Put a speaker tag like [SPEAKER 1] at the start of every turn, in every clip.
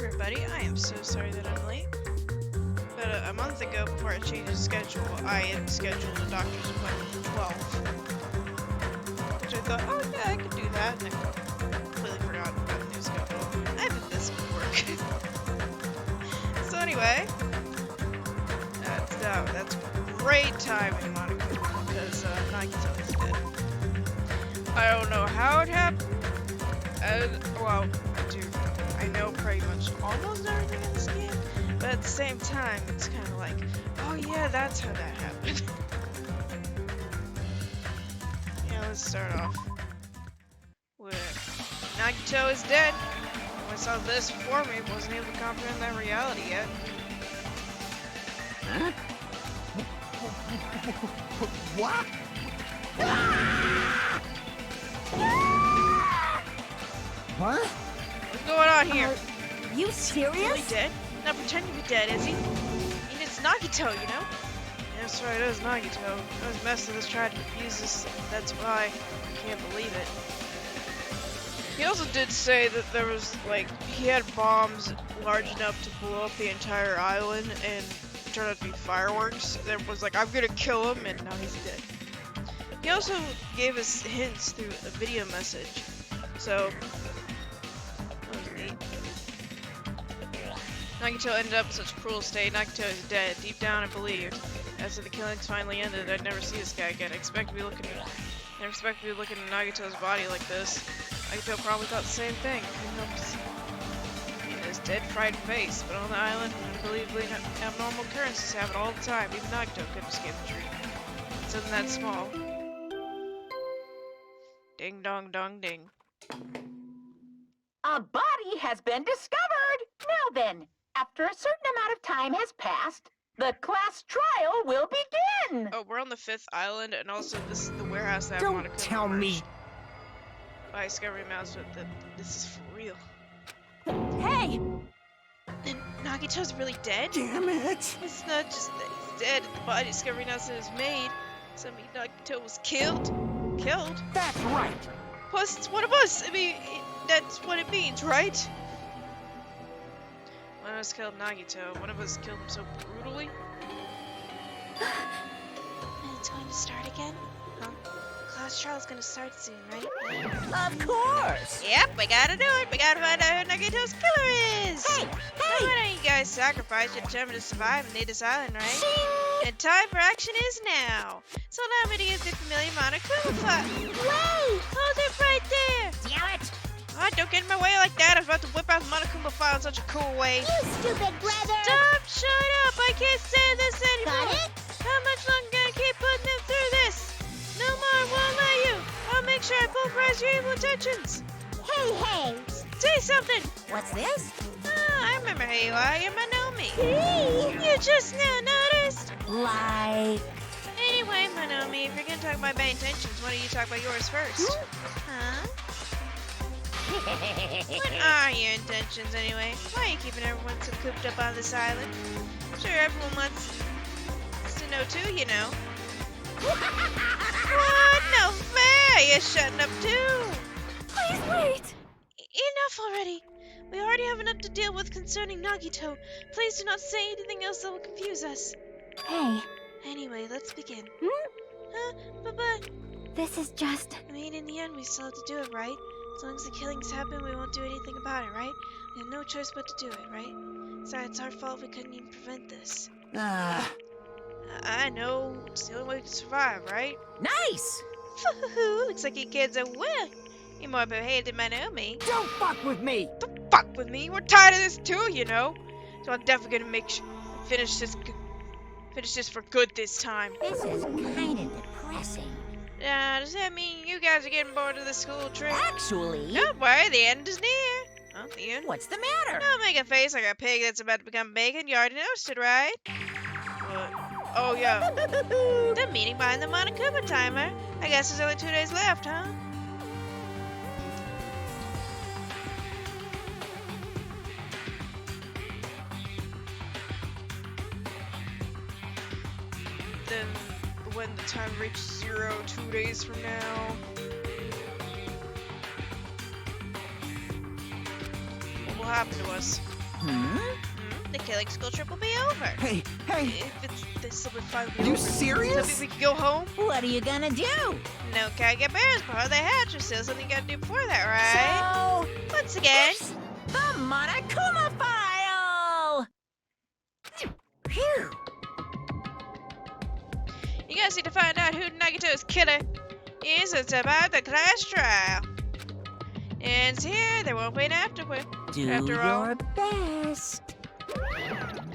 [SPEAKER 1] everybody. I am so sorry that I'm late. But a month ago, before I changed the schedule, I had scheduled a doctor's appointment for 12. Which I thought, oh yeah, I could do that. And I completely forgot about the new schedule. I've been busy with work. So anyway, that's great timing, Monica, because Nagito is dead. I don't know how it happened. Well, I know pretty much almost everything in this game, but at the same time, it's kind of like, oh yeah, that's how that happened. Yeah, let's start off with Nagito is dead. When I saw this before me, wasn't able to comprehend that reality yet.
[SPEAKER 2] Huh? What? What?
[SPEAKER 1] What's going on here?
[SPEAKER 3] You
[SPEAKER 1] Is
[SPEAKER 3] serious?
[SPEAKER 1] he really dead? Not pretending to be dead, is he? And it's Nagito, you know? Yeah, that's right, it is Nagito. Those mess of us tried to confuse us. That's why. I can't believe it. He also did say that there was, like, he had bombs large enough to blow up the entire island and it turned out to be fireworks. There was like, I'm gonna kill him, and now he's dead. He also gave us hints through a video message. So, that was neat. Nagito ended up in such a cruel state. Nagito is dead. Deep down, I believed. After the killings finally ended, I'd never see this guy again. I never expect to be looking at Nagito's body like this. Nagito probably thought the same thing. Couldn't help to see his dead, fried face. But on the island, unbelievably abnormal occurrences happen all the time. Even Nagito couldn't escape the treatment. Something that small. Ding dong dong ding.
[SPEAKER 3] A body has been discovered. Now then, after a certain amount of time has passed, the class trial will begin.
[SPEAKER 1] Oh, we're on the 5th island, and also this is the warehouse that
[SPEAKER 2] Don't
[SPEAKER 1] Monica
[SPEAKER 2] tell me.
[SPEAKER 1] merged by Discovery Mouse that this is for real.
[SPEAKER 3] Hey,
[SPEAKER 1] And Nagito's really dead?
[SPEAKER 2] Damn it!
[SPEAKER 1] It's not just that he's dead, the body Discovery Mouse is made. So Nagito was killed? Killed?
[SPEAKER 2] That's right!
[SPEAKER 1] Plus, it's one of us! I mean, that's what it means, right? One of us killed Nagito. One of us killed him so brutally.
[SPEAKER 4] And it's going to start again?
[SPEAKER 1] Huh?
[SPEAKER 4] Class trial's gonna start soon, right?
[SPEAKER 3] of course.
[SPEAKER 1] Yep, we gotta do it. We gotta find out who Nagito's killer is.
[SPEAKER 3] Hey,
[SPEAKER 1] Why don't you guys sacrifice your determined to survive and lead this island, right?
[SPEAKER 3] Shing!
[SPEAKER 1] And time for action is now. So allow me to use the familiar Monokuma.
[SPEAKER 3] Wait!
[SPEAKER 1] Hold it right there.
[SPEAKER 3] Damn it!
[SPEAKER 1] Oh, don't get in my way like that. I was about to whip out the Monokuma file in such a cool way.
[SPEAKER 3] You stupid brother!
[SPEAKER 1] Stop! Shut up! I can't stand this anymore.
[SPEAKER 3] Got it?
[SPEAKER 1] How much longer gonna keep putting them through this? No more, won't let you. I'll make sure I pulverize your evil intentions.
[SPEAKER 3] Hey, hey!
[SPEAKER 1] Say something.
[SPEAKER 3] What's this?
[SPEAKER 1] Ah, I remember who you are. You're Monomi.
[SPEAKER 3] Hey!
[SPEAKER 1] You just now noticed.
[SPEAKER 3] Like...
[SPEAKER 1] Anyway, Monomi, if you're gonna talk about my intentions, why don't you talk about yours first? Huh? What are your intentions anyway? Why are you keeping everyone so cooped up on this island? I'm sure everyone wants to know too, you know. What? No fair! You're shutting up too!
[SPEAKER 4] Please wait!
[SPEAKER 1] Enough already! We already have enough to deal with concerning Nagito. Please do not say anything else that will confuse us.
[SPEAKER 4] Hey,
[SPEAKER 1] Anyway, let's begin.
[SPEAKER 4] Hmm?
[SPEAKER 1] Huh? But,
[SPEAKER 4] this is just...
[SPEAKER 1] I mean, in the end, we still have to do it, right? As long as the killings happen, we won't do anything about it, right? We have no choice but to do it, right? Sorry, it's our fault we couldn't even prevent this.
[SPEAKER 2] Ah,
[SPEAKER 1] I know, it's the only way we can survive, right?
[SPEAKER 3] Nice!
[SPEAKER 1] Looks like you kids are well. You're more behaved than Monomi.
[SPEAKER 2] don't fuck with me!
[SPEAKER 1] Don't fuck with me. We're tired of this too, you know. So I'm definitely gonna make sure finish this for good this time.
[SPEAKER 3] This is kind of depressing.
[SPEAKER 1] Does that mean you guys are getting bored of the school trip?
[SPEAKER 3] Actually...
[SPEAKER 1] Don't worry, the end is near. Oh, the end?
[SPEAKER 3] What's the matter?
[SPEAKER 1] Don't make a face like a pig that's about to become bacon. You already noticed it, right? What? Oh, yeah. The meeting behind the Monokuma timer. I guess there's only 2 days left, huh? Then, when the time reaches 0, 2 days from now, what will happen to us? The killing school trip will be over.
[SPEAKER 2] Hey, hey,
[SPEAKER 1] If it's this will finally be
[SPEAKER 2] you
[SPEAKER 1] over. Does that
[SPEAKER 2] serious?
[SPEAKER 1] mean we can go home?
[SPEAKER 5] What are you gonna do?
[SPEAKER 1] No, can't get bears before they hatch. There's still something you gotta do before that, right?
[SPEAKER 5] So,
[SPEAKER 1] Once again,
[SPEAKER 5] the Monokuma file!
[SPEAKER 2] Phew.
[SPEAKER 1] you guys need to find out who Nagito's killer is and survive the class trial. And here, there won't be an afterward.
[SPEAKER 5] Do
[SPEAKER 1] After all-
[SPEAKER 5] your best.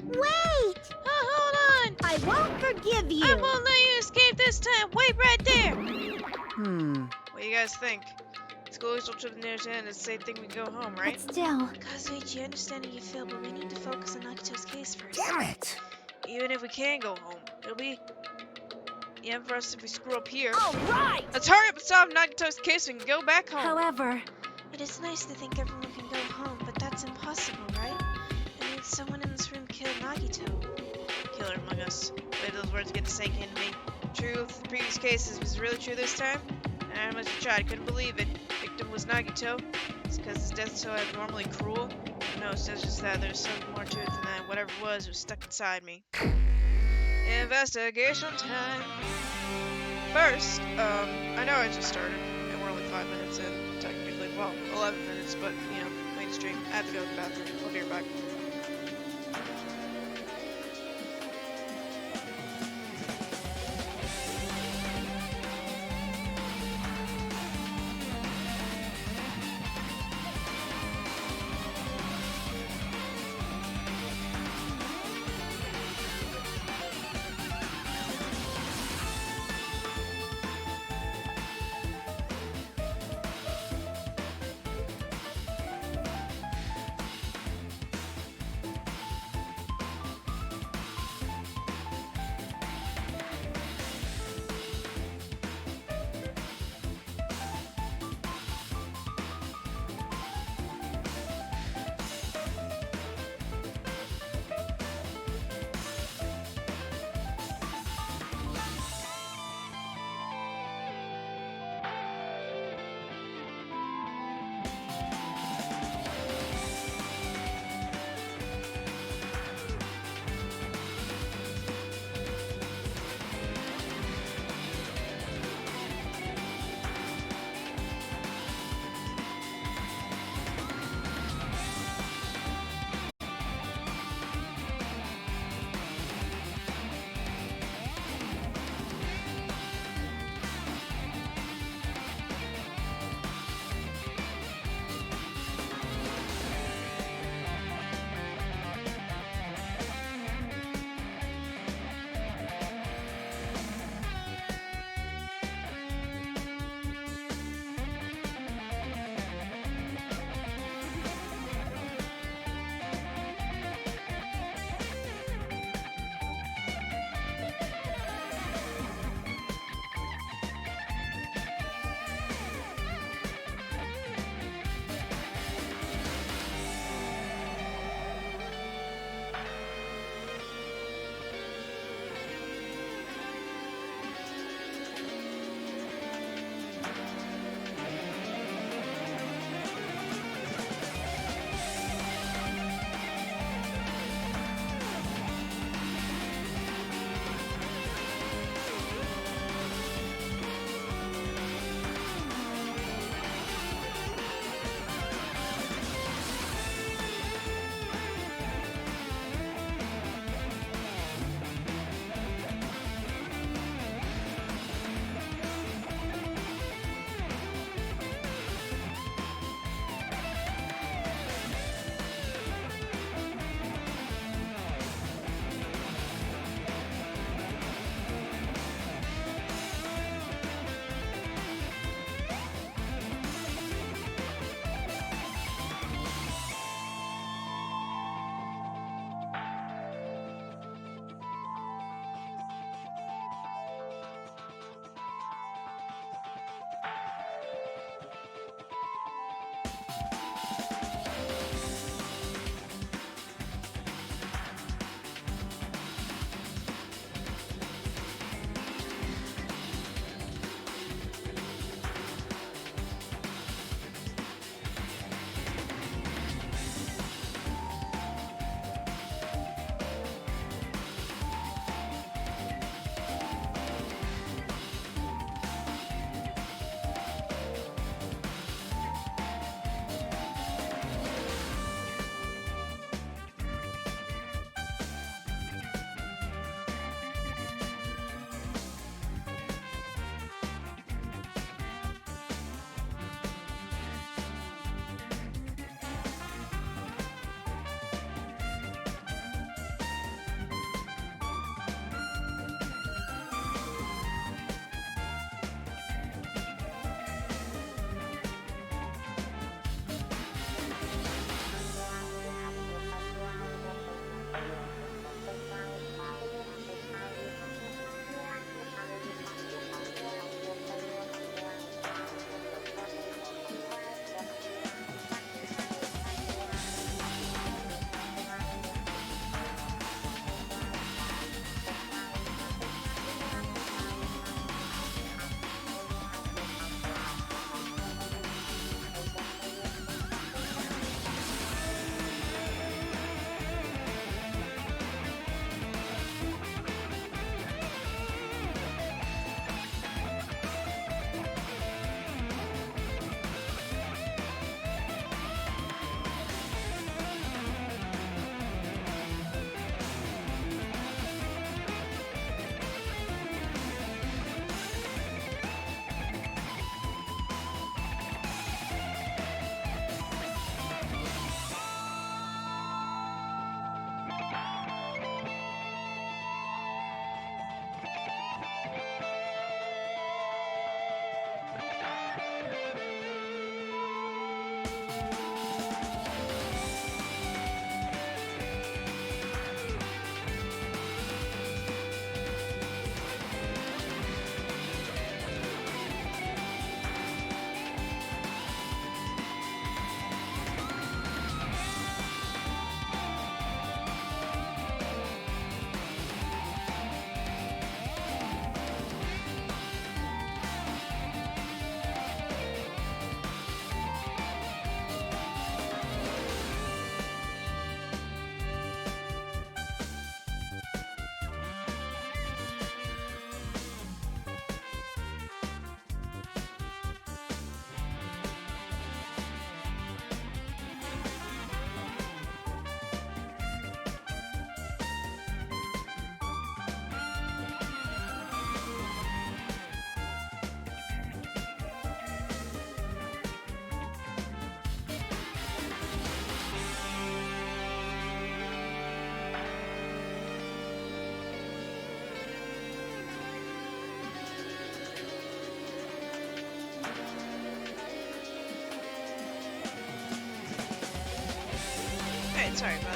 [SPEAKER 4] Wait!
[SPEAKER 1] Oh, hold on!
[SPEAKER 4] I won't forgive you.
[SPEAKER 1] I won't let you escape this time. Wait right there.
[SPEAKER 2] Hmm.
[SPEAKER 1] What do you guys think? School's will trip near to end. It's the same thing. We can go home, right?
[SPEAKER 4] But still,
[SPEAKER 1] Kazuichi, I understand how you feel, but we need to focus on Nagito's case first.
[SPEAKER 2] Damn it.
[SPEAKER 1] Even if we can go home, it'll be the end for us if we screw up here.
[SPEAKER 3] All right!
[SPEAKER 1] Let's hurry up and solve Nagito's case so we can go back home.
[SPEAKER 4] however,
[SPEAKER 1] It is nice to think everyone can go home, but that's impossible, right? I mean, someone in this room killed Nagito. Killer among us. Wait till those words get to sink into me. True, if the previous cases was really true this time? I must have tried, couldn't believe it. Victim was Nagito. It's because his death so abnormally cruel. No, it says just that there's something more to it than that. Whatever it was stuck inside me. Investigation time. First, I know I just started, and we're only 5 minutes in, technically. Well, 11 minutes, but, you know, mainstream. I have to go to the bathroom. I'll be right back.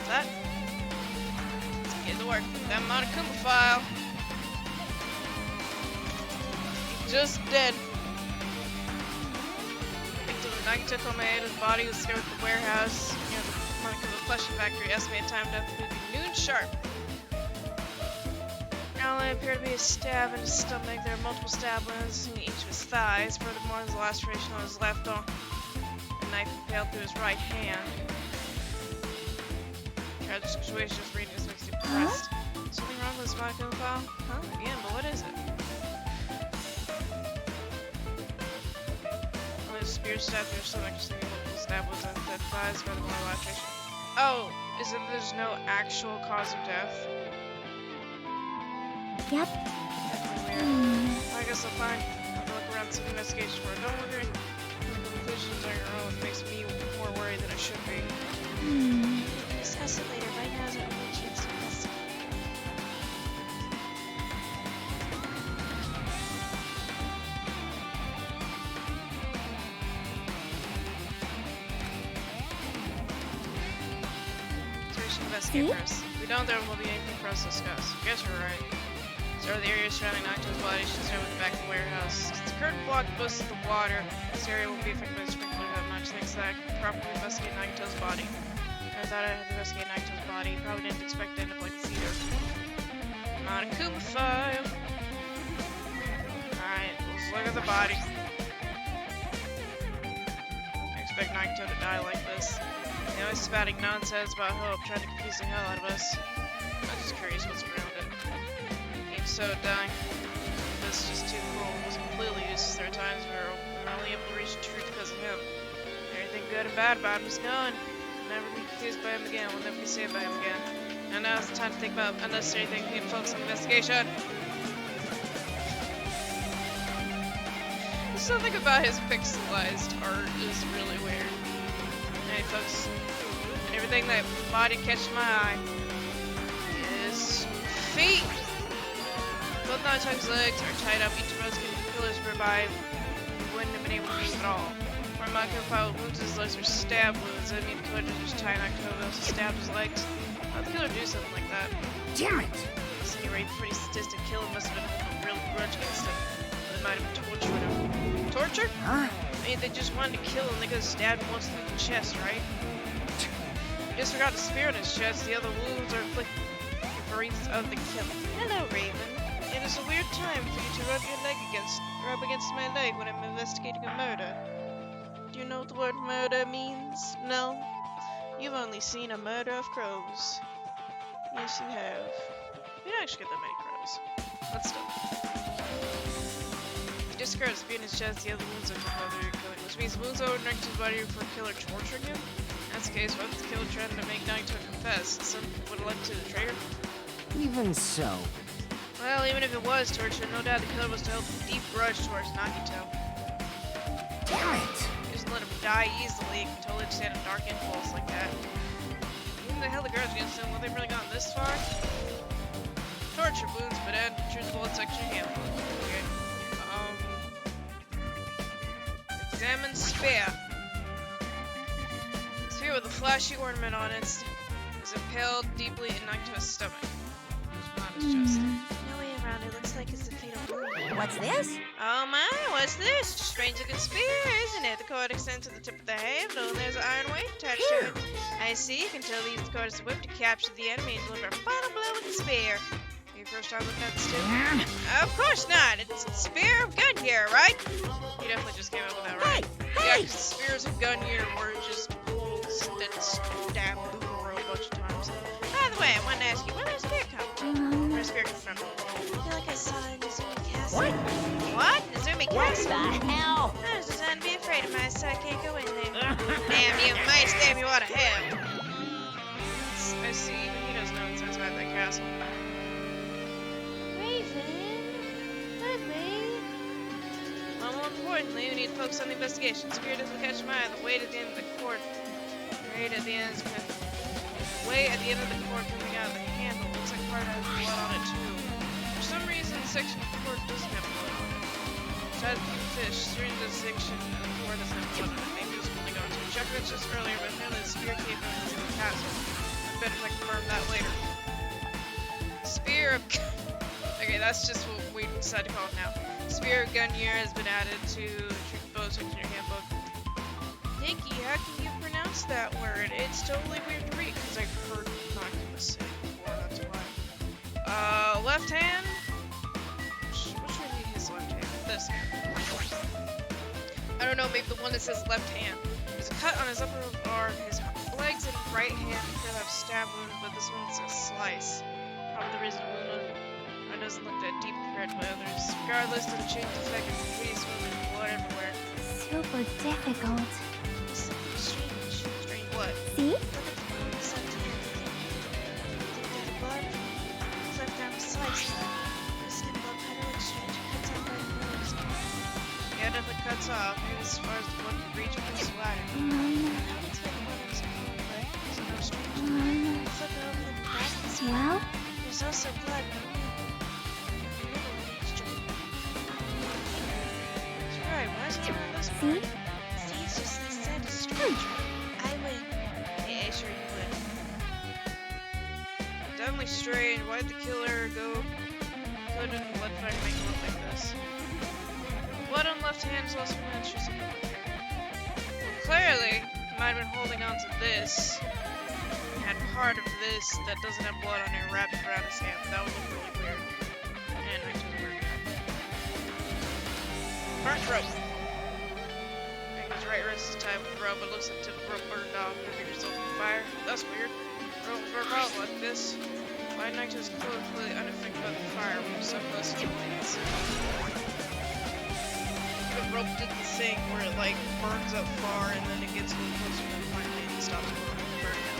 [SPEAKER 1] that. Let's get to work. That Monokuma file. Just dead. Victim of Nagito Komaeda's body was discovered at the warehouse near the Monokuma Fleshing Factory. Estimated time of death would be noon sharp. Alan appeared to be a stab in his stomach. There are multiple stab wounds in each of his thighs. Furthermore, his laceration on his left arm. A knife impaled through his right hand. Tragic situation, just reading this makes you depressed. Something wrong with this Monokuma file? Huh? Again, but what is it? Only a spear stab through your stomach, just thinking multiple stab wounds on the thighs. Furthermore, laceration. Oh, is it there's no actual cause of death?
[SPEAKER 4] Yep.
[SPEAKER 1] Definitely weird. I guess I'll find. I'll look around some investigation for it. Don't worry. The conclusions on your own makes me more worried than I should be.
[SPEAKER 4] Discuss it later. Right now is our only chance to investigate.
[SPEAKER 1] Situation investigate first. If we don't, there will be anything for us to discuss. I guess you're right. Start the area surrounding Nagito's body. Should start with the back of the warehouse. It's a curtain block most of the water. This area will be affected by the sprinkler that much. Thanks to that, I can properly investigate Nagito's body. I thought I had to investigate Nagito's body. Probably didn't expect to end up like this either. Monokuma file. Alright, let's look at the body. I expect Nagito to die like this. You know, he's spouting nonsense about hope, trying to confuse the hell out of us. I'm just curious what's around it. So dying. This is just too cool. It was completely useless. There are times where we're only able to reach the truth because of him. Everything good and bad about him is gone. We'll never be confused by him again. We'll never be saved by him again. And now it's the time to think about unnecessary things and focus on investigation. Something about his pixelized art is really weird. Hey folks, everything that body catches my eye is feet. Both Nagito's legs are tied up, each of us can pillars whereby we wouldn't have been able to move at all. Where Monokuma file wounds his legs were stab wounds. That means the killer didn't just tie Nagito, but also stabbed his legs. How'd the killer do something like that?
[SPEAKER 2] Damn it!
[SPEAKER 1] At any rate, pretty sadistic killing must have been holding a real grudge against him. But they might have been torturing him. Torture?
[SPEAKER 2] Huh?
[SPEAKER 1] I mean, they just wanted to kill him. They could have stabbed him once through the chest, right? Disregard the spear in his chest. The other wounds are inflicted for reasons of the killing. Hello, Raven. It is a weird time for you to rub against my leg when I'm investigating a murder. Do you know what the word murder means? No? You've only seen a murder of crows. Yes, you have. We don't actually get that many crows. But still. He describes being his chest, the other wounds are from other killing, which means wounds over Nagito's body for a killer torturing him? That's the case, what if the killer tried to make Nagito confess? Some would have led to the traitor?
[SPEAKER 2] Even so.
[SPEAKER 1] Well, even if it was torture, no doubt the killer was to hold a deep grudge towards Nagito.
[SPEAKER 2] Damn it!
[SPEAKER 1] He doesn't let him die easily, he can totally understand a dark impulse like that. Even the hell the grudge against him, would they really gone this far? Torture wounds, but end, choose bullet section handle. Okay. Examine spear. Spear with a flashy ornament on it is impaled deeply in Nagito's stomach. There's not his chest.
[SPEAKER 4] No way around. It looks like it's a fatal wound.
[SPEAKER 5] What's this?
[SPEAKER 1] Oh my, what's this? It's a strange looking spear, isn't it? The cord extends to the tip of the handle, and there's an iron weight attached to it. I see, you can tell they use the cord as a whip to capture the enemy and deliver a final blow with the spear. Your first time looking at this too? Of course not! It's a spear of gun gear, right? You definitely just came up with that, right? Yeah, because spears of gun gear were just poles that stabbed the world a bunch of times. By the way, I wanted to ask you, where did that spear come from? Where did spear come from?
[SPEAKER 4] I feel like I saw it in Izumi Castle.
[SPEAKER 1] What? Izumi
[SPEAKER 5] What
[SPEAKER 1] Castle?
[SPEAKER 5] the hell?
[SPEAKER 1] I was designed to be afraid of my so I can't go in there. Damn you, might stab you out of hell. I see, he doesn't know what's inside that castle.
[SPEAKER 4] Raven, let me.
[SPEAKER 1] Well, more importantly, we need to focus on the investigation. Spear doesn't catch my eye. The weight at the end of the cord. Weight at the end is gonna. Weight at the end of the cord coming out of the handle. Looks like part has blood on it too. For some reason, the section of the cord doesn't have blood on it. Try to keep fish. Steering the section of the cord doesn't have blood on it. Maybe it was holding on to it. Checked this just earlier, but apparently the spear came from the castle. better if I confirm that later. Spear of... Okay, that's just what we decided to call it now. Spear of Gungnir has been added to Truth Bow section in your handbook. Nikki, how can you pronounce that word? It's totally weird to read because I've heard Nakuma say it before, that's why. Left hand? Which would be his left hand? This hand. I don't know, maybe the one that says left hand. There's a cut on his upper arm, his legs and right hand could have stab wounds, but this one says slice. Probably the reason the wound doesn't look that deep compared to others. Regardless, the change effect is pretty smooth and blood everywhere.
[SPEAKER 6] Super difficult.
[SPEAKER 4] It's something strange.
[SPEAKER 1] Strange what?
[SPEAKER 6] See?
[SPEAKER 4] Look at the one on his left hand. Think that the blood left arm is sliced. The skin blood kind of looks strange. It cuts off right in the nose.
[SPEAKER 1] Yeah, it definitely cuts off. Maybe as far as the blood can reach with the splatter.
[SPEAKER 4] How it's been one of his blood. It's no strange. Flip it over the back of the spear.
[SPEAKER 6] Well,
[SPEAKER 4] There's also blood in the middle.
[SPEAKER 1] That's right, why is it on this
[SPEAKER 6] see?
[SPEAKER 1] one?
[SPEAKER 4] See, it's just this side is strange. I win.
[SPEAKER 1] Yeah, sure you would. Definitely strange. Why'd the killer go to the blood fight to make it look like this? Blood on left hand is also matched or something like that. Well, clearly, he might have been holding on to this. And had part of this that doesn't have blood on it wrapped around his hand. That would look really weird. And I just weird. Burnt rope. I think his right wrist is tied with rope, but looks like the tip of rope burned off. Maybe resulting in fire. That's weird. Rope burnt off like this. Why Naito's completely unaffected by the fire when you're so close to the blades? The rope did the thing where it like burns up far and then it gets a little closer and then finally it stops burning out.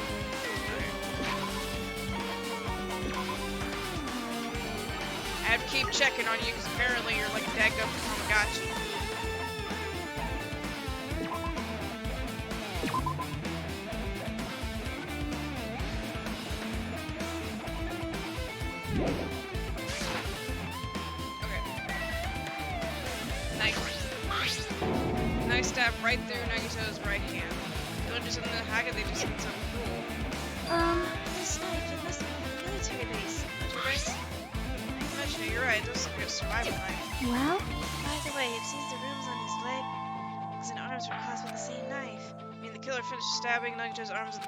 [SPEAKER 1] I have to keep checking on you because apparently you're like dagged up to Tamagotchi. Okay. Nice. Nice stab right through Nagito's right hand. Don't do something, how could they do something so cool?
[SPEAKER 4] This knife, it must be from a military base.
[SPEAKER 1] Imagine it, you're right, this is like a survival knife.
[SPEAKER 6] Well,
[SPEAKER 4] By the way, it seems the runes on his legs and arms were caused by the same knife.
[SPEAKER 1] I mean, the killer finished stabbing Nagito's arms and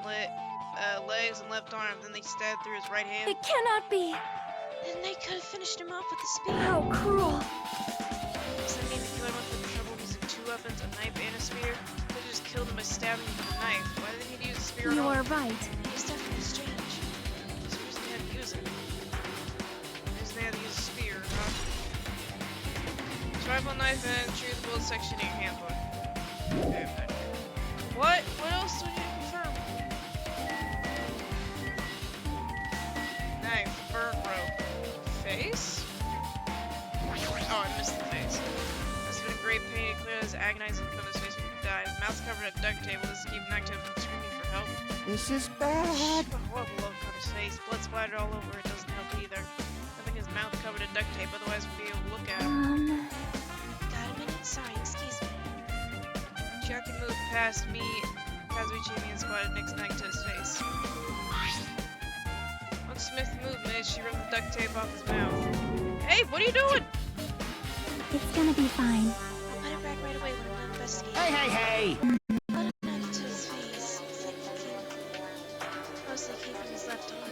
[SPEAKER 1] legs and left arm, then they stabbed through his right hand.
[SPEAKER 6] it cannot be.
[SPEAKER 4] The knight could have finished him off with the spear.
[SPEAKER 6] How cruel.
[SPEAKER 1] Does that mean the killer went through the trouble of using two weapons, a knife and a spear? They just killed him by stabbing him with a knife. Why did he need to use a spear at
[SPEAKER 6] You
[SPEAKER 1] all?
[SPEAKER 6] are right.
[SPEAKER 4] It's definitely strange.
[SPEAKER 1] There's a reason they had to use it. There's they had to use a spear, huh? Survival knife and choose the bullet section in your handbook. Okay, I'm done here. What? What else do we need to confirm? Knife, burnt rope, face? Oh, I missed the face. Must have been in great pain. He clearly has agonizing look on his face when he died. His mouth covered in duct tape. Will this keep Nagito from screaming for help?
[SPEAKER 2] This is bad.
[SPEAKER 1] A horrible look on his face. Blood splattered all over. It doesn't help either. I think his mouth covered in duct tape. Otherwise, we'd be able to look at him.
[SPEAKER 4] Got a minute? Sorry, excuse me.
[SPEAKER 1] Chucky moved past me. Kazuichi and spotted next to his face. Once Smith moved me, she ripped the duct tape off his mouth. Hey, what are you doing?
[SPEAKER 6] It's gonna be fine.
[SPEAKER 4] I'll put it back right away when I'm done investigating.
[SPEAKER 2] Hey!
[SPEAKER 4] Blood and knife to his face. Looks like he mostly came from his left arm.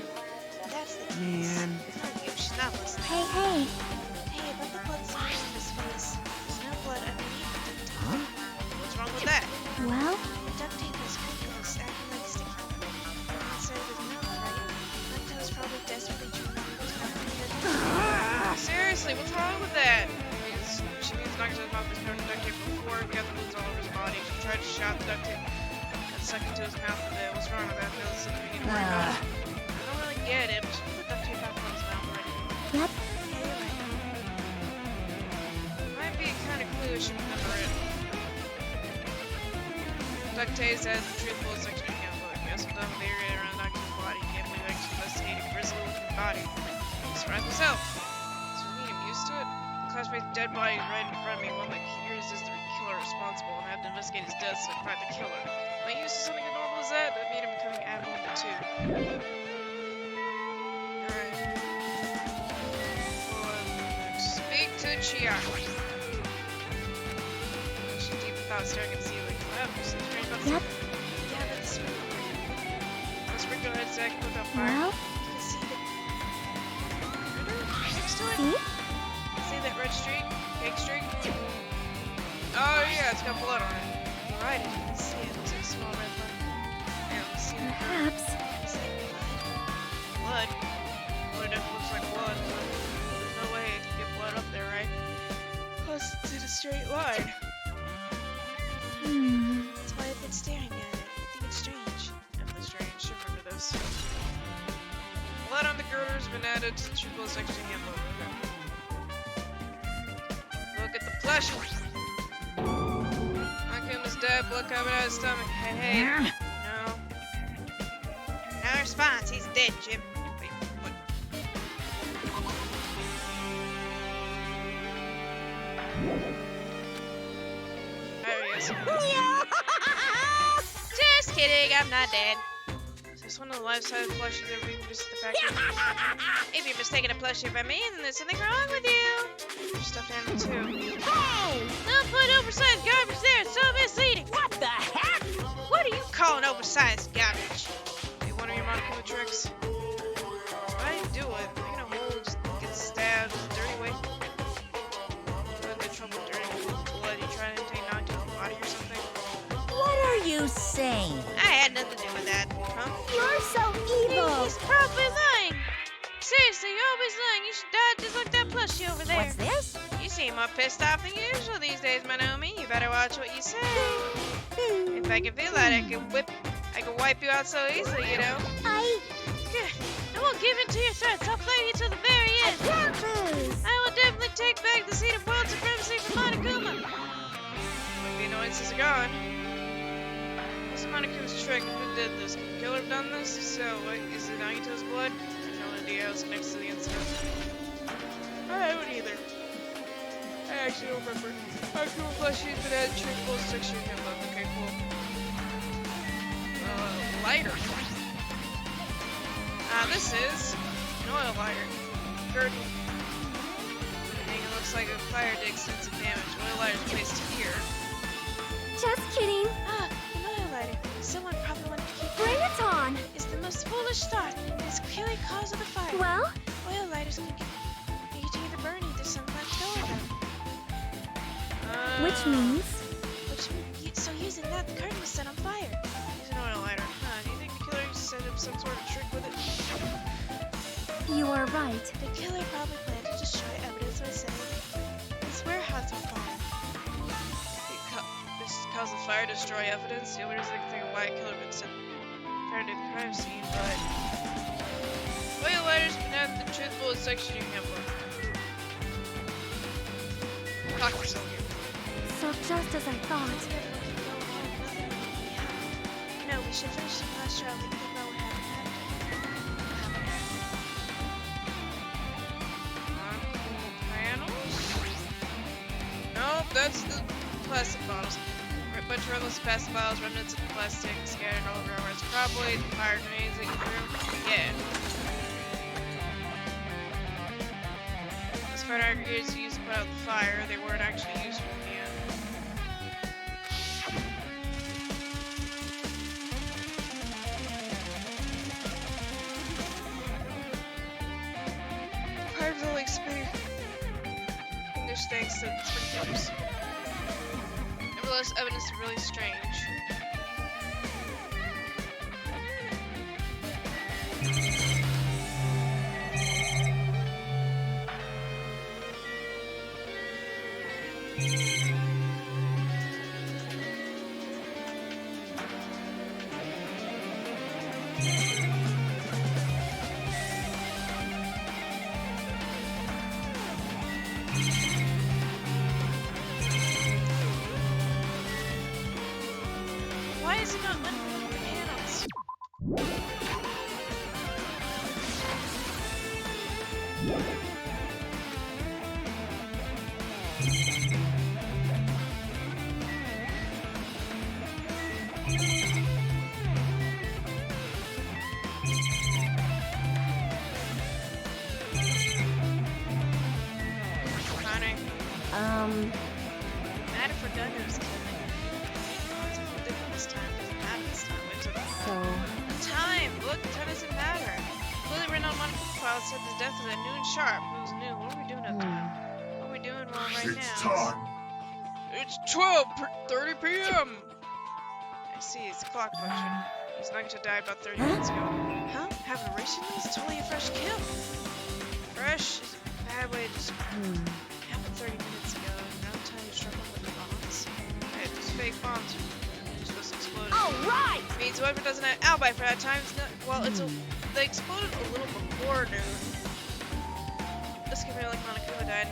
[SPEAKER 4] That's the case.
[SPEAKER 2] Man.
[SPEAKER 1] Not you, she's not listening.
[SPEAKER 6] Hey.
[SPEAKER 4] Hey, but the blood's not on his face. There's no blood underneath the duct tape.
[SPEAKER 2] Huh?
[SPEAKER 1] What's wrong with that?
[SPEAKER 6] Well,
[SPEAKER 4] The duct tape is crinkles, acting like sticky glue. Inside of his mouth, right? Nakto was probably desperately trying to close that weird.
[SPEAKER 1] Seriously, what's wrong with that? She means Nagito's mouth was covered in duct tape before. He got the wounds all over his body. She tried to shot the duct tape and suck into his mouth a bit. What's wrong with that? Feels something we need to worry about. I don't really get it, but she put the duct tape back on his mouth already.
[SPEAKER 6] yep.
[SPEAKER 4] Yeah, you're right.
[SPEAKER 1] Might be kind of clue we should remember it. Duct tape says the truth bullet section in your handbook. You also done with the area around Nagito's body. Can't believe I actually investigated a grisly looking body. I'm surprised myself. So we need him used to it. The classmate's dead body is right in front of me. One that hears is the killer responsible, and I have to investigate his death so I can find the killer. Am I used to something abnormal was that? That made him becoming Adam number 2. Alright. Speak to Chiaki. She deep without staring at the ceiling. What? There's something strange about the
[SPEAKER 6] Yep.
[SPEAKER 1] Yeah, that's sprinkler. The sprinkler head's acting without fire.
[SPEAKER 6] Well,
[SPEAKER 1] You can see the critter next to it?
[SPEAKER 6] see?
[SPEAKER 1] See that red streak? Cake streak? Oh yeah, it's got blood on it. You're right, I didn't see it. It looks like a small red button. Yeah, let's see the critter.
[SPEAKER 6] Perhaps.
[SPEAKER 1] Is that blood? Blood? Well, it definitely looks like blood, but there's no way it could get blood up there, right? Plus, it's in a straight line.
[SPEAKER 6] Hmm.
[SPEAKER 1] That's why I've been staring at it. I think it's strange. Definitely strange. Remember this. Blood on the girders has been added to the triple section handbook. Okay. Look at the flesh. Akim is dead. Blood coming out of his stomach. Hey, hey. No. No response. He's dead, Jim. Wait, what? There he is. Just kidding. I'm not dead. Is this one of the life-size plushies that we just the factory? If you're mistaken a plushie by me, then there's something wrong with you. Your stuffed animal too.
[SPEAKER 5] Hey!
[SPEAKER 1] Don't put oversized garbage there. It's so misleading.
[SPEAKER 5] What the heck?
[SPEAKER 1] What are you calling oversized garbage? Hey, one of your Monokuma tricks. Why do you do it? Like in a hole, just get stabbed in a dirty way. You're in trouble dirty blood. You trying to take Nagito's body or something?
[SPEAKER 5] What are you saying?
[SPEAKER 1] I had nothing to do with that, huh?
[SPEAKER 6] You're so evil.
[SPEAKER 1] He's probably lying. Seriously, you're always lying. You should die just like that plushie over there.
[SPEAKER 5] What's this?
[SPEAKER 1] You seem more pissed off than usual these days, Manomi. You better watch what you say. If I could feel that, I could wipe you out so easily, you know. Good. I won't give in to your threats. I'll fight you till the very end.
[SPEAKER 6] Can't lose.
[SPEAKER 1] I will definitely take back the seat of world supremacy from Monokuma. But the annoyances are gone. What's Monokuma's trick? Who did this? Could the killer have done this? If so, what, is it Nagito's blood? I have no idea. I was next to the incident. I don't either. I actually don't remember. Monokuma plushie has been added to trick full section handbook. Okay, cool. Lighter. This is an oil lighter. Girdle. It looks like a fire did extensive damage. Oil lighter is placed here.
[SPEAKER 6] Just kidding.
[SPEAKER 1] Ah, an oil lighter. Someone probably wanted to keep
[SPEAKER 6] Bring it on.
[SPEAKER 1] It's the most foolish thought. It's clearly cause of the fire.
[SPEAKER 6] Well,
[SPEAKER 1] Oil lighters can get you either burn either sometimes go them.
[SPEAKER 6] which means
[SPEAKER 1] So using that, the curtain was set on fire. Use an oil lighter. Do you think the killer set up some sort of trick with it?
[SPEAKER 6] you are right.
[SPEAKER 1] The killer probably planned to destroy evidence by setting this warehouse on fire. This caused the fire to destroy evidence. The only reason I can think of why a killer would set fire to the crime scene, but oil lighters can add the truth bullet section you can handbook. Talk yourself here.
[SPEAKER 6] So just as I thought.
[SPEAKER 1] No, we should finish the last trial. We can think about what happened panels? Nope, that's the plastic bottles. A bunch of rebels, plastic bottles, remnants of plastic scattered all over everywhere. It's probably the fire grenades that you threw. Yeah. Those fire aggregators used to put out the fire. They weren't actually used for the end. Part of the like spinning English thanks to sprinklers. Nevertheless, evidence is really strange. Why is it not unplugging the panels? Matter for Gunner's killing. It's ridiculous time. Doesn't matter this time. Wait till
[SPEAKER 6] So,
[SPEAKER 1] time! Look, time doesn't matter. Clearly written on one file said the death is at noon sharp. Who's new? What are we doing up there? What are we doing right now? It's 12:30 p.m. I see, it's the clock function. This Nagito died about 30 minutes ago. Huh? Having a racing news? It's totally a fresh kill. Fresh is a bad way to describe it. Happened 30 minutes ago. Now time to struggle with the bombs. Hey, those fake bombs are just exploded.
[SPEAKER 3] All right!
[SPEAKER 1] Means whoever doesn't have alibi for that time is not. Well, they exploded a little before noon. This could be like Monokuma died.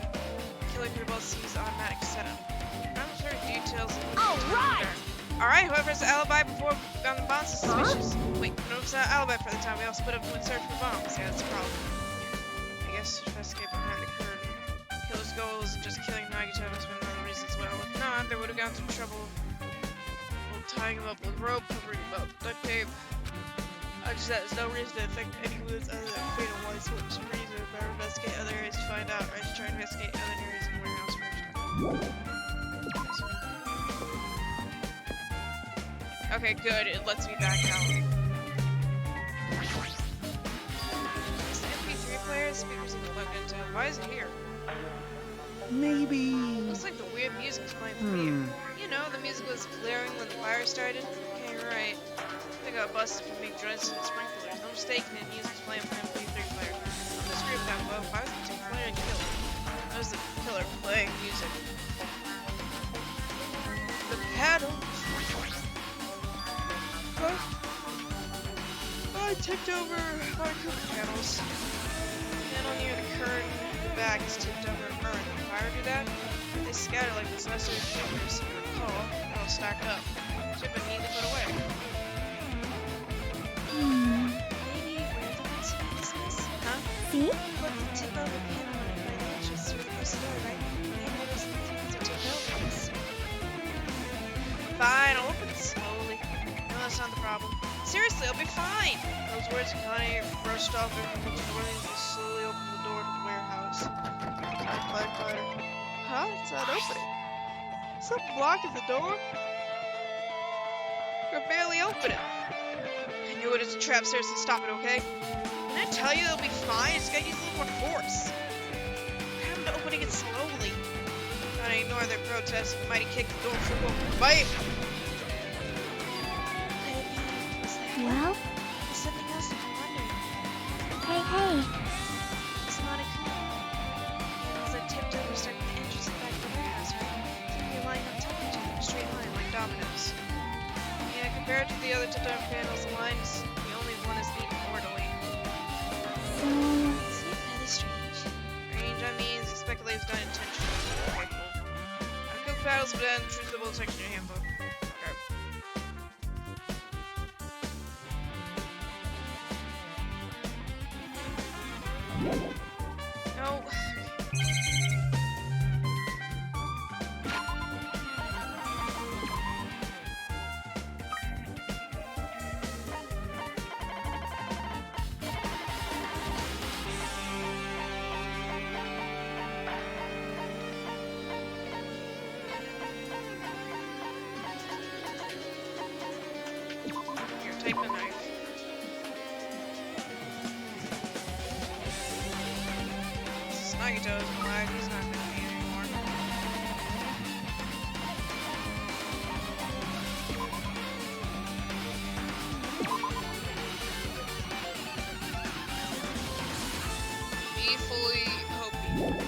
[SPEAKER 1] Killer could both seize automatic setup. I'm sure details.
[SPEAKER 3] All right!
[SPEAKER 1] Alright, whoever has the alibi before on the bombs is suspicious. Wait, whoever's the alibi for the time, we all split up to search for bombs. Yeah, that's a problem. I guess you should escape behind the curtain. Killer's goal isn't just killing Nagito, must be another reason as well. If not, they would have gone through trouble tying him up with rope, covering him up with duct tape. I just said there's no reason to affect any wounds other than fatal one switch reason. If I investigate other areas to find out, or I should try to investigate other areas in the warehouse first. Okay, good. It lets me back out. Is the MP3 player? Speakers are plugged into. Why is it here?
[SPEAKER 2] Maybe.
[SPEAKER 1] Looks like the weird music's playing for you. You know, the music was blaring when the fire started. Okay, you're right. I think I got busted for being drenched in the sprinklers. No mistaken, the music's playing for the MP3 player. I'm just screwed that well. Why was the team player killed? That was the killer playing music. The paddle. Huh? I tipped over my cooler panels. Panel near the curtain in the back is tipped over and burned. Did the fire do that? They scatter like this necessary fingers. If you recall, they're all stacked up. Should have been neatly put away.
[SPEAKER 4] Maybe we're the ones who made this?
[SPEAKER 1] Huh?
[SPEAKER 6] see?
[SPEAKER 4] Put the tip over panel on by the entrance through the first door, right? Maybe notice the things are tipped over us.
[SPEAKER 1] Fine, I'll open it slowly. No, that's not the problem. Seriously, I'll be fine. Those words Connie brushed off and looked at the door and slowly opened the door to the warehouse. Firefighter. Huh? It's not opening. Something blocking the door? I can barely open it. I knew it was a trap. Seriously, stop it, okay? Didn't I tell you it'll be fine? It's gotta use a little more force. What happened to opening it slowly? Trying to ignore their protests, the mighty kicked the door through open. Bam!
[SPEAKER 4] Could it be? Was that
[SPEAKER 6] Well,
[SPEAKER 4] There's something else I've been wondering.
[SPEAKER 6] hey.
[SPEAKER 4] It's not a cool. Panels are tipped over, starting the entrance and back of the warehouse, right? Seem to be lying on top of each other in a straight line, like dominoes. Yeah, compared to the other tipped over panels, the line is the only one that's neat and orderly.
[SPEAKER 6] So,
[SPEAKER 4] Isn't it really strange?
[SPEAKER 1] Range, I mean, the speculators done intentionally. Okay, cool. Cook battles, but then choose the section in your handbook. Okay. No. Here, take the knife. Nagito isn't alive, he's not gonna be anymore. Be fully hopey.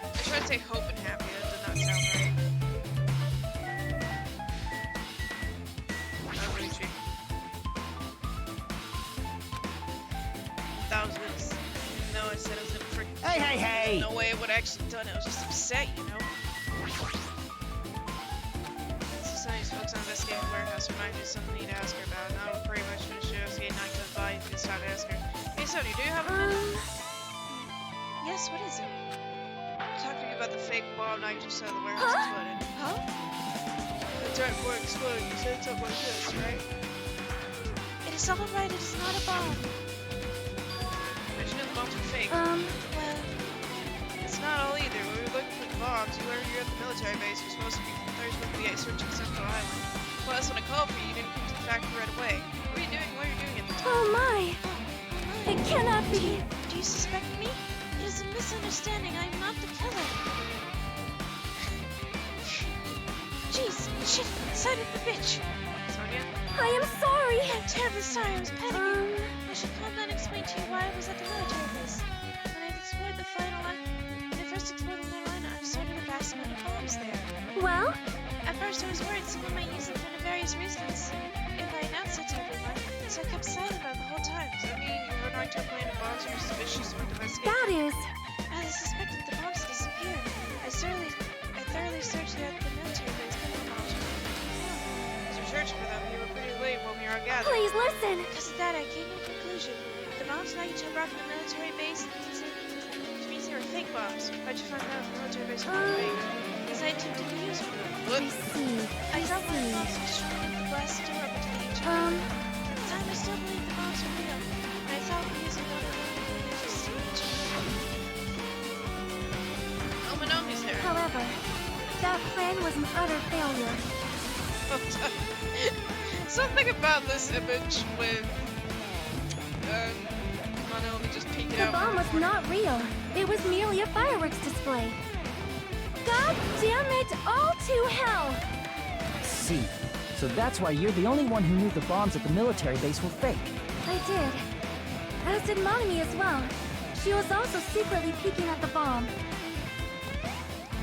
[SPEAKER 1] I tried to say hope and happy, that did not sound right. Aruchi. That was good. Even though I said I was gonna freaking
[SPEAKER 2] Hey!
[SPEAKER 1] no way I would have actually done it. I was just upset, you know? Society's folks on investigating the warehouse remind me of something I need to ask her about. Now we're pretty much finished investigating Nagito's body. It's time to ask her. Hey, Sony, do you have a minute?
[SPEAKER 4] Yes, what is it?
[SPEAKER 1] Talk to me about the fake bomb Nagito said the warehouse exploded.
[SPEAKER 4] Huh?
[SPEAKER 1] That's right, before it exploded, you said something like this, right?
[SPEAKER 4] It is all right, it is not a bomb.
[SPEAKER 1] But you know the bombs were fake.
[SPEAKER 4] Well,
[SPEAKER 1] It's not all either. We were looking for the bombs, you were here at the military base. You're supposed to be searching Central Island. Plus, when I called for you, you didn't come to the factory right away. What are you doing? What are you doing at the time?
[SPEAKER 6] Oh my! It cannot be!
[SPEAKER 4] Do you suspect me? It is a misunderstanding. I am not the killer. Jeez, shit, side of the bitch.
[SPEAKER 1] Sonia?
[SPEAKER 6] I am sorry!
[SPEAKER 4] I'm terribly sorry. I was panicking. I should calm down and explain to you why I was at the military base. When I explored the final line, when I first explored the final line, I started a vast amount of bombs there.
[SPEAKER 6] Well,
[SPEAKER 4] At first, I was worried someone might use them for nefarious reasons if I announced it to everyone, so I kept silent about it the whole time.
[SPEAKER 1] Does that mean you heard Naito playing the bombs and you're suspicious of investigation?
[SPEAKER 6] that is...
[SPEAKER 4] As I suspected, the bombs disappeared. I thoroughly searched the military base for the bombs.
[SPEAKER 1] As you're searching for them, you were pretty late when we were gathered.
[SPEAKER 6] Please listen!
[SPEAKER 4] Because of that, I came to a conclusion. The bombs Nagito brought from the military base, which means they were fake bombs. How'd you find out the military base was fake? Because I attempted to use one.
[SPEAKER 1] What?
[SPEAKER 6] I see.
[SPEAKER 4] I dropped one of the bombs and shot the blasted door up into the engine. At the time, I still believed the bombs were real. And I thought we used one of them to steal the
[SPEAKER 1] Omanomi's there.
[SPEAKER 6] However, that plan was an utter failure.
[SPEAKER 1] Something about this image with Monomi just peeking
[SPEAKER 6] The
[SPEAKER 1] out.
[SPEAKER 6] bomb was not real. It was merely a fireworks display. God damn it! All to hell!
[SPEAKER 2] See. So that's why you're the only one who knew the bombs at the military base were fake.
[SPEAKER 6] I did. As did Monami as well. She was also secretly peeking at the bomb.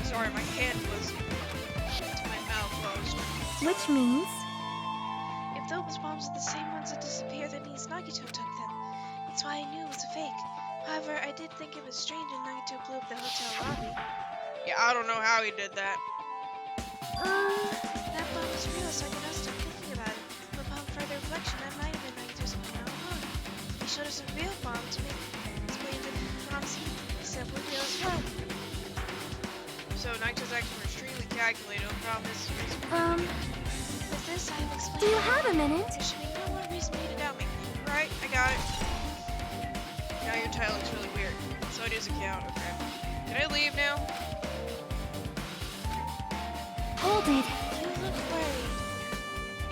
[SPEAKER 1] Sorry, my hand was to my mouth closed.
[SPEAKER 6] Which means...
[SPEAKER 4] If those bombs are the same ones that disappeared, that means Nagito took them. That's why I knew it was a fake. However, I did think it was strange when Nagito blew up the hotel lobby.
[SPEAKER 1] Yeah, I don't know how he did that.
[SPEAKER 4] That bomb was real, so I could not stop thinking about it. But upon further reflection, that might have been Nagito's plan all along. He showed us a real bomb to make explain the bombs he said were real as well.
[SPEAKER 1] So Naito's actions were extremely calculated. The problem is
[SPEAKER 4] With this, I have explained.
[SPEAKER 6] do you have a minute?
[SPEAKER 4] There should be no more reason for you to doubt me.
[SPEAKER 1] Right, I got it. Now your title looks really weird. So it is a count, okay. Can I leave now?
[SPEAKER 6] Hold it.
[SPEAKER 4] You look worried.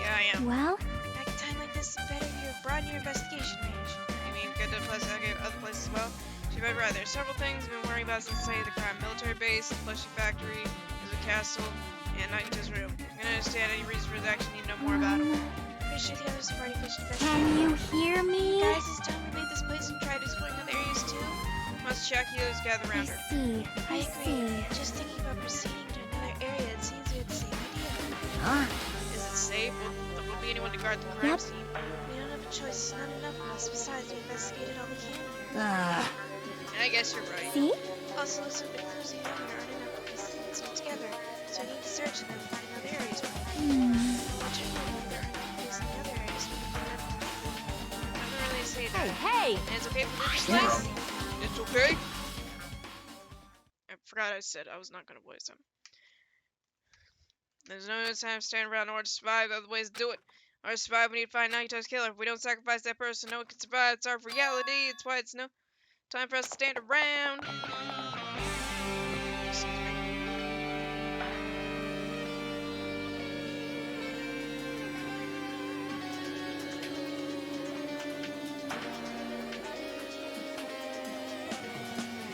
[SPEAKER 1] Yeah, I am.
[SPEAKER 6] Well,
[SPEAKER 4] At a time like this, it's better you broaden your investigation range.
[SPEAKER 1] You mean get to places, okay, other places as well? She might be right. There's several things I've been worrying about since the site of the crime. Military base, the fleshy factory, there's a castle, and Nagito's room. I'm gonna understand any reason for his action, need to know more about him.
[SPEAKER 4] Pretty sure the others have already finished
[SPEAKER 6] can
[SPEAKER 4] investigating.
[SPEAKER 6] you hear me?
[SPEAKER 4] Guys, it's time we made this place and tried exploring other areas too.
[SPEAKER 1] Must check healers gather
[SPEAKER 6] I
[SPEAKER 1] around her.
[SPEAKER 6] see.
[SPEAKER 4] I
[SPEAKER 6] I
[SPEAKER 4] agree.
[SPEAKER 6] see.
[SPEAKER 4] Just thinking about proceeding to another area, it seems we had the same idea.
[SPEAKER 6] Ah,
[SPEAKER 1] Is it safe? Will be anyone to guard the crime
[SPEAKER 6] Yep.
[SPEAKER 1] scene?
[SPEAKER 4] We don't have a choice. It's not enough of us. Besides, we investigated all we can.
[SPEAKER 2] Ah.
[SPEAKER 1] I guess you're right.
[SPEAKER 6] see?
[SPEAKER 4] Also, some of the clues we found aren't enough to piece things all together. So we need to search and then find other areas. Which I know there are clues in the other areas. We can find out.
[SPEAKER 1] Nothing really to say that.
[SPEAKER 5] Hey!
[SPEAKER 1] And it's okay for this place? It's okay? I forgot I said I was not gonna voice him. There's no time to stand around in order to survive. Other ways to do it. In order to survive, we need to find Nagito's killer. If we don't sacrifice that person, no one can survive. It's our reality. It's why it's no time for us to stand around. Excuse me.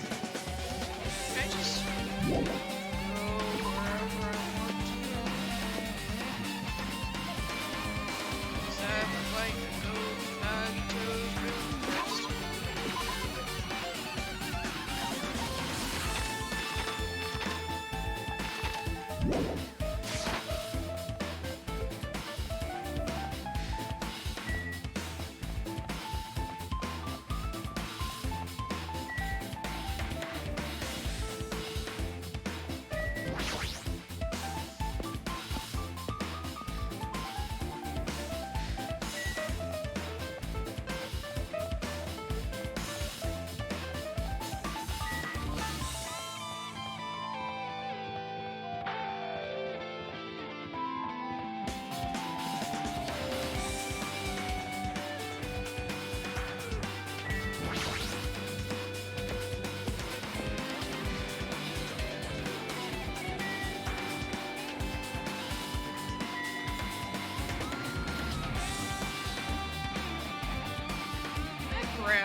[SPEAKER 1] Can I just go wherever I want to? 'Cause I would like to go to Nagito's room first.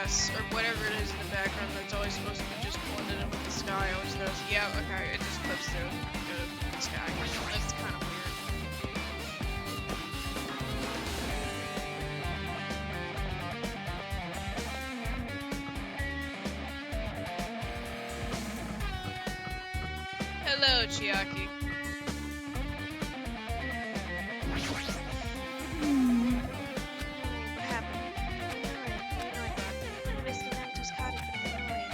[SPEAKER 1] grass or whatever it is in the background that's always supposed to be just blended in with the sky always goes, yeah, okay, it just clips through the sky. That's kind of weird. Hello, Chiaki.
[SPEAKER 4] What happened? I'm investigating Naruto's cottage, but I'm annoyed.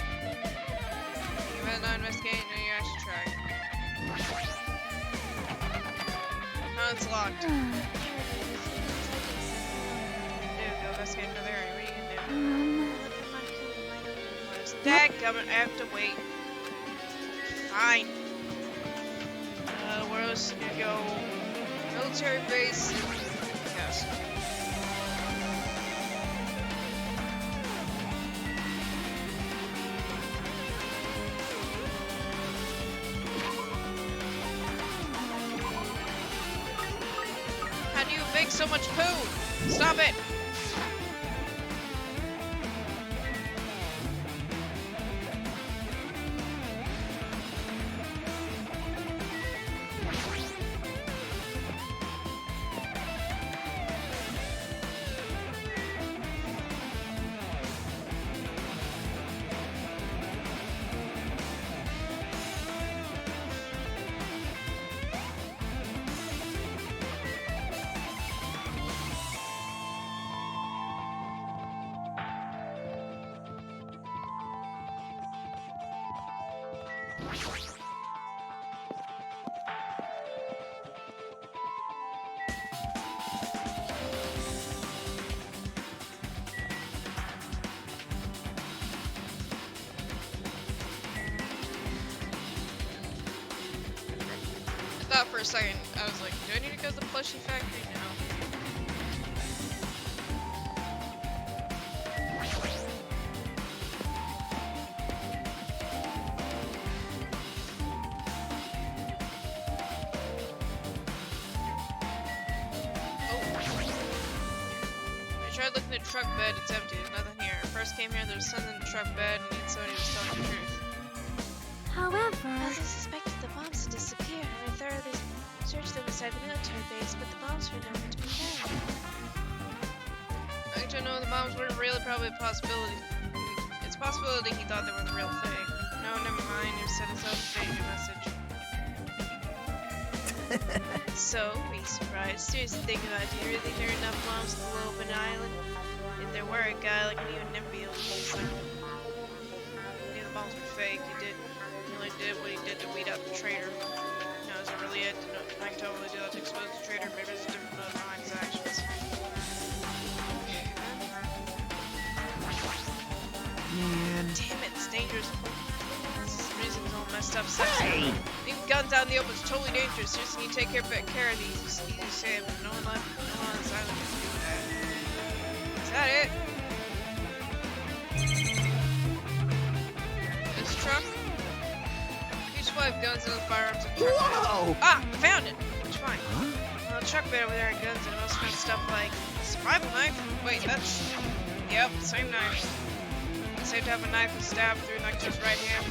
[SPEAKER 1] You better not investigate, no, you actually try. Oh, it's locked. Dude, go investigate another area. What are you gonna do? Dadgummit, I have to wait. Fine. Where else can you go? Military base. Yes. How do you make so much poo? Stop it! I thought for a second, I was like, do I need to go to the plushie factory now? I tried looking at the truck bed, it's empty, there's nothing here. I first came here, there was something in the truck bed, and yet somebody was telling the truth.
[SPEAKER 6] However,
[SPEAKER 4] As I suspected, the bombs had disappeared, and I thoroughly searched them inside the military base, but the bombs were nowhere to be found.
[SPEAKER 1] I don't know, the bombs weren't really probably a possibility. It's a possibility he thought they were the real thing. No, never mind, you sent his own danger message. So, be surprised. Seriously, think about it. Do you really think there are enough bombs to blow up an island? If there were, a guy like me would never be able to use them. He knew the bombs were fake. He only did what he did to weed out the traitor. No, is it really it? No, I can totally do that to expose the traitor. Maybe there's a different motive behind his actions.
[SPEAKER 7] Man.
[SPEAKER 1] Damn it, it's dangerous. This reason's all messed up. Leaving guns out in the open is totally dangerous. Seriously, you need to take care of these. It's easy to say, but no one on this island can do that. Is that it? This truck? You supply of guns and other firearms in the truck bed.
[SPEAKER 7] Whoa!
[SPEAKER 1] Ah, I found it! It's fine.
[SPEAKER 7] Huh?
[SPEAKER 1] Well, the truck bed over there had guns and also found stuff like a survival knife. Wait, that's... Yep, same knife. Saved to have a knife and stab through Nectar's right hand.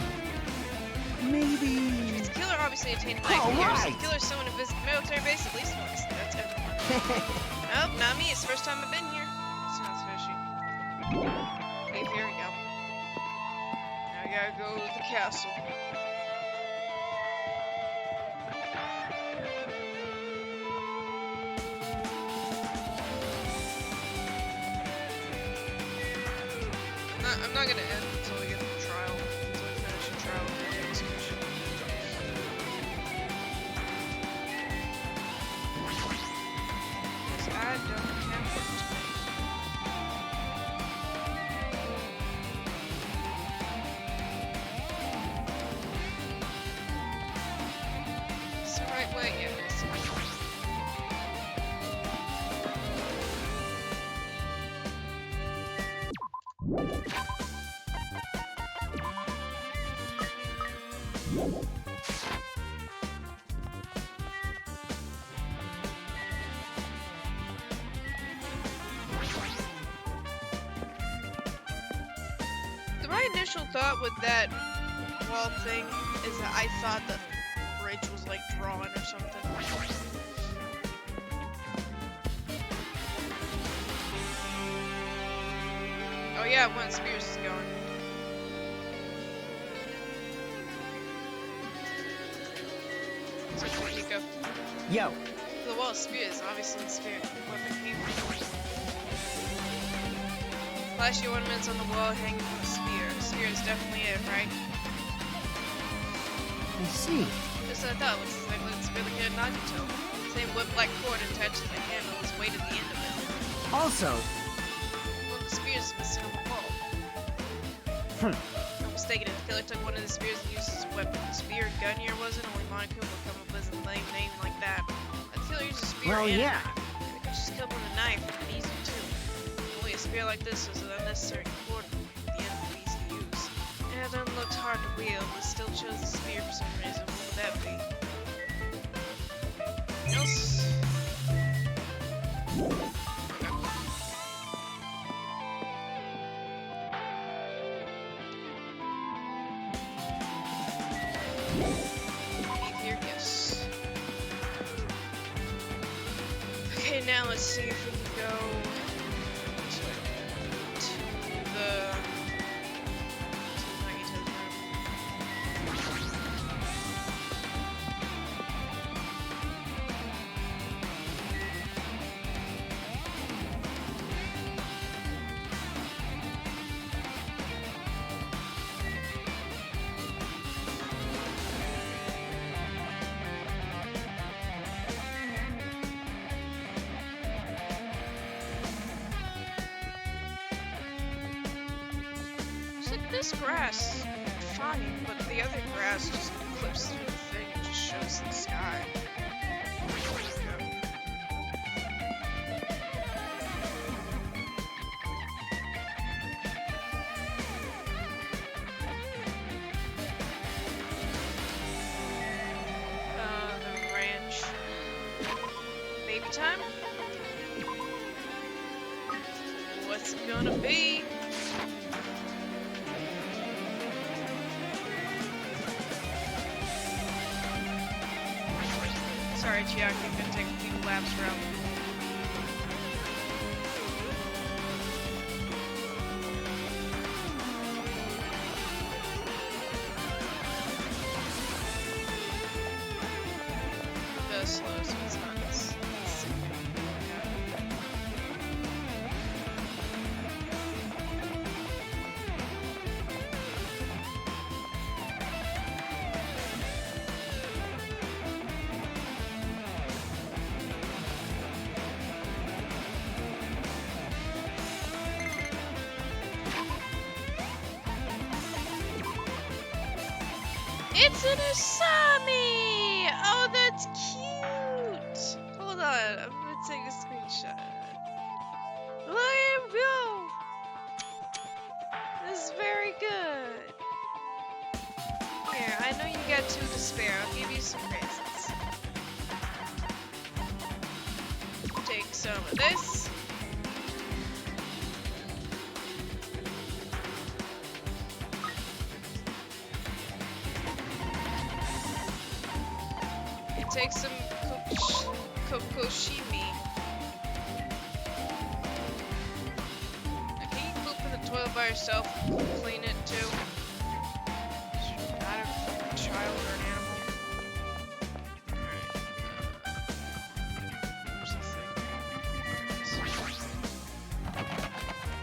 [SPEAKER 7] Maybe.
[SPEAKER 1] It's a killer obviously obtained a knife
[SPEAKER 7] Oh,
[SPEAKER 1] here, so
[SPEAKER 7] right.
[SPEAKER 1] the killer's someone who visited the military base at least once. That's everyone. Nope, not me. It's the first time I've been here. Sounds fishy. Okay, here we go. Now I gotta go to the castle. I'm not gonna end until we get to the trial. Until we finish the trial and the execution. Because I don't have it. It's the right way, yeah, it is. initial thought with that wall thing is that I thought the bridge was like drawn or something. Oh yeah, one of the spears is going. So where you go?
[SPEAKER 2] Yo,
[SPEAKER 1] The wall of spears, obviously the spear weapon came from. Flashy ornaments on the wall hanging from the spear. Spear is definitely it, right?
[SPEAKER 2] I see.
[SPEAKER 1] Just what I thought, looks like it's really good Nagito. Same whip-like cord attached to the handle is weight at the end of it.
[SPEAKER 2] Also,
[SPEAKER 1] One of the spears is missing on the wall. If I'm mistaken, if the killer took one of the spears and used his weapon, spear, gun here wasn't, only Monokuma would come up with a lame name like that. The killer used a spear
[SPEAKER 2] Well,
[SPEAKER 1] and a
[SPEAKER 2] yeah.
[SPEAKER 1] knife. They could just kill him with a knife, and easy too. Only a spear like this is an unnecessary cord at the end for easy to use. Yeah, it doesn't look hard to wield, but still chose the spear for some reason. What would that be? Else? Here, yes. Okay, now let's see if we can go to the Nagito's room. So this grass, fine, but the other grass just clips through the thing and just shows the sky. The ranch. Baby time? What's it gonna be? Sorry, Chiaki, I'm gonna take a few laps around. The slow, so it's not as It's an Usami! Oh, that's cute! Hold on, I'm gonna take a screenshot. Look at him go! This is very good. Here, I know you got 2 to spare. I'll give you some presents. Take some of this. Take some kokoshimi. Can you poop in the toilet by yourself? Clean it too. Not a child or an animal. Alright. Where's the thing?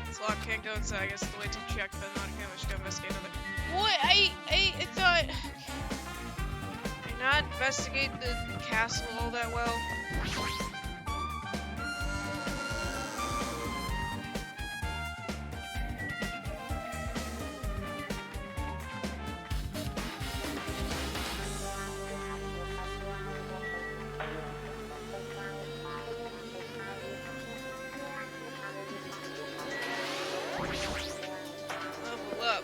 [SPEAKER 1] This lock can't go inside. I guess the way to check, but not again. We should go investigate another. What? I thought. Not investigate the castle all that well. Level up.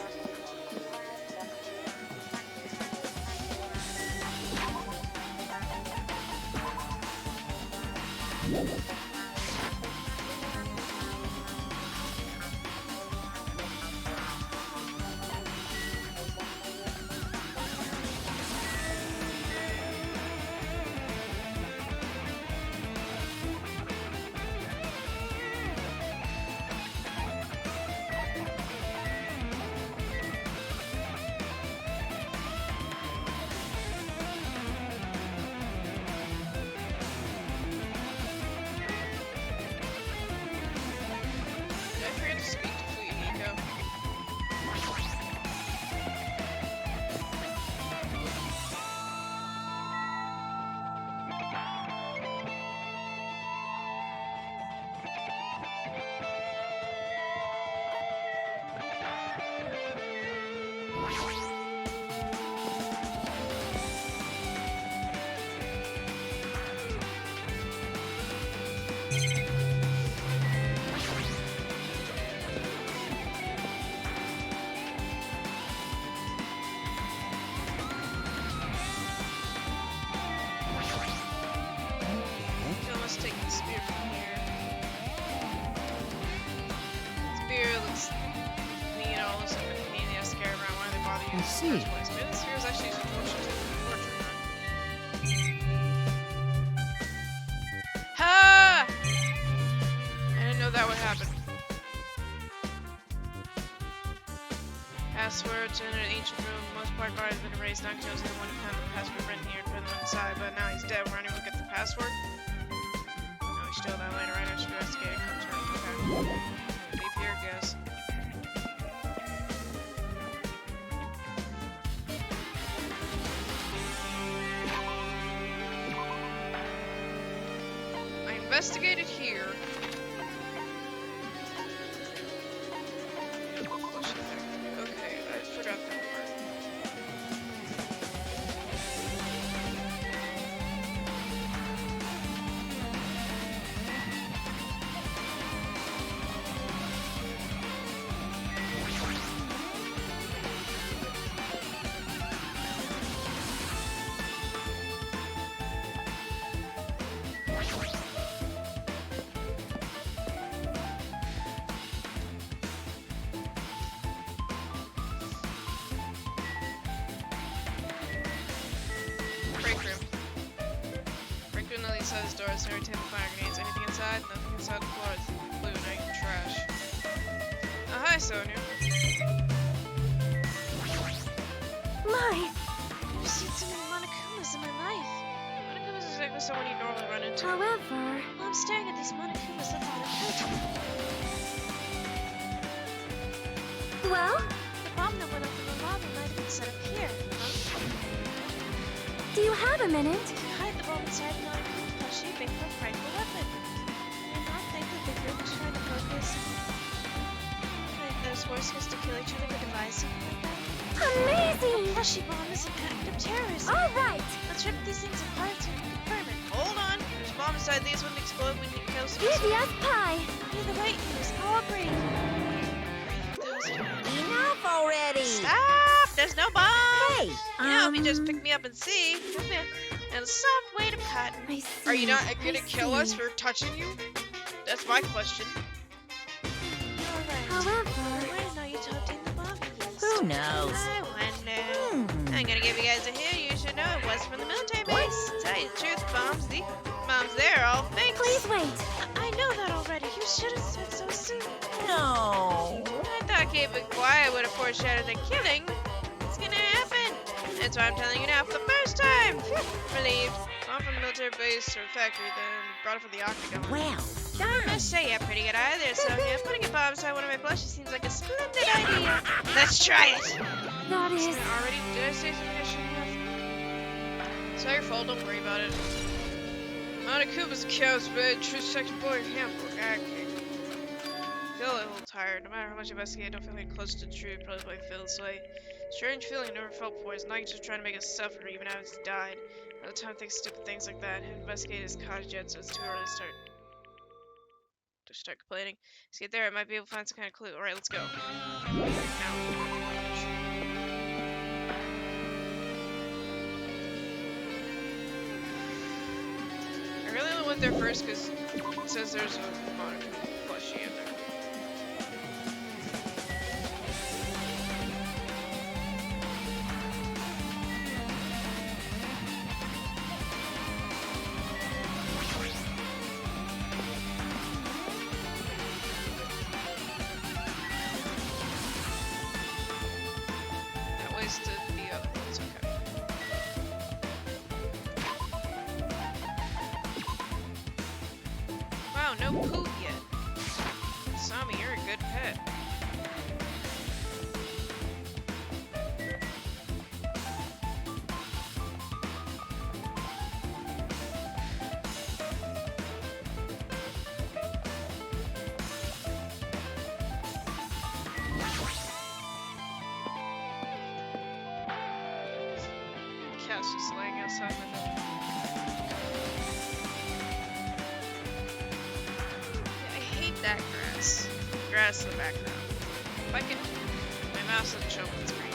[SPEAKER 1] Let's take the spear from here. Spear looks neat, all looks like a pain in the ass to carry around. Why they bother you in the
[SPEAKER 2] see.
[SPEAKER 1] first place? Maybe the spear is actually used for torture. Ha! I didn't know that would happen. Password to enter an ancient room. Most part guard has been erased. Nagito's the one who found the password written here and put them inside, but now he's dead. We're unable to get the password. No, we stole that later, right after investigating. Okay. Leave here, I guess. I investigated here. Okay, I forgot that part. Break room. Break room on the inside of this door. Is there a table of fire grenades? Anything inside? Nothing inside the floor. It's blue night trash. Oh, hi, Sonia.
[SPEAKER 6] My,
[SPEAKER 4] I've seen so many Monokumas in my life.
[SPEAKER 1] Monokumas is exactly someone you normally run into.
[SPEAKER 6] however,
[SPEAKER 4] While I'm staring at these Monokumas, I thought of Kyoto.
[SPEAKER 6] well,
[SPEAKER 4] The bomb that went off in the lobby might have been set up here. Huh?
[SPEAKER 6] do you have a minute?
[SPEAKER 4] If you hide the bomb inside the Monokuma plushie, it makes a frightful weapon. I not think that the group was trying to focus. Those forces to kill each other with a device, something like that.
[SPEAKER 6] Amazing!
[SPEAKER 4] Plushie bomb is an act of terrorism.
[SPEAKER 6] All right,
[SPEAKER 4] Let's rip these things apart so we can confirm it.
[SPEAKER 1] Hold on. There's a bomb inside these wouldn't explode when you kill someone.
[SPEAKER 6] EBS pie.
[SPEAKER 4] Be the right news. Cooperate.
[SPEAKER 5] Enough already!
[SPEAKER 1] Stop! There's no bomb!
[SPEAKER 5] Hey,
[SPEAKER 1] You know, if you just pick me up and see. Come here. And a soft way to cut.
[SPEAKER 6] I see.
[SPEAKER 1] Are you not gonna
[SPEAKER 6] I
[SPEAKER 1] kill us
[SPEAKER 6] see.
[SPEAKER 1] for touching you? That's my question.
[SPEAKER 4] Alright.
[SPEAKER 6] However,
[SPEAKER 4] Why didn't know you talked in the lobby?
[SPEAKER 5] who knows?
[SPEAKER 1] I wonder.
[SPEAKER 5] Hmm.
[SPEAKER 1] I'm gonna give you guys a hint. You should know it was from the military base. Tell you the truth, bombs there are all fakes.
[SPEAKER 6] please wait.
[SPEAKER 4] I know that already. You should have said so soon.
[SPEAKER 5] No.
[SPEAKER 1] I thought keeping quiet would have foreshadowed the killing. It's gonna happen. That's why I'm telling you now for the first time. Phew, relieved. Bomb from the military base or factory, then brought it from the Octagon.
[SPEAKER 5] Well,
[SPEAKER 1] I
[SPEAKER 5] darn.
[SPEAKER 1] must say you're pretty good eye there, Sonia. Putting a bomb inside one of my plushies seems like a splendid idea. Let's try it.
[SPEAKER 6] That is.
[SPEAKER 1] Already did I say something I shouldn't have? It's not your fault, don't worry about it. Monokuma's a chaos bed, true sex boy handbook. Okay. Feel a little tired. No matter how much I investigate, I don't feel any close to the truth. Probably feel this way. Strange feeling I never felt before. It's Nagito's trying to make us suffer even after he's died. By the time I think stupid things like that, I haven't investigated his cottage yet, so it's too early to start complaining. Let's get there. I might be able to find some kind of clue. Alright, let's go. Now. I really only went there first because it says there's a Monokuma plushie in there. That wasted the other ones, okay. Wow, no poop yet. Sami, you're a good pet. Cat's just laying outside my door. I hate that grass. Grass in the background. If I can, my mouse doesn't show up on the screen.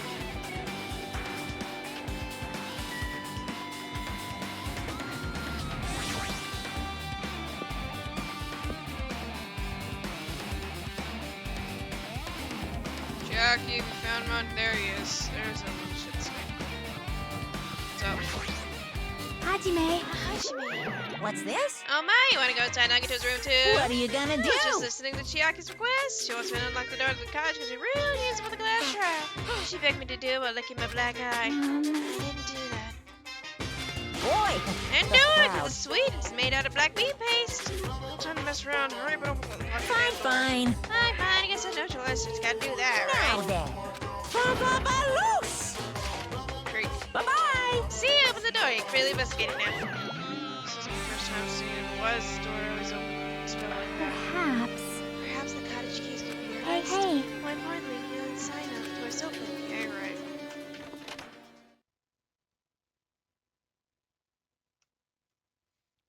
[SPEAKER 1] Chiaki, we found him. There he is. There's a little shit snake. What's up?
[SPEAKER 6] Hajime.
[SPEAKER 5] What's this?
[SPEAKER 1] Oh my, you wanna go inside Nagito's room too?
[SPEAKER 5] What are you gonna
[SPEAKER 1] I
[SPEAKER 5] do?
[SPEAKER 1] was just listening to Chiaki's request. She wants me to unlock the door to the cottage because she really needs it for the glass trial. She begged me to do it while licking my black eye. I didn't do that.
[SPEAKER 5] Boy!
[SPEAKER 1] And do it! It's sweet. It's made out of black bean paste. Don't try to mess around. Hurry up.
[SPEAKER 5] Fine, fine.
[SPEAKER 1] Fine. I guess I have no choice. Just gotta do that,
[SPEAKER 5] Now
[SPEAKER 1] right?
[SPEAKER 5] then. Loose!
[SPEAKER 1] Great.
[SPEAKER 5] Bye-bye!
[SPEAKER 1] See you, open the door. You can really investigate it now. This isn't the first time I've seen it. Why is the door always open? Spell like that.
[SPEAKER 6] Perhaps.
[SPEAKER 1] Perhaps the cottage keys could be your
[SPEAKER 6] Hey,
[SPEAKER 1] heist.
[SPEAKER 6] hey.
[SPEAKER 1] More importantly, you know the sign up to our sofa. Yeah, right.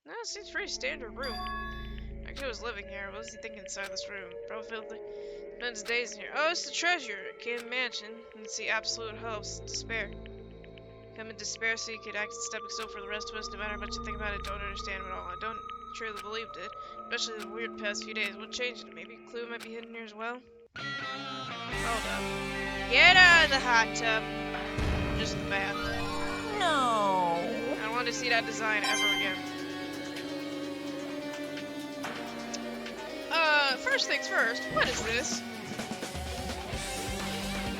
[SPEAKER 1] No, it seems pretty standard room. Actually, I was living here. What was he thinking inside this room? Probably spent his days in here. Oh, it's the treasure. Cave Mansion. And it's the absolute hopes. Despair. Come in despair so you could act as a stepping stone for the rest of us. No matter how much you think about it, don't understand it at all. I don't truly believed it. Especially the weird past few days. What changed it? Maybe a clue might be hidden here as well? Hold up. Get out of the hot tub. Just the bath.
[SPEAKER 5] No.
[SPEAKER 1] I don't want to see that design ever again. First things first, what is this?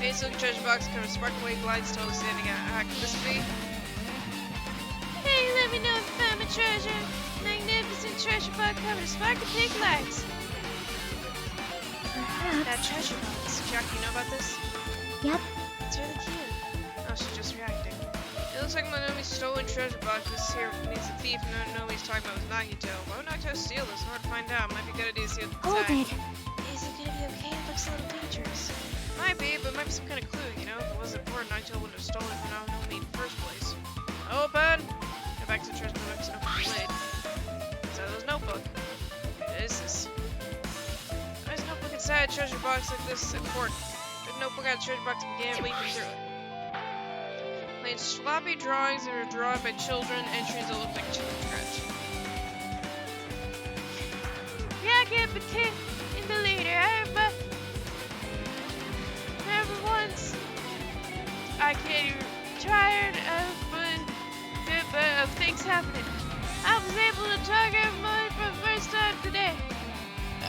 [SPEAKER 1] A silk treasure box covered with sparkling white blinds totally standing out. How could this be? Hey, let me know if you found my treasure. Magnificent treasure box covered with sparkling pink lights. That
[SPEAKER 6] Perhaps.
[SPEAKER 1] treasure box. Jack, you know about this?
[SPEAKER 6] Yep.
[SPEAKER 1] It's really cute. Oh, she's just reacting. It looks like Monomi's stolen treasure box is here. Means the thief Monomi's talking about was Nagito. Why would Nagito steal this? Hard to find out. Might be a good idea to see what's
[SPEAKER 6] Hold
[SPEAKER 1] inside.
[SPEAKER 6] it.
[SPEAKER 1] Is it gonna be okay? It looks a little dangerous. Might be, but might be some kind of clue, you know? If it wasn't important, Nagito wouldn't have stolen it from Naomi in the first place. Open! Go back to the treasure box and open the lid. So there's a notebook. What is this? Why is a notebook inside a treasure box like this important? The notebook out of the treasure box and began leafing through it. Plain sloppy drawings that were drawn by children, entries that look like children scratch. Yeah, I can't pretend in the leader. Never once. I can't even tired of things happening. I was able to target everyone for the first time today.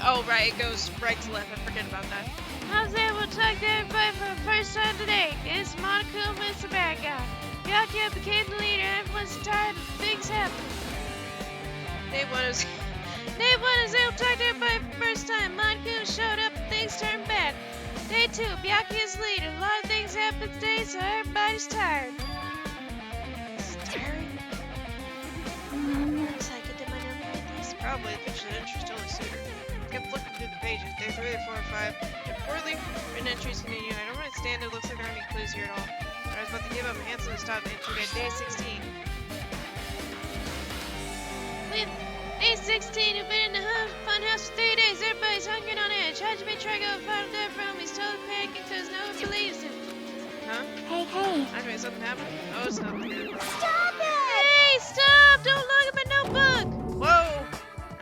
[SPEAKER 1] Oh right, it goes right to left. I forget about that. I was able to target everybody for the first time today. It's Monokuma, it's the bad guy. Byakuya became the leader. Everyone's tired of things happening. Day one is able to target everybody for the first time. Monokuma showed up and things turned bad. Day 2, Byakuya's leader. A lot of things happen today, so everybody's tired. It's tiring. Looks like it did my number like this. Probably the picture that interest only suitor. Kept flicking through the pages. Day 3, 4, and 5. The poorly written entries continue. I don't understand. It looks like there aren't any clues here at all. I was about to give up. Hanson stopped the entry at day 16. Day 16, we've been in the fun house for 3 days. Everybody's hungry on edge. Hajime tried to go and find that room. He's totally panicking because no one believes him. Huh?
[SPEAKER 6] Hey, hey.
[SPEAKER 1] Hajime, something happened? Oh, it's nothing.
[SPEAKER 6] Stop it!
[SPEAKER 1] Hey, stop! Don't look at my notebook! Whoa!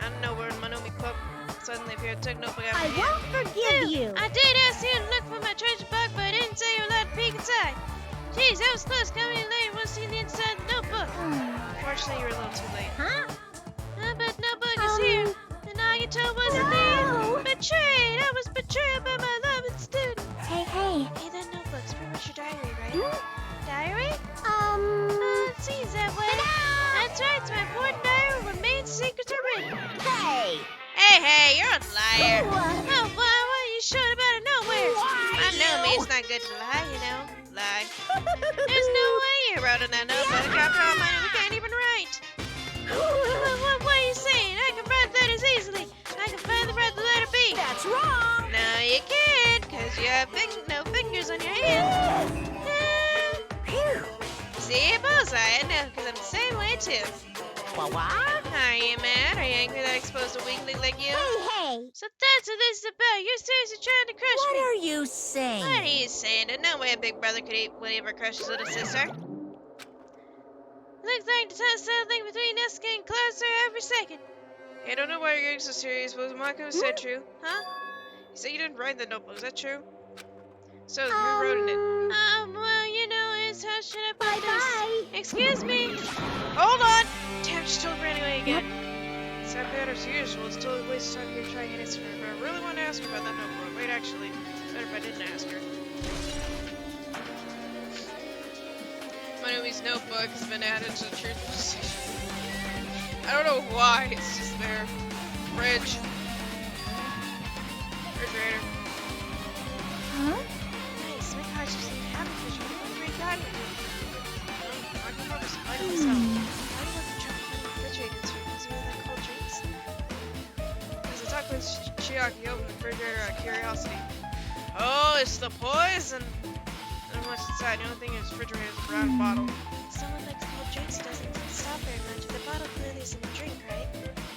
[SPEAKER 1] I don't know where Monomi put suddenly appeared. Took notebook out
[SPEAKER 6] I
[SPEAKER 1] of my hand.
[SPEAKER 6] won't forgive you.
[SPEAKER 1] I did ask you to look for my treasure box, but I didn't say you were allowed to peek inside. Jeez, that was close. Coming in later, want to see the inside of the notebook. Unfortunately, you were a little too late.
[SPEAKER 6] Huh?
[SPEAKER 1] But notebook is here. And Nagito wasn't there.
[SPEAKER 6] No.
[SPEAKER 1] Betrayed! I was betrayed by my loving student.
[SPEAKER 6] Hey, hey.
[SPEAKER 1] Hey, that notebook's pretty much your diary, right?
[SPEAKER 6] Hmm?
[SPEAKER 1] Diary? It seems that way. That's right, it's my important diary where main secrets are written.
[SPEAKER 5] Hey!
[SPEAKER 1] Hey, you're a liar.
[SPEAKER 6] What?
[SPEAKER 1] Oh, why are you showing about it nowhere?
[SPEAKER 5] Why
[SPEAKER 1] I know me,
[SPEAKER 5] you?
[SPEAKER 1] it's not good to lie, you know. Lie. There's no way you wrote on that notebook. After all, mine, we can't even write. What are you saying? I can write letters easily. I can finally write the letter B.
[SPEAKER 5] That's wrong!
[SPEAKER 1] No, you can't, because you have no fingers on your hands. See, bullseye, I know, because I'm the same way, too.
[SPEAKER 5] What?
[SPEAKER 1] Are you mad? Are you angry that I exposed a weakling like you?
[SPEAKER 6] Hey.
[SPEAKER 1] So that's what this is about. You're seriously trying to crush
[SPEAKER 5] What
[SPEAKER 1] me.
[SPEAKER 5] are you saying?
[SPEAKER 1] What are you saying? There's no way a big brother could eat one of our crush's little sister. Looks like the touch something between us getting closer every second. I don't know why you're getting so serious, but what Marco said true. Huh? You said you didn't write the notebook, is that true? So who wrote in it? Well, you know, it's how should I put this? Excuse me. Hold on. Damn, she totally ran away again. Sad pattern as usual. It's totally a waste of time here trying to answer her. But I really want to ask her about that notebook. Wait, actually, it's better if I didn't ask her. Manumi's notebook has been added to the truth position. I don't know why. It's just there. Fridge. Refrigerator.
[SPEAKER 6] Huh?
[SPEAKER 4] Nice, my car just didn't have a refrigerator. What a great garden.
[SPEAKER 1] I can probably supply it myself.
[SPEAKER 4] Why do you want to try to find refrigerators for? Because you really like cold drinks?
[SPEAKER 1] As I talked with Chiaki, opened the refrigerator out of curiosity. Oh, it's the poison! I don't know what's inside. The only thing in the refrigerator is a brown bottle.
[SPEAKER 4] Someone likes cold drinks doesn't stop very much. The bottle clearly isn't a drink, right?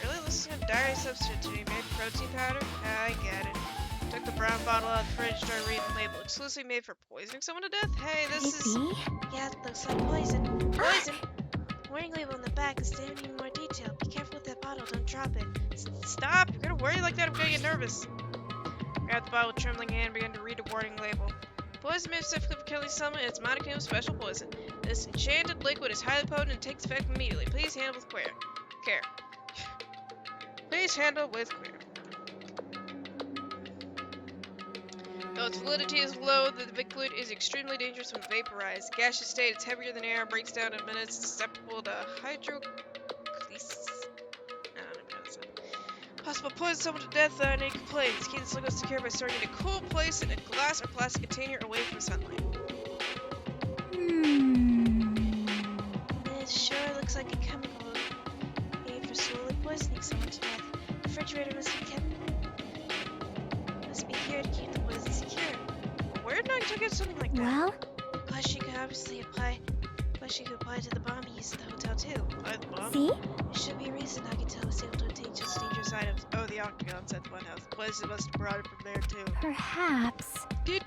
[SPEAKER 1] Really? This is a dairy substitute. Made protein powder? I get it. Took the brown bottle out of the fridge, started reading the label. Exclusively made for poisoning someone to death? Hey, this is...
[SPEAKER 6] Maybe.
[SPEAKER 4] Yeah, it looks like poison. Poison! Warning label on the back is stated in more detail. Be careful with that bottle, don't drop it.
[SPEAKER 1] Stop! You're gonna worry like that, I'm gonna get nervous. Grabbed the bottle with trembling hand and began to read the warning label. Poison made specifically for killing someone, and it's Monochrome special poison. This enchanted liquid is highly potent and takes effect immediately. Please handle with care. Please handle with care. Though its validity is low, the liquid is extremely dangerous when vaporized. Gaseous state, it's heavier than air, breaks down in minutes, susceptible to hydrolysis. I don't know how to say it. Possible poison someone to death, any complaints. Keep this liquid secure by storing it in a cool place in a glass or plastic container away from sunlight.
[SPEAKER 4] It sure looks like a chemical made for slowly poisoning someone to death. The refrigerator must be here to keep the poison secure.
[SPEAKER 1] Where did Nagito get something like that?
[SPEAKER 6] Well,
[SPEAKER 4] Plus, she could obviously apply. Plus, she could apply to the bomb he used at the hotel too.
[SPEAKER 1] By the bomb?
[SPEAKER 6] see?
[SPEAKER 4] There should be a reason Nagito was able to obtain such dangerous items.
[SPEAKER 1] Oh, the octagon's at the funhouse. The poison must have brought it from there too.
[SPEAKER 6] Perhaps.
[SPEAKER 1] Did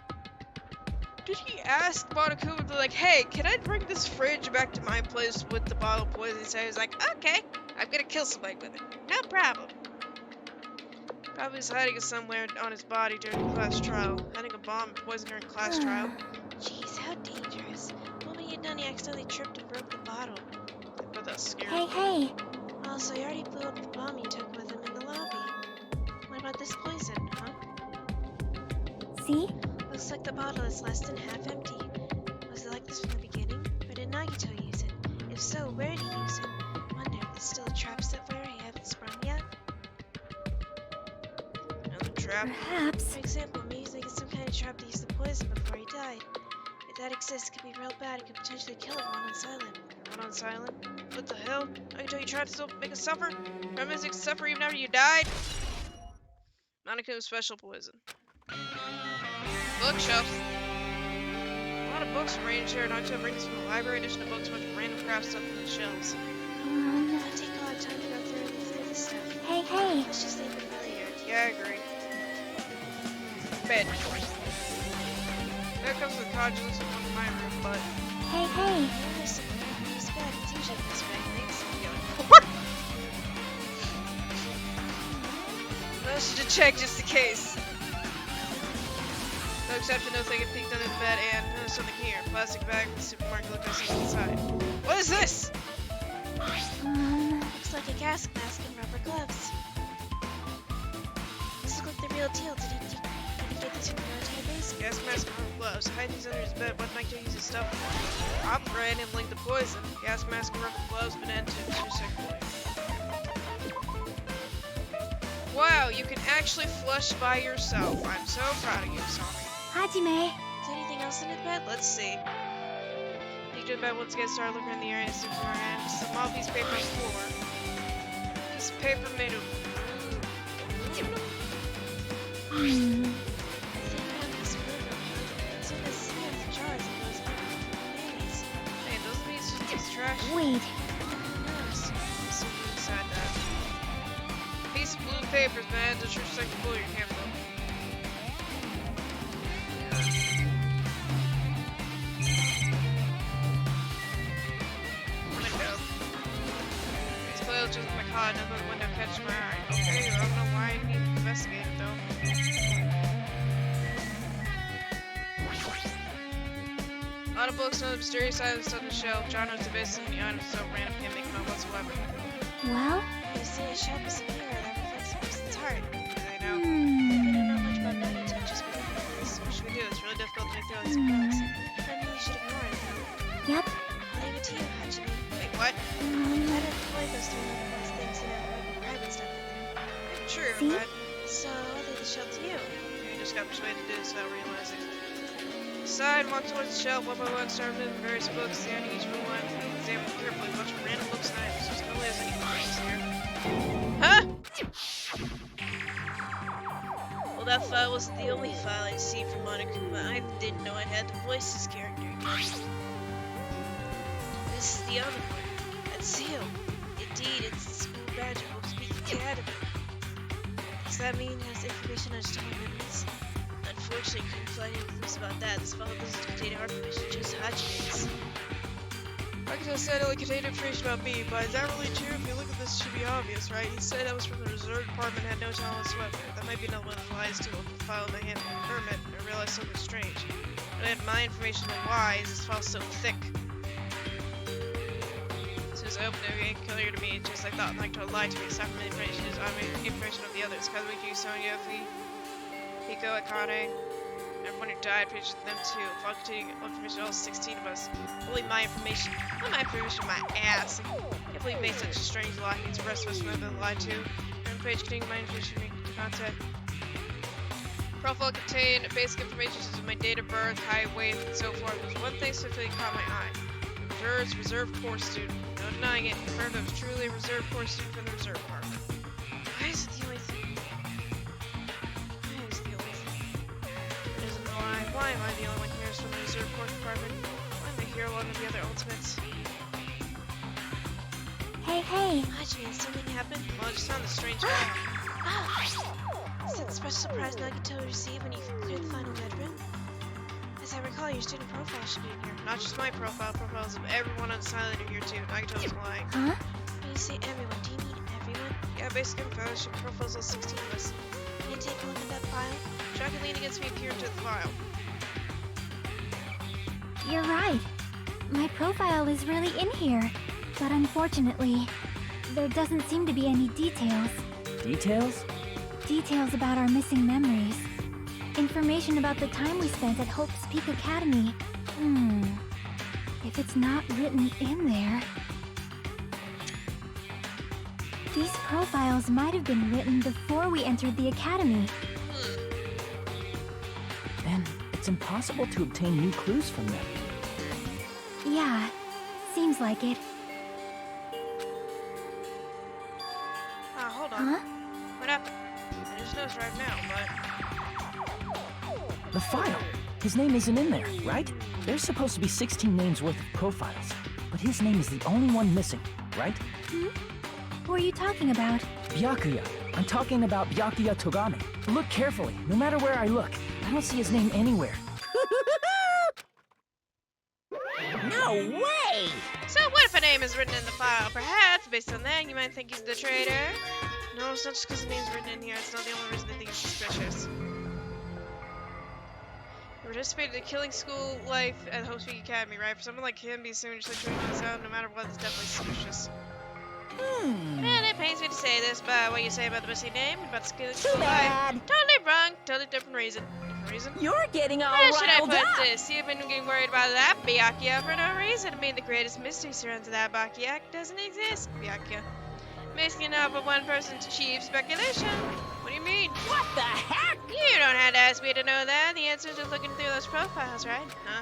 [SPEAKER 1] he ask Monokuma, like, hey, can I bring this fridge back to my place with the bottle of poison? So he was like, okay, I'm gonna kill somebody with it. No problem. Probably was hiding it somewhere on his body during the class trial. Hiding a bomb and poison during class trial.
[SPEAKER 4] Jeez, how dangerous. What would he have done? He accidentally tripped and broke the bottle.
[SPEAKER 1] But that's scary.
[SPEAKER 6] Hey.
[SPEAKER 4] Also, he already blew up the bomb you took with him in the lobby. What about this poison, huh?
[SPEAKER 6] See?
[SPEAKER 4] Looks like the bottle is less than half empty. Was it like this from the beginning? Or did Nagito use it? If so, where did he use it? Wonder if there's still a trap somewhere I haven't sprung yet?
[SPEAKER 1] Another trap.
[SPEAKER 6] Perhaps.
[SPEAKER 4] For example, maybe he's making some kind of trap to use the poison before he died. If that exists, it could be real bad. It could potentially kill everyone on silent.
[SPEAKER 1] One on silent. What the hell? Nagito, you tried to still make us suffer? Remember to suffer even after you died? Monokuma's special poison. Bookshelves. A lot of books arranged here. Nagito brings from the library. In addition to books, a bunch of random crap stuff in the shelves.
[SPEAKER 4] It'll take a lot of time to go through this stuff.
[SPEAKER 6] Hey.
[SPEAKER 4] Let's just stay familiar.
[SPEAKER 1] Yeah, I agree. Bed. There comes the conjugal one in my room, but
[SPEAKER 6] Hey.
[SPEAKER 4] There's something in this bed. It's usually this bed. Thanks.
[SPEAKER 1] what? I should check just in case. No exception, no taking a peek under the bed, and there's something here. Plastic bag from the supermarket. Look, there's something inside. What is this?
[SPEAKER 4] Looks like a gas mask and rubber gloves. These look like the real deal. Did he get these from the military base?
[SPEAKER 1] Gas mask and rubber gloves. Hide these under his bed. What Nagito uses stuff? Operate and link the poison. Gas mask and rubber gloves been entered to circulate. Wow, you can actually flush by yourself. I'm so proud of you, Sami.
[SPEAKER 6] Hajime.
[SPEAKER 4] Is there anything else in the bed?
[SPEAKER 1] Let's see. Peeked in bed once again, started looking in the area, and some small piece of paper on the floor. Piece of paper made of.
[SPEAKER 4] I think around this room. It's in the center of the jars and those babies.
[SPEAKER 1] Man, those pieces just trash.
[SPEAKER 6] Wait.
[SPEAKER 4] Who knows?
[SPEAKER 1] So inside that. Piece of blue paper's been to church second floor. You can't look. Window. It's closed just my car. Another window catches my eye. Okay, I don't know why I need to investigate it though. A lot of books on the mysterious items on the shelf. John knows the basis of the items so random can't make them out whatsoever.
[SPEAKER 6] Well,
[SPEAKER 4] You see a shelf is a mirror that reflects a person's heart.
[SPEAKER 1] I know.
[SPEAKER 4] We don't know much about Nagito, just believe in this.
[SPEAKER 1] What should we do? It's really difficult to make feelings and books.
[SPEAKER 4] Maybe you should ignore it.
[SPEAKER 6] yep.
[SPEAKER 4] I'll leave it to you, Hajime.
[SPEAKER 1] Wait, what?
[SPEAKER 4] I don't avoid those three those things, you know, private stuff in there.
[SPEAKER 1] True,
[SPEAKER 6] See?
[SPEAKER 1] but
[SPEAKER 4] So I'll leave the shelf to you.
[SPEAKER 1] you just got persuaded to do this without realizing. Decide, walk towards the shelf one by one, start moving various books, scanning each one, examine carefully a bunch of random books and items. There's no way there's any questions here. Huh? Well, that file wasn't the only file I'd seen from Monokuma. I didn't know I had to voice this character. This is the other one. That seal. Indeed, it's the school badge of Hope Speak Academy. Does that mean there's information on stolen memories? Unfortunately, couldn't find any clues about that. This file doesn't contain our information, just Hachime's. Akito said it only contained information about me, but is that really true? If you look at this, it should be obvious, right? He said that was from the reserve department and had no talent whatsoever. That might be another one of the lies to open the file in the hand of the hermit. I realized something strange. But I had my information on why is this file so thick. As soon as I opened it, it became clear to me, just as I thought Nagito lied to me. Aside from the information, is on information of the others. Kazuki, Sonya, Hiko, Akane, everyone who died, pictures of them too. If I'll continue information of all 16 of us. Only my information. Not my information, my ass. I can't believe made such a strange lie against the rest of us when I've been lied to. And page containing my information to contact. Profile contained basic information such as my date of birth, height, weight, and so forth. There's one thing specifically caught my eye. Reserve Corps student. No denying it. Confirmed I was truly a Reserve Corps student from the Reserve Department. Why is it the only thing? Why am I the only one here from the Reserve Corps Department? Why am I here along with the other Ultimates?
[SPEAKER 6] Hey, hey.
[SPEAKER 4] Hajime, something happened?
[SPEAKER 1] Well, I just found this strange file.
[SPEAKER 4] Is that the special surprise Nagito received when you cleared the final bedroom? As I recall, your student profile should be in here.
[SPEAKER 1] Not just my profile, profiles of everyone on Silent are here too. Nagito was lying.
[SPEAKER 6] Huh?
[SPEAKER 4] When you say everyone, do you mean everyone?
[SPEAKER 1] Yeah, basic info should profiles all 16 of us.
[SPEAKER 4] Can you take a look at that file?
[SPEAKER 1] Jack and lean against me peer into the file.
[SPEAKER 6] You're right. My profile is really in here. But unfortunately, there doesn't seem to be any details.
[SPEAKER 2] Details?
[SPEAKER 6] Details about our missing memories. Information about the time we spent at Hope's Peak Academy. If it's not written in there... These profiles might have been written before we entered the academy.
[SPEAKER 2] Then it's impossible to obtain new clues from them.
[SPEAKER 6] Yeah, seems like it.
[SPEAKER 1] Hold on.
[SPEAKER 6] Huh?
[SPEAKER 1] What happened? I just noticed right now, but...
[SPEAKER 2] The file! His name isn't in there, right? There's supposed to be 16 names worth of profiles. But his name is the only one missing, right?
[SPEAKER 6] Who are you talking about?
[SPEAKER 2] Byakuya. I'm talking about Byakuya Togame. Look carefully. No matter where I look, I don't see his name anywhere.
[SPEAKER 5] No way!
[SPEAKER 1] So what if a name is written in the file? Perhaps, based on that, you might think he's the traitor. No, it's not just because the name's written in here. It's not the only reason I think he's suspicious. He participated in killing school life at Hope Speak Academy, right? For someone like him, be assuming situation this out, no matter what, it's definitely suspicious. And it pains me to say this, but what you say about the missing name, about the killing
[SPEAKER 5] Too
[SPEAKER 1] school life,
[SPEAKER 5] bad.
[SPEAKER 1] totally wrong. Totally different reason. Different reason.
[SPEAKER 5] You're getting all
[SPEAKER 1] How should I
[SPEAKER 5] riled
[SPEAKER 1] put
[SPEAKER 5] up.
[SPEAKER 1] this? You've been getting worried about that, Byakuya, for no reason. I mean, the greatest mystery surrounds that Byakuya doesn't exist, Byakuya. Basically not but one person's chief speculation. What do you mean?
[SPEAKER 5] What the heck?
[SPEAKER 1] You don't have to ask me to know that. The answer's just looking through those profiles, right? Huh?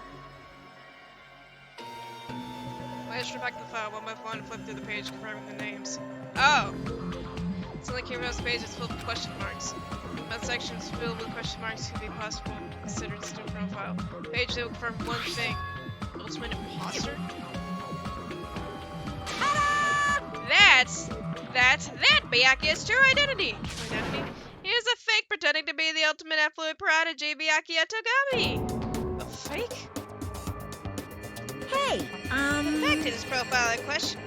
[SPEAKER 1] I just back the file one by one and flip through the page confirming the names. Oh! It's only came across the page is filled with question marks. That section is filled with question marks could be possible to consider the student profile. Page that will confirm one thing. Ultimate imposter? That's Byakuya's true identity! He is a fake pretending to be the ultimate affluent prodigy, Byakuya Togame! A fake?
[SPEAKER 5] Hey,
[SPEAKER 1] The fact in his profile in question,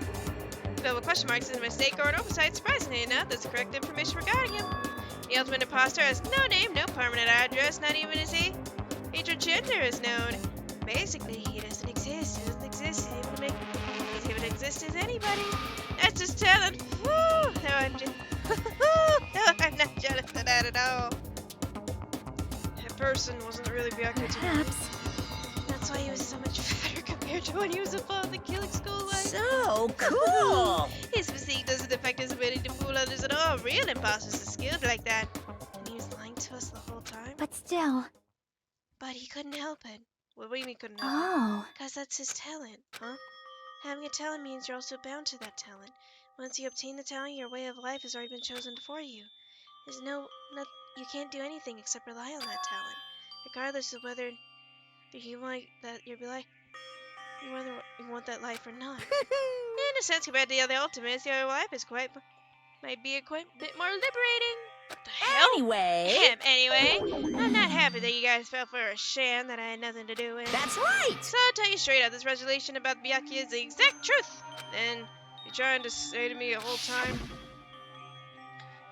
[SPEAKER 1] filled with question marks, is a mistake or an oversight. Surprisingly enough, that's the correct information regarding him. The ultimate imposter has no name, no permanent address, not even is he Major Chandler is known. Basically, he doesn't exist. He doesn't exist. He's able to exist as anybody. That's his talent. Woo! No, I'm just. No, I'm not jealous of that at all. That person wasn't really Byakuya to me.
[SPEAKER 6] Perhaps.
[SPEAKER 1] That's why he was so much fatter compared to when he was above the killing school line.
[SPEAKER 5] So cool!
[SPEAKER 1] His physique doesn't affect his ability to fool others at all. Real imposters are skilled like that. And he was lying to us the whole time.
[SPEAKER 6] But still.
[SPEAKER 1] But he couldn't help it. What do you mean couldn't help it?
[SPEAKER 6] Oh.
[SPEAKER 1] Because that's his talent, huh? Having a talent means you're also bound to that talent. Once you obtain the talent, your way of life has already been chosen for you. There's you can't do anything except rely on that talent, regardless of whether you want that you want that life or not. In a sense, compared to the other ultimates, your life is might be a quite bit more liberating. What the hell?
[SPEAKER 5] Anyway,
[SPEAKER 1] I'm not happy that you guys fell for a sham that I had nothing to do with.
[SPEAKER 5] that's right!
[SPEAKER 1] So I'll tell you straight up, this resolution about Byakuya is the exact truth. Then you're trying to say to me the whole time,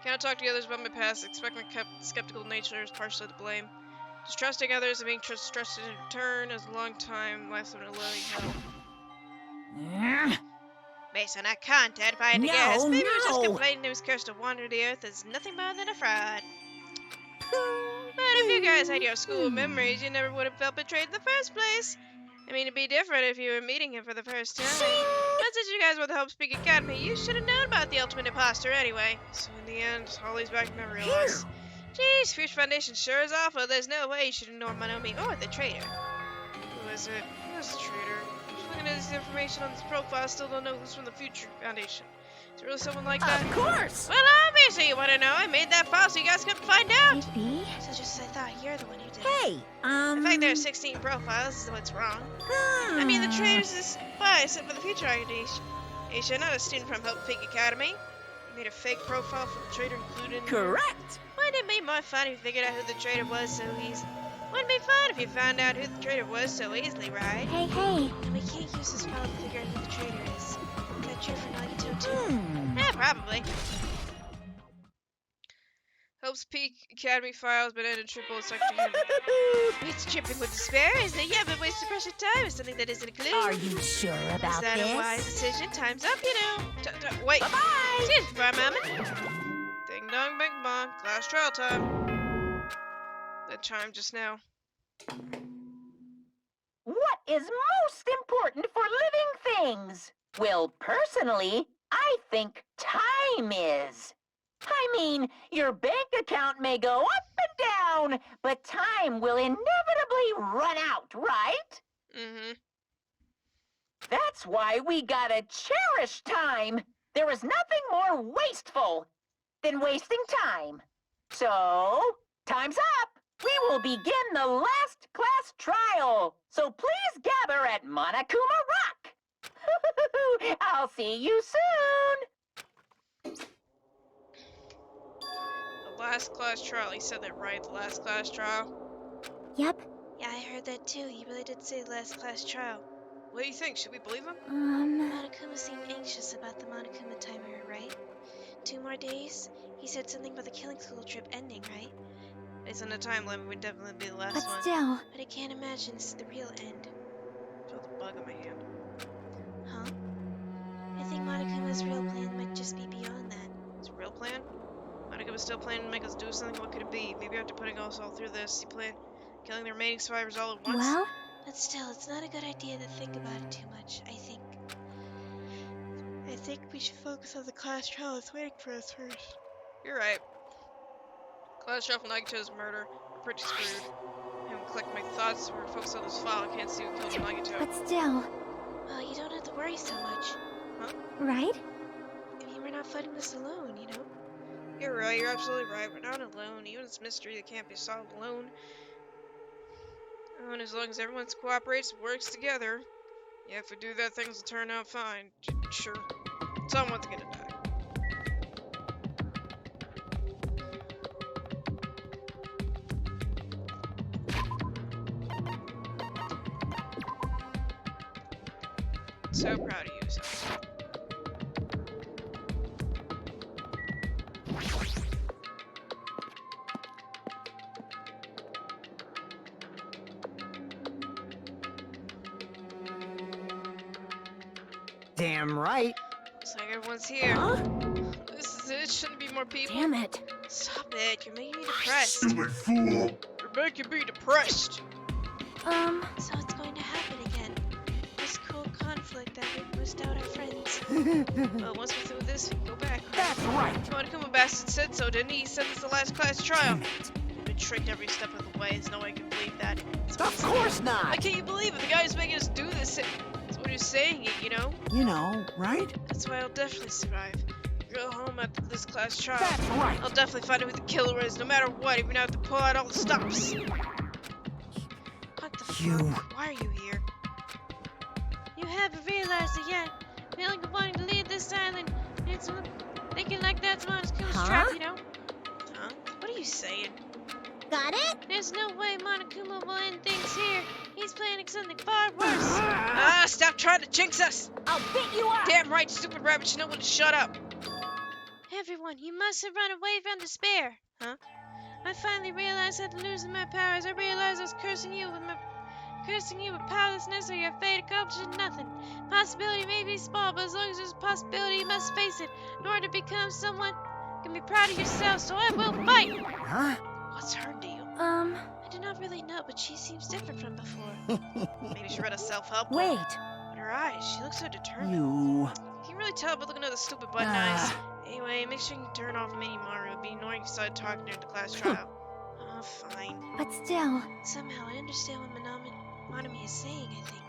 [SPEAKER 1] cannot talk to others about my past, expect my skeptical nature is partially to blame. Distrusting others and being trusted in return is a long time less than a living hell. Based on that content, if I had to guess, maybe he was just complaining he was cursed to wander the earth as nothing more than a fraud. But if you guys had your school memories, you never would have felt betrayed in the first place. I mean, it'd be different if you were meeting him for the first time. But since you guys were the Hope Speak Academy, you should have known about the ultimate imposter anyway. So in the end, Holly's back in memory loss. Jeez, Future Foundation sure is awful. There's no way you should ignore Monomi or the traitor. Who is it? Who's the traitor? Just looking at this information on this profile, I still don't know who's from the Future Foundation. Is there really someone like that?
[SPEAKER 5] Of course!
[SPEAKER 1] Well, obviously you want to know. I made that file so you guys couldn't find out.
[SPEAKER 6] Maybe.
[SPEAKER 1] So just as I thought, you're the one who did it.
[SPEAKER 5] Hey,
[SPEAKER 1] The fact there are 16 profiles is what's wrong. I mean, the traitor's a spy except for the Future Foundation, not a student from Hope Peak Academy. You made a fake profile for the traitor included in
[SPEAKER 5] Correct!
[SPEAKER 1] Wouldn't it be more fun if you figured out who the traitor was so easily? Wouldn't it be fun if you found out who the traitor was so easily, right?
[SPEAKER 6] Hey, hey.
[SPEAKER 1] And we can't use this file to figure out who the traitor is. Is that true for Nagito too?
[SPEAKER 5] Hmm.
[SPEAKER 1] Yeah, probably. Hope's Peak Academy file has been entered triple sector. It's tripping with despair, isn't it? Yeah, but wasting precious time is something that isn't a clue.
[SPEAKER 5] Are you sure about
[SPEAKER 1] Is that
[SPEAKER 5] this?
[SPEAKER 1] a wise decision? Time's up, you know. Wait.
[SPEAKER 5] Bye-bye!
[SPEAKER 1] Excuse me for a moment. Ding dong, bing bong. Class trial time. That chime just now.
[SPEAKER 3] What is most important for living things? Well, personally, I think time is. I mean, your bank account may go up and down, but time will inevitably run out, right?
[SPEAKER 1] Mm-hmm.
[SPEAKER 3] That's why we gotta cherish time. There is nothing more wasteful than wasting time. So, time's up. We will begin the last class trial. So please gather at Monokuma Rock. I'll see you soon.
[SPEAKER 1] The last class trial. He said that right. The last class trial.
[SPEAKER 6] Yep.
[SPEAKER 1] Yeah, I heard that too. He really did say last class trial. What do you think? Should we believe him? Monokuma seemed anxious about the Monokuma timer, right? 2 more days? He said something about the killing school trip ending, right? Based on the time limit, would definitely be the last
[SPEAKER 6] But
[SPEAKER 1] one.
[SPEAKER 6] still.
[SPEAKER 1] But I can't imagine this is the real end. Feel the bug in my hand. Huh? I think Monokuma's real plan might just be beyond that. His real plan? Monokuma's still planning to make us do something. What could it be? Maybe after putting us all through this, he planned killing the remaining survivors all at once?
[SPEAKER 6] Well,
[SPEAKER 1] But still, it's not a good idea to think about it too much, I think. I think we should focus on the class trial that's waiting for us first. You're right. Class trial for Nagito's murder. We're pretty screwed. I haven't collected my thoughts, so we're focused on this file. I can't see who killed Nagito.
[SPEAKER 6] but still.
[SPEAKER 1] Well, you don't have to worry so much.
[SPEAKER 6] Right?
[SPEAKER 1] I mean, we're not fighting this alone, you know? You're right, you're absolutely right. We're not alone. Even this mystery that can't be solved alone. Oh, and as long as everyone cooperates and works together, yeah, if we do that, things will turn out fine. Sure. Someone's gonna die. So proud of you, son.
[SPEAKER 7] Damn right.
[SPEAKER 1] Looks like everyone's here.
[SPEAKER 5] Huh?
[SPEAKER 1] This is it. Shouldn't be more people.
[SPEAKER 6] Damn it.
[SPEAKER 1] Stop it. You're making me depressed.
[SPEAKER 8] Silly fool.
[SPEAKER 1] You're making me depressed.
[SPEAKER 4] So it's going to happen again. This cruel conflict that we pushed out our friends.
[SPEAKER 1] Well, once we're through this, we can go back.
[SPEAKER 7] That's right.
[SPEAKER 1] Monokuma Bastard said so, didn't he? He said it's the last class trial.
[SPEAKER 7] Damn it.
[SPEAKER 1] I've been tricked every step of the way. There's no way I can believe that.
[SPEAKER 7] Of course
[SPEAKER 1] Why
[SPEAKER 7] not.
[SPEAKER 1] can't you believe it? The guy who's making us do this. That's what he's saying it, you know?
[SPEAKER 7] You know, right?
[SPEAKER 1] That's why I'll definitely survive. Go home after this class trial.
[SPEAKER 7] That's right.
[SPEAKER 1] I'll definitely find out who the killer is, no matter what, even if I have to pull out all the stops. What the
[SPEAKER 7] You.
[SPEAKER 1] fuck? Why are you here?
[SPEAKER 4] You haven't realized it yet. Feeling of wanting to leave this island. It's thinking like that's Monokuma's
[SPEAKER 5] Huh?
[SPEAKER 4] trap, you know?
[SPEAKER 1] Huh? What are you saying?
[SPEAKER 6] Got it?
[SPEAKER 4] There's no way Monokuma will end things here. He's planning something far worse.
[SPEAKER 1] Ah, stop trying to jinx us!
[SPEAKER 5] I'll beat you up!
[SPEAKER 1] Damn right, stupid rabbit, you know when to shut up.
[SPEAKER 4] Everyone, you mustn't run away from despair.
[SPEAKER 1] Huh?
[SPEAKER 4] I finally realized that losing my powers, I realized I was cursing you with powerlessness or your fate accomplishing nothing. Possibility may be small, but as long as there's a possibility, you must face it. In order to become someone, you can be proud of yourself, so I will fight!
[SPEAKER 7] Huh?
[SPEAKER 1] What's her deal?
[SPEAKER 4] I do not really know, but she seems different from before.
[SPEAKER 1] Maybe she read a self-help.
[SPEAKER 5] Wait!
[SPEAKER 1] But her eyes, she looks so determined.
[SPEAKER 7] You.
[SPEAKER 1] You can really tell by looking at the stupid button eyes. Anyway, make sure you turn off Mini Mario. It'd be annoying if you started talking during the class trial. Oh, fine.
[SPEAKER 6] But still.
[SPEAKER 4] Somehow, I understand what Monami is saying, I think.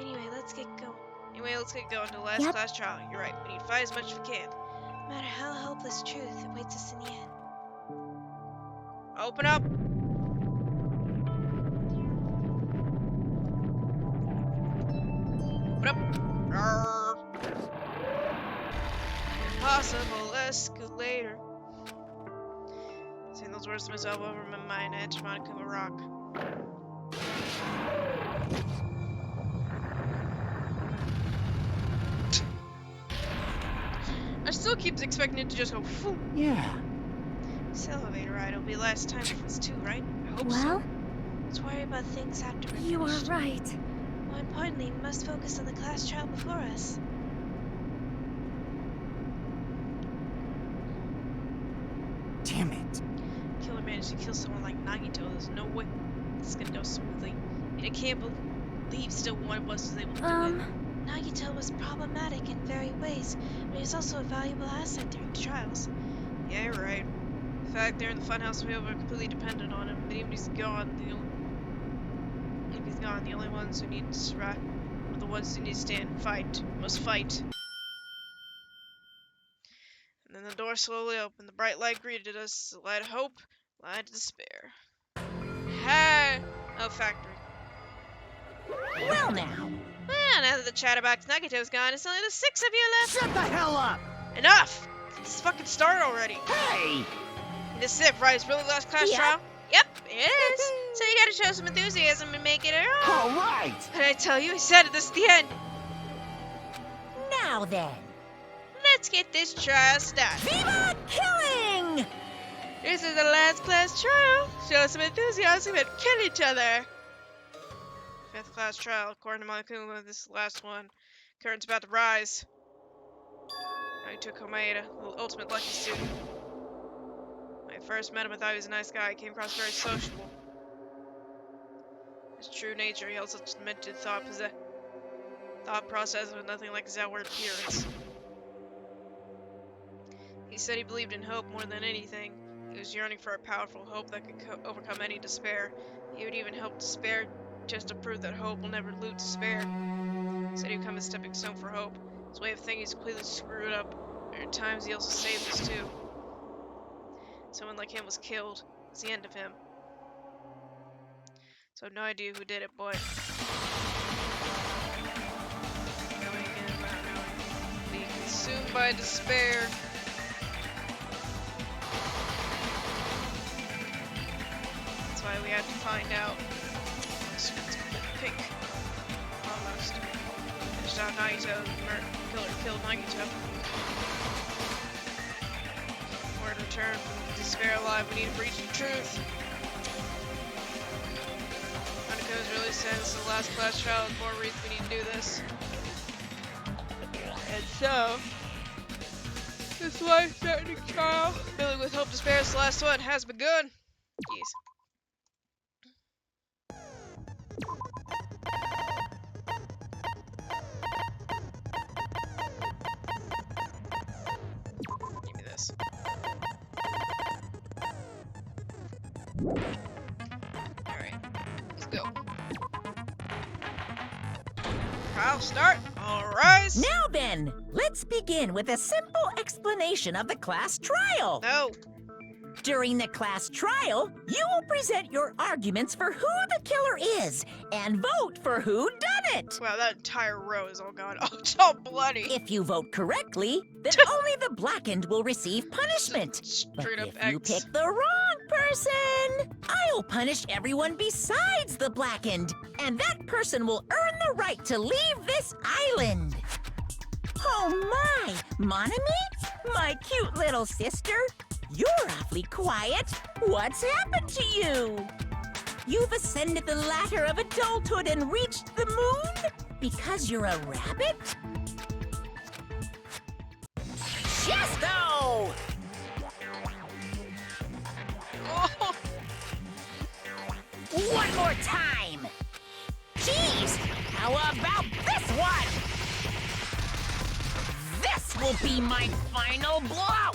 [SPEAKER 4] Anyway, let's get going.
[SPEAKER 1] Anyway, let's get going to the last
[SPEAKER 6] Yep.
[SPEAKER 1] class trial. You're right, we need to fight as much as we can.
[SPEAKER 4] No matter how hopeless truth awaits us in the end.
[SPEAKER 1] Open up! Open up! Arrgh. Impossible escalator. Saying those words to myself over my mind, I enter Monokuma Rock. I still keep expecting it to just go phew.
[SPEAKER 7] Yeah.
[SPEAKER 1] This elevator ride will be the last time for us too, right? I hope so.
[SPEAKER 6] Well,
[SPEAKER 4] Let's worry about things after we're
[SPEAKER 6] you are
[SPEAKER 4] finished.
[SPEAKER 6] right.
[SPEAKER 4] More importantly, we must focus on the class trial before us.
[SPEAKER 7] Damn it.
[SPEAKER 1] Killer managed to kill someone like Nagito. There's no way this is gonna go smoothly. And I can't believe still one of us was able to do it.
[SPEAKER 4] Nagito was problematic in various ways, but he's also a valuable asset during the trials.
[SPEAKER 1] Yeah, you're right. In fact, there in the funhouse, we were completely dependent on him. But even if he's gone, the only ones who need to survive are the ones who need to stand and fight. Must fight. And then the door slowly opened. The bright light greeted us. The light of hope, light of despair. Hey! Oh, factory.
[SPEAKER 5] Well now!
[SPEAKER 1] Well, now that the chatterbox Nagito's gone, it's only the 6 of you left.
[SPEAKER 7] Shut the hell up!
[SPEAKER 1] Enough! Let's fucking start already.
[SPEAKER 7] Hey!
[SPEAKER 1] This is it, right? It's really the last class
[SPEAKER 5] Yep.
[SPEAKER 1] trial? Yep, it is. So you gotta show some enthusiasm and make it a
[SPEAKER 7] All right!
[SPEAKER 1] But I tell you, I said it, this is the end.
[SPEAKER 5] Now then!
[SPEAKER 1] Let's get this trial started.
[SPEAKER 5] Viva killing!
[SPEAKER 1] This is the last class trial. Show some enthusiasm and kill each other. 5th class trial, according to Monokuma, this is the last one. Current's about to rise. Naito Komaeda, the ultimate lucky student. When I first met him, I thought he was a nice guy. He came across very sociable. His true nature, he held such demented thought process with nothing like his outward appearance. He said he believed in hope more than anything. He was yearning for a powerful hope that could overcome any despair. He would even help despair just to prove that hope will never lose despair. He said he would become a stepping stone for hope. His way of thinking is completely screwed up. There are times he also saved us too. Someone like him was killed. It's the end of him. So I have no idea who did it, but knowing and not knowing. Being consumed by despair. That's why we had to find out. It's completely pink. Almost. Finished out Nagito. The killer killed Nagito. In order to return from despair alive, we need to breach the truth. Monaco is really sad. This is the last class trial. There's more reasons we need to do this. So, this life-threatening trial, filling with hope, despair, as the last one has begun. Jeez. Give me this. Alright, let's go. I'll start. All rise.
[SPEAKER 5] Now then, let's begin with a simple explanation of the class trial.
[SPEAKER 1] No.
[SPEAKER 5] During the class trial, you will present your arguments for who the killer is and vote for who done it.
[SPEAKER 1] Wow, that entire row is all gone. Oh, it's all bloody.
[SPEAKER 5] If you vote correctly, then only the blackened will receive punishment. But
[SPEAKER 1] Straight up
[SPEAKER 5] if you
[SPEAKER 1] X.
[SPEAKER 5] pick the wrong person, I'll punish everyone besides the blackened, and that person will earn the right to leave this island. Oh my, Monami? My cute little sister? You're awfully quiet. What's happened to you? You've ascended the ladder of adulthood and reached the moon? Because you're a rabbit? Chesto!
[SPEAKER 1] Oh,
[SPEAKER 5] One more time! Jeez! How about this one? This will be my final blow!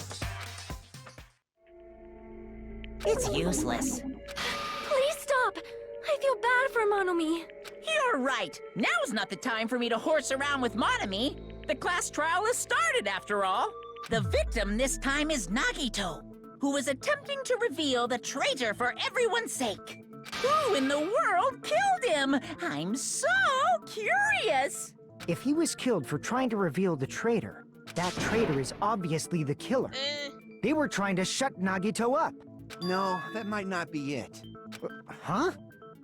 [SPEAKER 5] It's useless.
[SPEAKER 6] Please stop! I feel bad for Monomi.
[SPEAKER 5] You're right. Now's not the time for me to horse around with Monami. The class trial has started, after all. The victim this time is Nagito, who is attempting to reveal the traitor for everyone's sake. Who in the world killed him? I'm so curious.
[SPEAKER 7] If he was killed for trying to reveal the traitor, that traitor is obviously the killer. They were trying to shut Nagito up.
[SPEAKER 8] No, that might not be it.
[SPEAKER 7] Huh?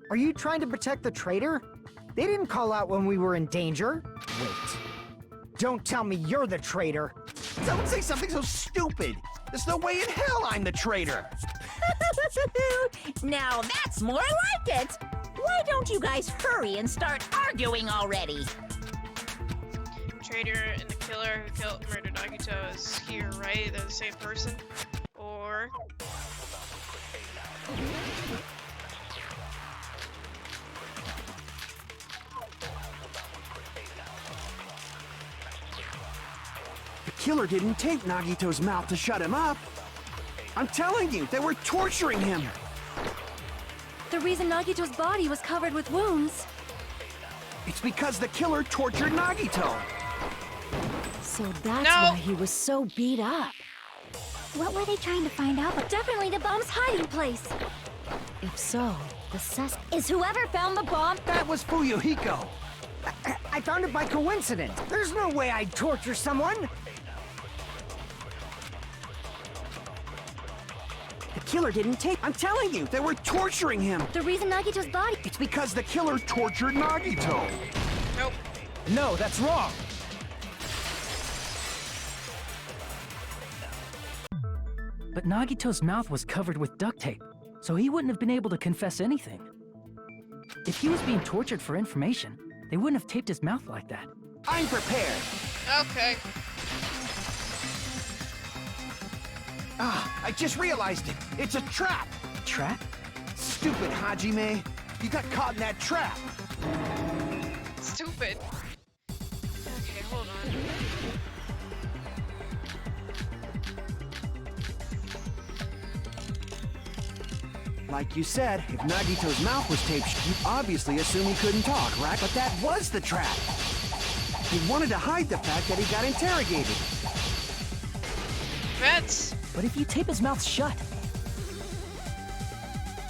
[SPEAKER 7] Are you trying to protect the traitor? They didn't call out when we were in danger. Wait. Don't tell me you're the traitor.
[SPEAKER 8] Don't say something so stupid! There's no way in hell I'm the traitor!
[SPEAKER 5] Now that's more like it. Why don't you guys hurry and start arguing already?
[SPEAKER 1] Traitor and the killer who murdered Nagito is here, right? They're the same person? Or...
[SPEAKER 8] The killer didn't tape Nagito's mouth to shut him up! I'm telling you, they were torturing him!
[SPEAKER 6] The reason Nagito's body was covered with wounds.
[SPEAKER 8] It's because the killer tortured Nagito!
[SPEAKER 6] So that's
[SPEAKER 1] No.
[SPEAKER 6] why he was so beat up. What were they trying to find out? Definitely the bomb's hiding place. If so, the suspect is whoever found the bomb.
[SPEAKER 8] That was Fuyuhiko!
[SPEAKER 7] I found it by coincidence. There's no way I'd torture someone.
[SPEAKER 8] The killer didn't tape. I'm telling you, they were torturing him!
[SPEAKER 6] The reason Nagito's body.
[SPEAKER 8] It's because the killer tortured Nagito!
[SPEAKER 1] Nope.
[SPEAKER 7] No, that's wrong.
[SPEAKER 2] But Nagito's mouth was covered with duct tape, so he wouldn't have been able to confess anything. If he was being tortured for information, they wouldn't have taped his mouth like that.
[SPEAKER 8] I'm prepared!
[SPEAKER 1] Okay.
[SPEAKER 8] Ah, I just realized it! It's a trap!
[SPEAKER 2] Trap?
[SPEAKER 8] Stupid Hajime! You got caught in that trap!
[SPEAKER 1] Stupid. Okay, hold on.
[SPEAKER 8] Like you said, if Nagito's mouth was taped, you obviously assume he couldn't talk, right? But that was the trap! He wanted to hide the fact that he got interrogated.
[SPEAKER 1] Vets.
[SPEAKER 2] But if you tape his mouth shut,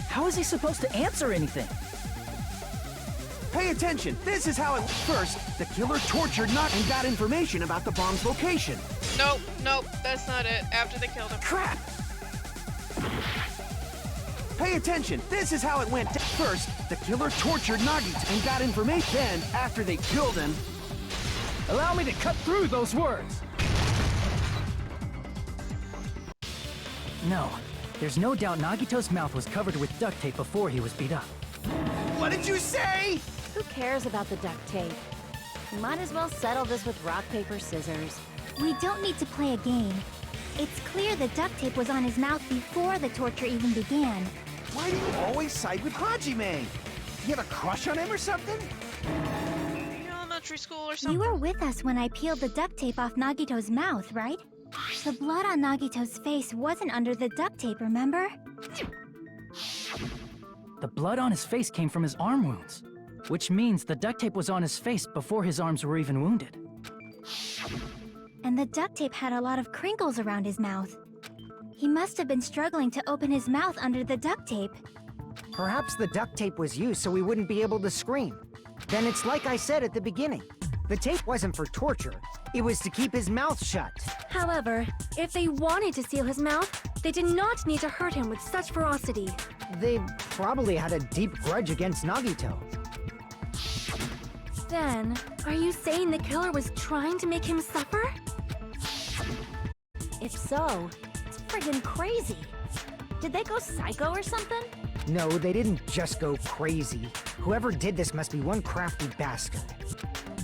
[SPEAKER 2] how is he supposed to answer anything?
[SPEAKER 8] Pay attention, this is how it... First, the killer tortured Nagito and got information about the bomb's location.
[SPEAKER 1] Nope, nope, that's not it. After they killed him.
[SPEAKER 8] Crap! Pay attention, this is how it went. First, the killer tortured Nagito and got information. Then, after they killed him...
[SPEAKER 2] Allow me to cut through those words! No, there's no doubt Nagito's mouth was covered with duct tape before he was beat up.
[SPEAKER 8] What did you say?
[SPEAKER 6] Who cares about the duct tape?
[SPEAKER 9] Might as well settle this with rock, paper, scissors.
[SPEAKER 6] We don't need to play a game. It's clear the duct tape was on his mouth before the torture even began.
[SPEAKER 8] Why do you always side with Hajime? You have a crush on him or something?
[SPEAKER 1] You know, elementary school or something?
[SPEAKER 6] You were with us when I peeled the duct tape off Nagito's mouth, right? The blood on Nagito's face wasn't under the duct tape, remember?
[SPEAKER 2] The blood on his face came from his arm wounds, which means the duct tape was on his face before his arms were even wounded.
[SPEAKER 6] And the duct tape had a lot of crinkles around his mouth. He must have been struggling to open his mouth under the duct tape.
[SPEAKER 7] Perhaps the duct tape was used so he wouldn't be able to scream. Then it's like I said at the beginning. The tape wasn't for torture. It was to keep his mouth shut.
[SPEAKER 10] However, if they wanted to seal his mouth, they did not need to hurt him with such ferocity.
[SPEAKER 7] They probably had a deep grudge against Nagito.
[SPEAKER 10] Then, are you saying the killer was trying to make him suffer?
[SPEAKER 9] If so, it's friggin' crazy. Did they go psycho or something?
[SPEAKER 7] No, they didn't just go crazy. Whoever did this must be one crafty bastard.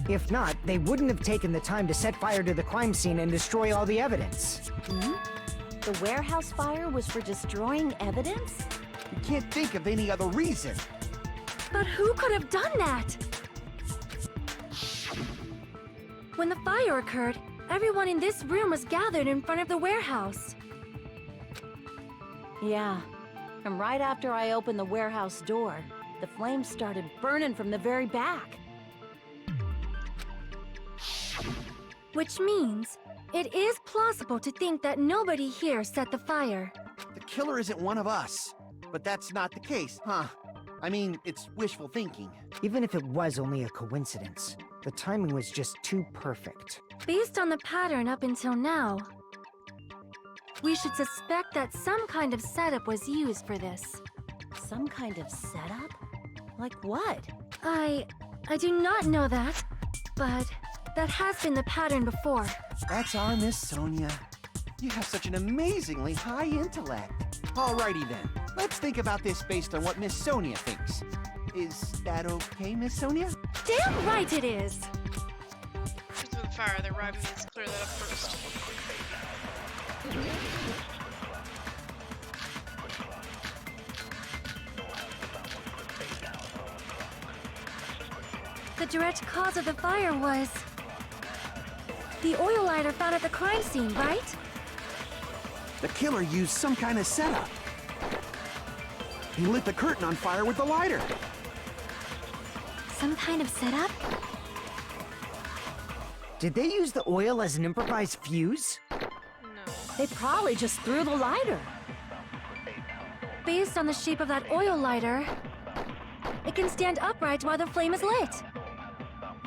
[SPEAKER 7] If not, they wouldn't have taken the time to set fire to the crime scene and destroy all the evidence.
[SPEAKER 9] Hmm? The warehouse fire was for destroying evidence?
[SPEAKER 8] You can't think of any other reason.
[SPEAKER 10] But who could have done that? When the fire occurred, everyone in this room was gathered in front of the warehouse.
[SPEAKER 9] Yeah. And right after I opened the warehouse door, the flames started burning from the very back.
[SPEAKER 10] Which means, it is plausible to think that nobody here set the fire.
[SPEAKER 8] The killer isn't one of us. But that's not the case, huh? I mean, it's wishful thinking.
[SPEAKER 7] Even if it was only a coincidence, the timing was just too perfect.
[SPEAKER 10] Based on the pattern up until now, we should suspect that some kind of setup was used for this.
[SPEAKER 9] Some kind of setup? Like what?
[SPEAKER 10] I do not know that, but that has been the pattern before.
[SPEAKER 8] That's our Miss Sonia. You have such an amazingly high intellect. Alrighty then, let's think about this based on what Miss Sonia thinks. Is that okay, Miss Sonia?
[SPEAKER 10] Damn right it is!
[SPEAKER 1] Just with the fire, they're arriving. Let's clear that up first.
[SPEAKER 10] The direct cause of the fire was the oil lighter found at the crime scene, right?
[SPEAKER 8] The killer used some kind of setup. He lit the curtain on fire with the lighter.
[SPEAKER 6] Some kind of setup?
[SPEAKER 7] Did they use the oil as an improvised fuse?
[SPEAKER 1] No.
[SPEAKER 9] They probably just threw the lighter.
[SPEAKER 10] Based on the shape of that oil lighter, it can stand upright while the flame is lit.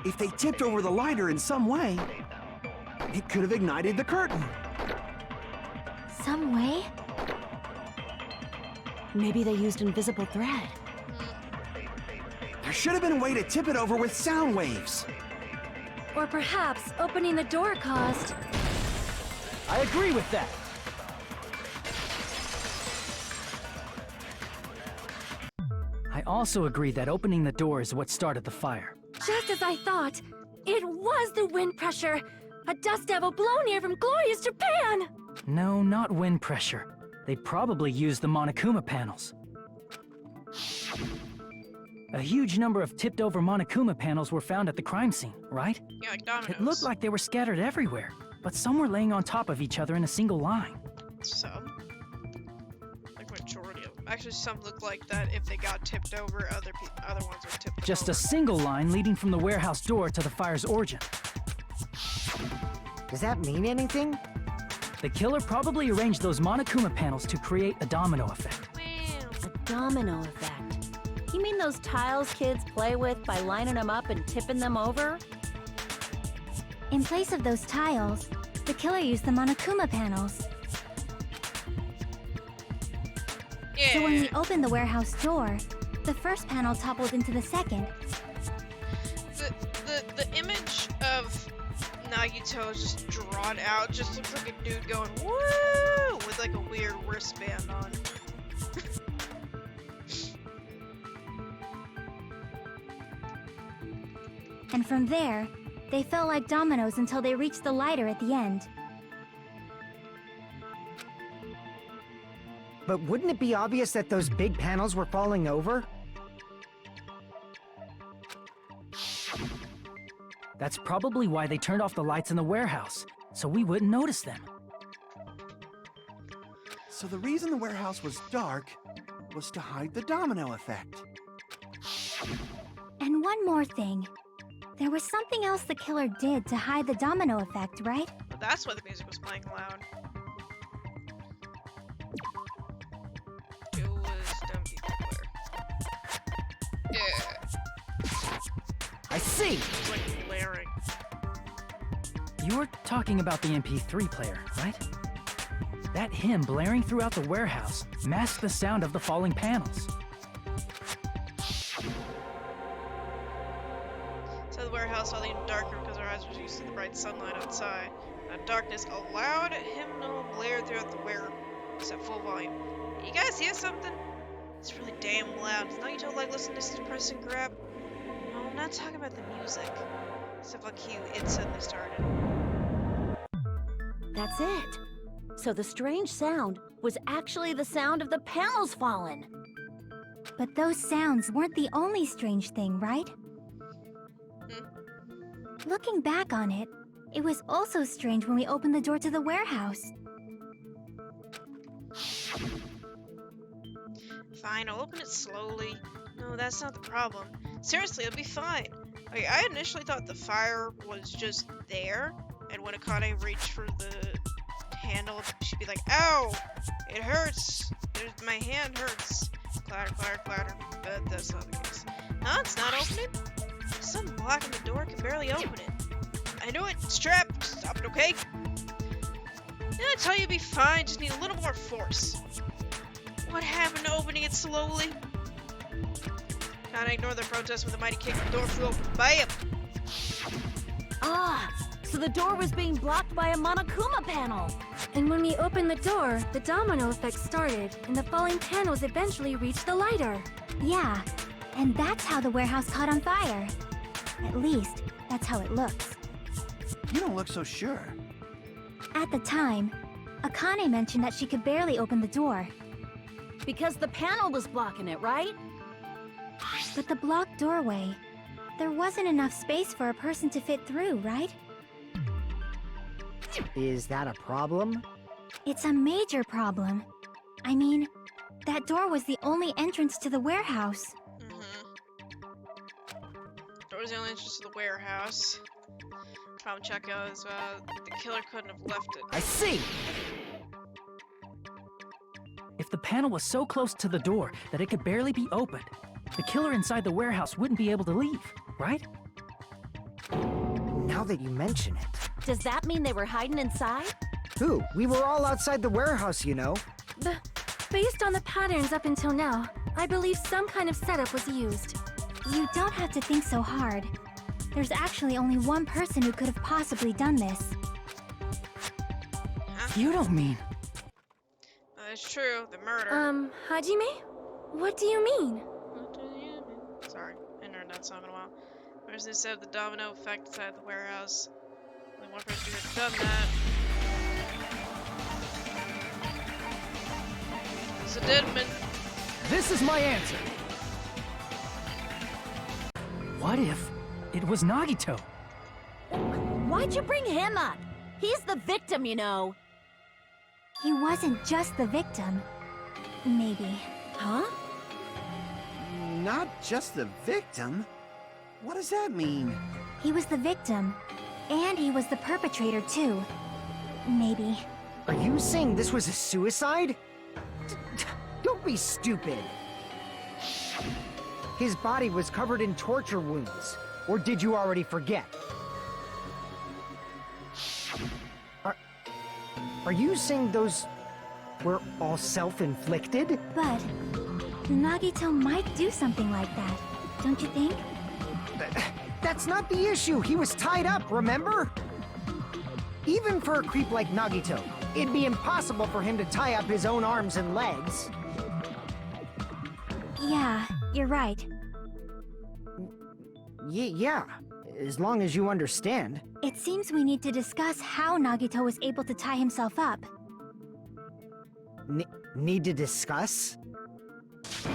[SPEAKER 8] If they tipped over the lighter in some way, it could have ignited the curtain.
[SPEAKER 6] Some way?
[SPEAKER 9] Maybe they used invisible thread.
[SPEAKER 8] There should have been a way to tip it over with sound waves.
[SPEAKER 10] Or perhaps opening the door caused...
[SPEAKER 2] I agree with that. I also agree that opening the door is what started the fire.
[SPEAKER 10] Just as I thought, it was the wind pressure! A dust devil blown here from glorious Japan!
[SPEAKER 2] No, not wind pressure. They probably used the Monokuma panels. A huge number of tipped-over Monokuma panels were found at the crime scene, right?
[SPEAKER 1] Yeah, like dominoes.
[SPEAKER 2] It looked like they were scattered everywhere, but some were laying on top of each other in a single line.
[SPEAKER 1] Some. Like majority of them. Actually, some look like that if they got tipped over, other ones were tipped over.
[SPEAKER 2] Just a single line leading from the warehouse door to the fire's origin.
[SPEAKER 7] Does that mean anything?
[SPEAKER 2] The killer probably arranged those Monokuma panels to create a domino effect.
[SPEAKER 1] Wow.
[SPEAKER 9] A domino effect. You mean those tiles kids play with by lining them up and tipping them over?
[SPEAKER 6] In place of those tiles, the killer used the Monokuma panels.
[SPEAKER 1] Yeah.
[SPEAKER 6] So when we opened the warehouse door, the first panel toppled into the second.
[SPEAKER 1] The image of Nagito is just drawn out, just looks like a dude going woo with like a weird wristband on.
[SPEAKER 6] And from there, They felt like dominoes until they reached the lighter at the end.
[SPEAKER 7] But wouldn't it be obvious that those big panels were falling over?
[SPEAKER 2] That's probably why they turned off the lights in the warehouse, so we wouldn't notice them.
[SPEAKER 8] So the reason the warehouse was dark was to hide the domino effect.
[SPEAKER 6] And one more thing. There was something else the killer did to hide the domino effect, right?
[SPEAKER 1] But that's why the music was playing loud. It was Dumpty Killer. Yeah.
[SPEAKER 7] I see!
[SPEAKER 1] It was like blaring.
[SPEAKER 2] You were talking about the MP3 player, right? That hymn blaring throughout the warehouse masked the sound of the falling panels.
[SPEAKER 1] So the warehouse all even darker because our eyes were used to the bright sunlight outside. That darkness allowed hymnal blare throughout the warehouse at full volume. You guys hear something? It's really damn loud. Don't you like listening to this depressing crap? No, I'm not talking about the music. Except like it suddenly started.
[SPEAKER 9] That's it. So the strange sound was actually the sound of the panels falling.
[SPEAKER 6] But those sounds weren't the only strange thing, right? Looking back on it, it was also strange when we opened the door to the warehouse.
[SPEAKER 1] Fine, I'll open it slowly. No, that's not the problem. Seriously, it'll be fine. Okay, I initially thought the fire was just there, and when Akane reached for the handle, she'd be like, "Ow! It hurts! My hand hurts!" Clatter, clatter, clatter. But that's not the case. No, it's not opening. There's something blocking the door. I can barely open it. I knew it. It's trapped. Stop it, okay? Didn't I tell you it'd be fine? Just need a little more force. What happened to opening it slowly? Can't ignore the protest with a mighty kick. The door flew open. Bam!
[SPEAKER 9] Ah, so the door was being blocked by a Monokuma panel.
[SPEAKER 10] And when we opened the door, the domino effect started, and the falling panels eventually reached the lighter.
[SPEAKER 6] Yeah, and that's how the warehouse caught on fire. At least, that's how it looks.
[SPEAKER 8] You don't look so sure.
[SPEAKER 6] At the time, Akane mentioned that she could barely open the door.
[SPEAKER 9] Because the panel was blocking it, right?
[SPEAKER 6] But the blocked doorway, there wasn't enough space for a person to fit through, right?
[SPEAKER 7] Is that a problem?
[SPEAKER 6] It's a major problem. I mean, that door was the only entrance to the warehouse.
[SPEAKER 1] Door was the only entrance to the warehouse. Problem check out is the killer couldn't have left it.
[SPEAKER 7] I see!
[SPEAKER 2] If the panel was so close to the door that it could barely be opened, the killer inside the warehouse wouldn't be able to leave, right?
[SPEAKER 7] Now that you mention it.
[SPEAKER 9] Does that mean they were hiding inside?
[SPEAKER 7] Who? We were all outside the warehouse, you know.
[SPEAKER 10] Based on the patterns up until now, I believe some kind of setup was used.
[SPEAKER 6] You don't have to think so hard. There's actually only one person who could have possibly done this.
[SPEAKER 2] You don't mean...
[SPEAKER 1] It's true, the murder.
[SPEAKER 10] Hajime? What do you mean?
[SPEAKER 1] What do you mean? Sorry, internet's not been a while. Person who said the domino effect inside the warehouse. Only one person who had done that. It's a Deadman.
[SPEAKER 2] This is my answer! What if it was Nagito?
[SPEAKER 9] Why'd you bring him up? He's the victim, you know.
[SPEAKER 6] He wasn't just the victim. Maybe.
[SPEAKER 9] Huh?
[SPEAKER 8] Not just the victim? What does that mean?
[SPEAKER 6] He was the victim. And he was the perpetrator, too. Maybe.
[SPEAKER 7] Are you saying this was a suicide? Don't be stupid. His body was covered in torture wounds. Or did you already forget? Are you saying those were all self-inflicted?
[SPEAKER 6] But Nagito might do something like that, don't you think?
[SPEAKER 7] That's not the issue. He was tied up, remember? Even for a creep like Nagito, it'd be impossible for him to tie up his own arms and legs.
[SPEAKER 6] Yeah, you're right.
[SPEAKER 7] Yeah. as long as you understand.
[SPEAKER 6] It seems we need to discuss how Nagito was able to tie himself up.
[SPEAKER 7] Need to discuss?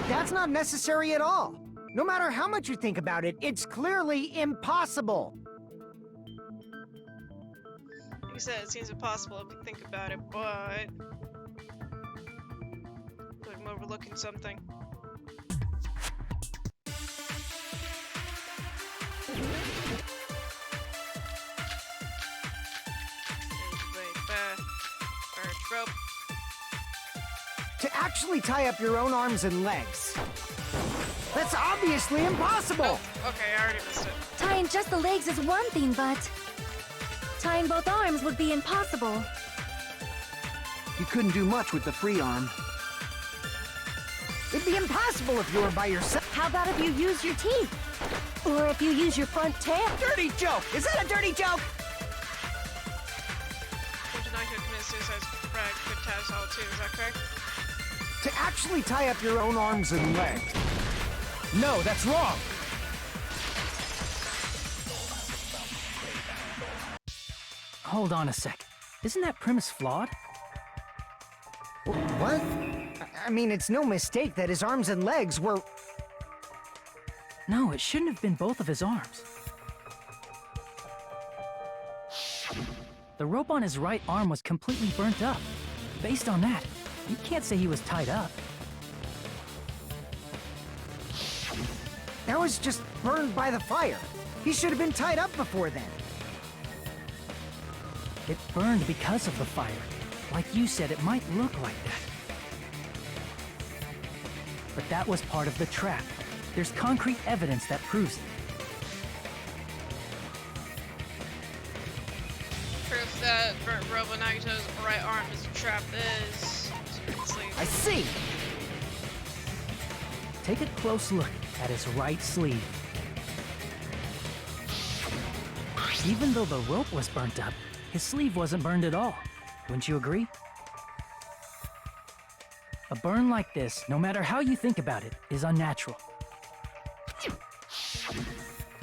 [SPEAKER 7] That's not necessary at all. No matter how much you think about it, it's clearly impossible.
[SPEAKER 1] Like I said, it seems impossible if you think about it, but... like I'm overlooking something. Rope.
[SPEAKER 7] To actually tie up your own arms and legs. That's obviously impossible!
[SPEAKER 1] Oh, okay, I already missed it.
[SPEAKER 10] Tying just the legs is one thing, but tying both arms would be impossible.
[SPEAKER 8] You couldn't do much with the free arm.
[SPEAKER 7] It'd be impossible if you were by yourself.
[SPEAKER 9] How about if you use your teeth? Or if you use your front tail?
[SPEAKER 7] Dirty joke! Is that a dirty joke?
[SPEAKER 1] Nagito committed suicide frag could tie us all too, is that correct?
[SPEAKER 7] To actually tie up your own arms and legs.
[SPEAKER 2] No, that's wrong! Hold on a sec. Isn't that premise flawed?
[SPEAKER 7] What? I mean, it's no mistake that his arms and legs were...
[SPEAKER 2] No, it shouldn't have been both of his arms. The rope on his right arm was completely burnt up. Based on that, you can't say he was tied up.
[SPEAKER 7] That was just burned by the fire. He should have been tied up before then.
[SPEAKER 2] It burned because of the fire. Like you said, it might look like that. But that was part of the trap. There's concrete evidence that proves it.
[SPEAKER 1] Proof that burnt rope on Nagito's right arm is a trap is...
[SPEAKER 7] I see!
[SPEAKER 2] Take a close look at his right sleeve. Even though the rope was burnt up, his sleeve wasn't burned at all. Wouldn't you agree? A burn like this, no matter how you think about it, is unnatural.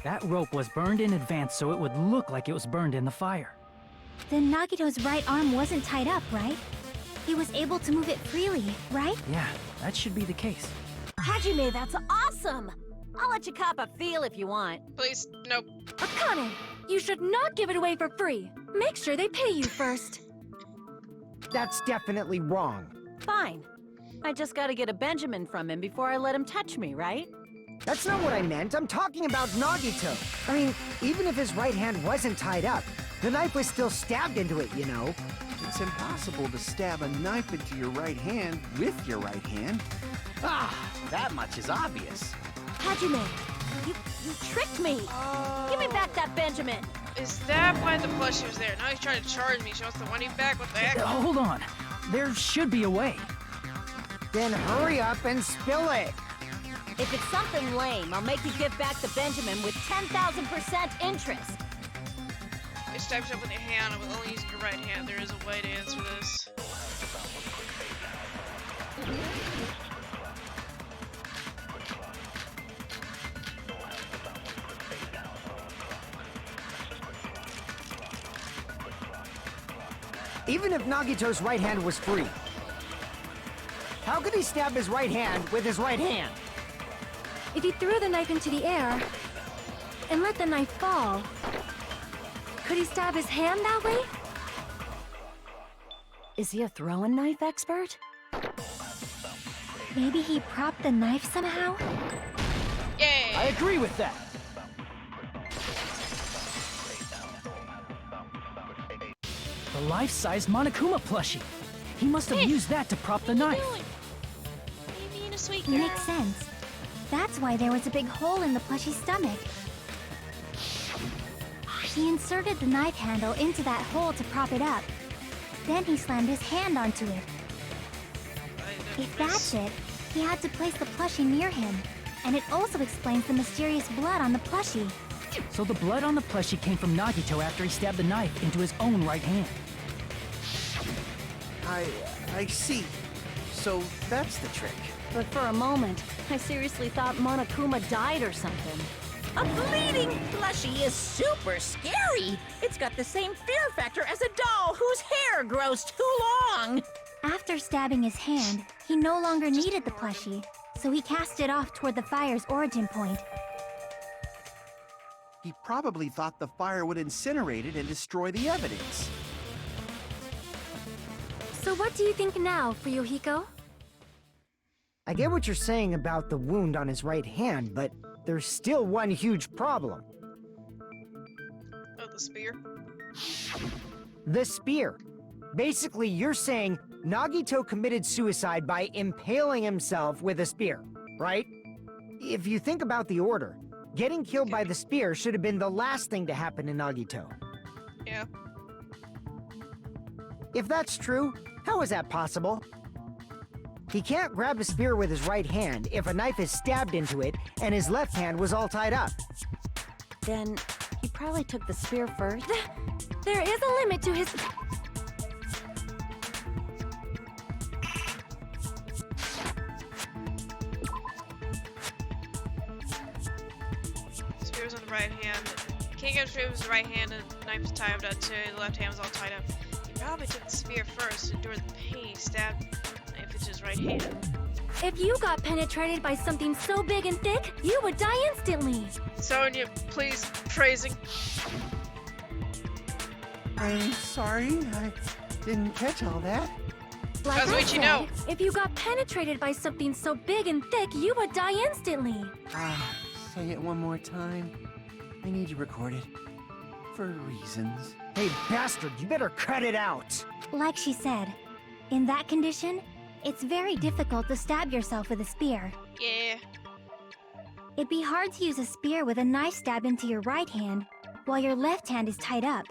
[SPEAKER 2] That rope was burned in advance so it would look like it was burned in the fire.
[SPEAKER 6] Then Nagito's right arm wasn't tied up, right? He was able to move it freely, right?
[SPEAKER 2] Yeah, that should be the case.
[SPEAKER 9] Hajime, that's awesome! I'll let you cop a feel if you want.
[SPEAKER 1] Please, nope.
[SPEAKER 10] Akane, you should not give it away for free. Make sure they pay you first.
[SPEAKER 7] That's definitely wrong.
[SPEAKER 9] Fine. I just gotta get a Benjamin from him before I let him touch me, right?
[SPEAKER 7] That's not what I meant. I'm talking about Nagito. I mean, even if his right hand wasn't tied up, the knife was still stabbed into it, you know?
[SPEAKER 8] It's impossible to stab a knife into your right hand with your right hand.
[SPEAKER 11] Ah, that much is obvious.
[SPEAKER 9] Hajime, you tricked me! Give me back that Benjamin!
[SPEAKER 1] Is that why the plushie was there? Now he's trying to charge me. She wants the money back? What the heck?
[SPEAKER 2] Hold on. There should be a way.
[SPEAKER 7] Then hurry up and spill it.
[SPEAKER 9] If it's something lame, I'll make you give back the Benjamin with 10,000% interest.
[SPEAKER 1] It stabs you up with your hand and with only using your right hand. There is a way to answer this.
[SPEAKER 7] Even if Nagito's right hand was free, how could he stab his right hand with his right hand?
[SPEAKER 10] If he threw the knife into the air and let the knife fall, could he stab his hand that way?
[SPEAKER 9] Is he a throwing knife expert?
[SPEAKER 6] Maybe he propped the knife somehow?
[SPEAKER 1] Yay!
[SPEAKER 2] I agree with that. The life-size Monokuma plushie. He must have used that to prop the knife.
[SPEAKER 1] What are you being a sweet girl?
[SPEAKER 6] Makes sense. That's why there was a big hole in the plushie's stomach. He inserted the knife handle into that hole to prop it up. Then he slammed his hand onto it. If that's it, he had to place the plushie near him. And it also explains the mysterious blood on the plushie.
[SPEAKER 2] So the blood on the plushie came from Nagito after he stabbed the knife into his own right hand.
[SPEAKER 8] I see. So that's the trick.
[SPEAKER 9] But for a moment, I seriously thought Monokuma died or something.
[SPEAKER 5] A bleeding plushie is super scary. It's got the same fear factor as a doll whose hair grows too long.
[SPEAKER 6] After stabbing his hand, he no longer needed the plushie, so he cast it off toward the fire's origin point.
[SPEAKER 8] He probably thought the fire would incinerate it and destroy the evidence.
[SPEAKER 10] So what do you think now, Fuyuhiko?
[SPEAKER 7] I get what you're saying about the wound on his right hand, but there's still one huge problem.
[SPEAKER 1] Oh, the spear?
[SPEAKER 7] The spear. Basically, you're saying Nagito committed suicide by impaling himself with a spear, right? If you think about the order, getting killed by the spear should have been the last thing to happen to Nagito.
[SPEAKER 1] Yeah.
[SPEAKER 7] If that's true, how is that possible? He can't grab a spear with his right hand if a knife is stabbed into it and his left hand was all tied up.
[SPEAKER 9] Then he probably took the spear first.
[SPEAKER 10] There is a limit to his...
[SPEAKER 1] Spear's on the right hand. Can't get a spear with his right hand and the knife is tied up to the left hand was all tied up. He probably took the spear first to endure the pain he stabbed the knife into his right hand.
[SPEAKER 10] If you got penetrated by something so big and thick, you would die instantly.
[SPEAKER 1] Sonya, please, phrasing.
[SPEAKER 8] I'm sorry, I didn't catch all that.
[SPEAKER 10] Like
[SPEAKER 1] Kazuichi,
[SPEAKER 10] I said,
[SPEAKER 1] no.
[SPEAKER 10] if you got penetrated by something so big and thick, you would die instantly.
[SPEAKER 8] Say it one more time. I need to record it. For reasons.
[SPEAKER 7] Hey, bastard, you better cut it out!
[SPEAKER 6] Like she said, in that condition, it's very difficult to stab yourself with a spear.
[SPEAKER 1] Yeah.
[SPEAKER 6] It'd be hard to use a spear with a knife stabbed into your right hand while your left hand is tied up.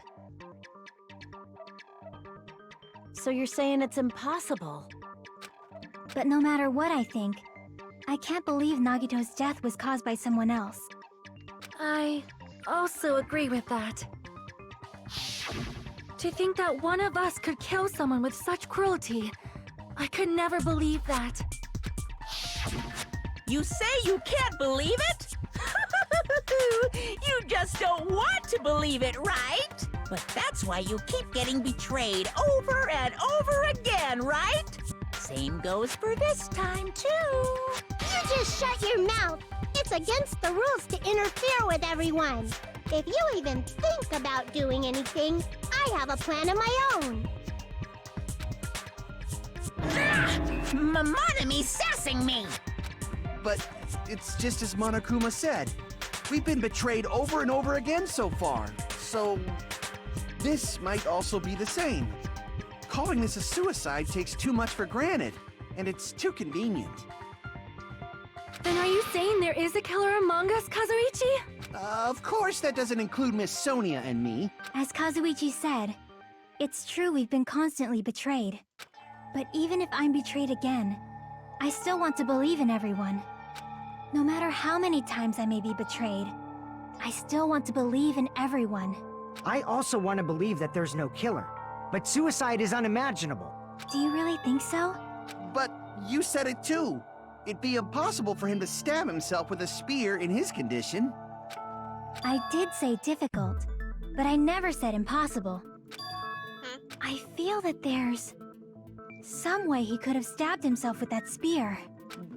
[SPEAKER 9] So you're saying it's impossible?
[SPEAKER 6] But no matter what I think, I can't believe Nagito's death was caused by someone else.
[SPEAKER 10] I also agree with that. To think that one of us could kill someone with such cruelty, I could never believe that.
[SPEAKER 5] You say you can't believe it? You just don't want to believe it, right? But that's why you keep getting betrayed over and over again, right? Same goes for this time, too.
[SPEAKER 12] You just shut your mouth. It's against the rules to interfere with everyone. If you even think about doing anything, I have a plan of my own.
[SPEAKER 5] Mononomi's sassing me!
[SPEAKER 8] But it's just as Monokuma said. We've been betrayed over and over again so far. So this might also be the same. Calling this a suicide takes too much for granted, and it's too convenient.
[SPEAKER 10] Then are you saying there is a killer among us, Kazuichi?
[SPEAKER 8] Of course that doesn't include Miss Sonia and me.
[SPEAKER 6] As Kazuichi said, it's true we've been constantly betrayed. But even if I'm betrayed again, I still want to believe in everyone. No matter how many times I may be betrayed, I still want to believe in everyone.
[SPEAKER 7] I also want to believe that there's no killer, but suicide is unimaginable.
[SPEAKER 6] Do you really think so?
[SPEAKER 8] But you said it too. It'd be impossible for him to stab himself with a spear in his condition.
[SPEAKER 6] I did say difficult, but I never said impossible. I feel that there's some way he could have stabbed himself with that spear.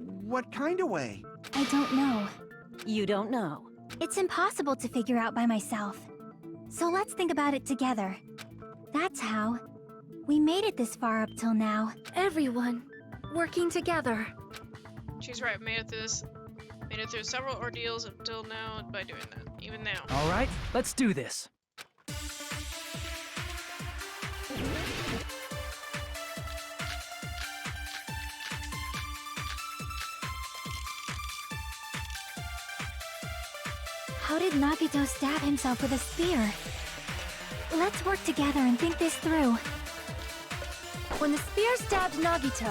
[SPEAKER 8] What kind of way?
[SPEAKER 6] I don't know.
[SPEAKER 9] You don't know.
[SPEAKER 6] It's impossible to figure out by myself. So let's think about it together. That's how. We made it this far up till now.
[SPEAKER 10] Everyone, working together.
[SPEAKER 1] She's right, made it through this. Made it through several ordeals until now by doing that, even now.
[SPEAKER 2] Alright, let's do this.
[SPEAKER 6] How did Nagito stab himself with a spear? Let's work together and think this through.
[SPEAKER 10] When the spear stabbed Nagito,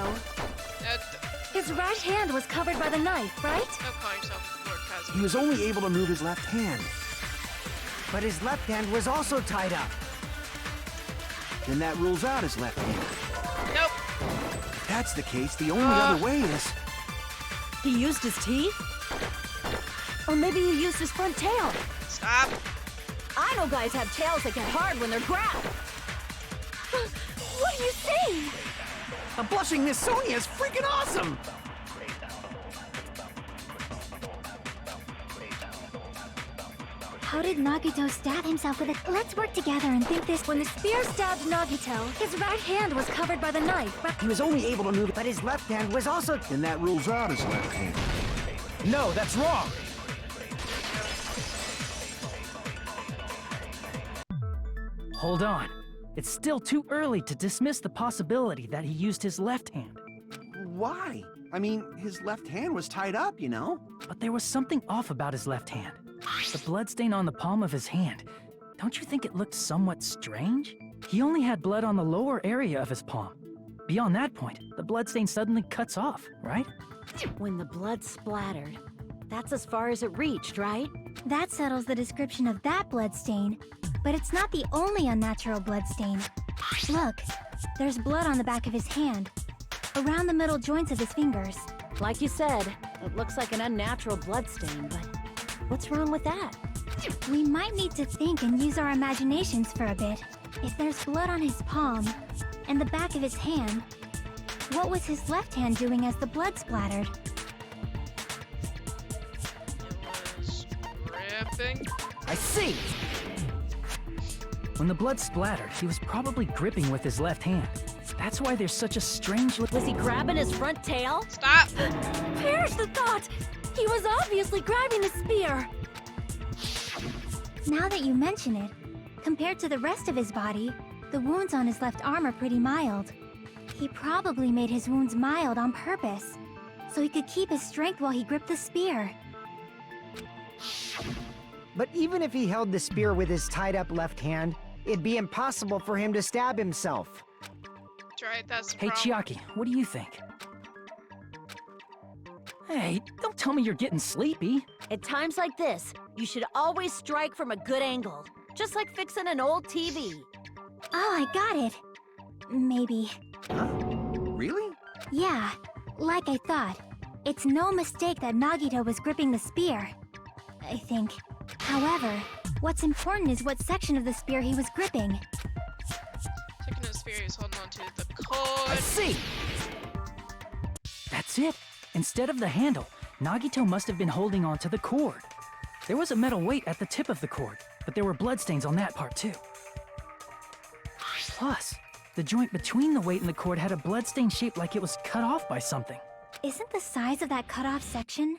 [SPEAKER 10] his right hand was covered by the knife, right?
[SPEAKER 1] Don't call yourself Lord Kazuki.
[SPEAKER 8] He was only able to move his left hand.
[SPEAKER 7] But his left hand was also tied up.
[SPEAKER 8] Then that rules out his left hand.
[SPEAKER 1] Nope.
[SPEAKER 8] If that's the case, the only other way is...
[SPEAKER 9] He used his teeth? Or maybe he used his front tail.
[SPEAKER 1] Stop.
[SPEAKER 9] I know guys have tails that get hard when they're grabbed.
[SPEAKER 10] What are you saying?
[SPEAKER 11] A blushing Miss Sonia is freaking awesome!
[SPEAKER 6] How did Nagito stab himself with it? Let's work together and think this.
[SPEAKER 10] When the spear stabbed Nagito, his right hand was covered by the knife.
[SPEAKER 7] He was only able to move, but his left hand was also...
[SPEAKER 8] And that rules out his left hand.
[SPEAKER 7] No, that's wrong!
[SPEAKER 2] Hold on. It's still too early to dismiss the possibility that he used his left hand.
[SPEAKER 8] Why? I mean, his left hand was tied up, you know?
[SPEAKER 2] But there was something off about his left hand. The bloodstain on the palm of his hand. Don't you think it looked somewhat strange? He only had blood on the lower area of his palm. Beyond that point, the bloodstain suddenly cuts off, right?
[SPEAKER 9] When the blood splattered. That's as far as it reached, right?
[SPEAKER 6] That settles the description of that bloodstain. But it's not the only unnatural bloodstain. Look, there's blood on the back of his hand, around the middle joints of his fingers.
[SPEAKER 9] Like you said, it looks like an unnatural bloodstain, but what's wrong with that?
[SPEAKER 6] We might need to think and use our imaginations for a bit. If there's blood on his palm and the back of his hand, what was his left hand doing as the blood splattered?
[SPEAKER 1] It was gripping.
[SPEAKER 7] I see!
[SPEAKER 2] When the blood splattered, he was probably gripping with his left hand. That's why there's such a strange look.
[SPEAKER 9] Was he grabbing his front tail?
[SPEAKER 1] Stop.
[SPEAKER 10] Perish the thought! He was obviously grabbing the spear.
[SPEAKER 6] Now that you mention it, compared to the rest of his body, the wounds on his left arm are pretty mild. He probably made his wounds mild on purpose, so he could keep his strength while he gripped the spear.
[SPEAKER 7] But even if he held the spear with his tied-up left hand, it'd be impossible for him to stab himself.
[SPEAKER 1] That's right, that's the
[SPEAKER 2] Hey,
[SPEAKER 1] problem.
[SPEAKER 2] Chiaki, what do you think? Hey, don't tell me you're getting sleepy.
[SPEAKER 9] At times like this, you should always strike from a good angle. Just like fixing an old TV.
[SPEAKER 6] Oh, I got it. Maybe.
[SPEAKER 8] Huh? Really?
[SPEAKER 6] Yeah, like I thought. It's no mistake that Nagito was gripping the spear, I think. However, what's important is what section of the spear he was gripping.
[SPEAKER 1] Taking his spear, he's holding on to the cord.
[SPEAKER 7] I see!
[SPEAKER 2] That's it. Instead of the handle, Nagito must have been holding on to the cord. There was a metal weight at the tip of the cord, but there were bloodstains on that part too. Plus, the joint between the weight and the cord had a bloodstain shaped like it was cut off by something.
[SPEAKER 6] Isn't the size of that cut-off section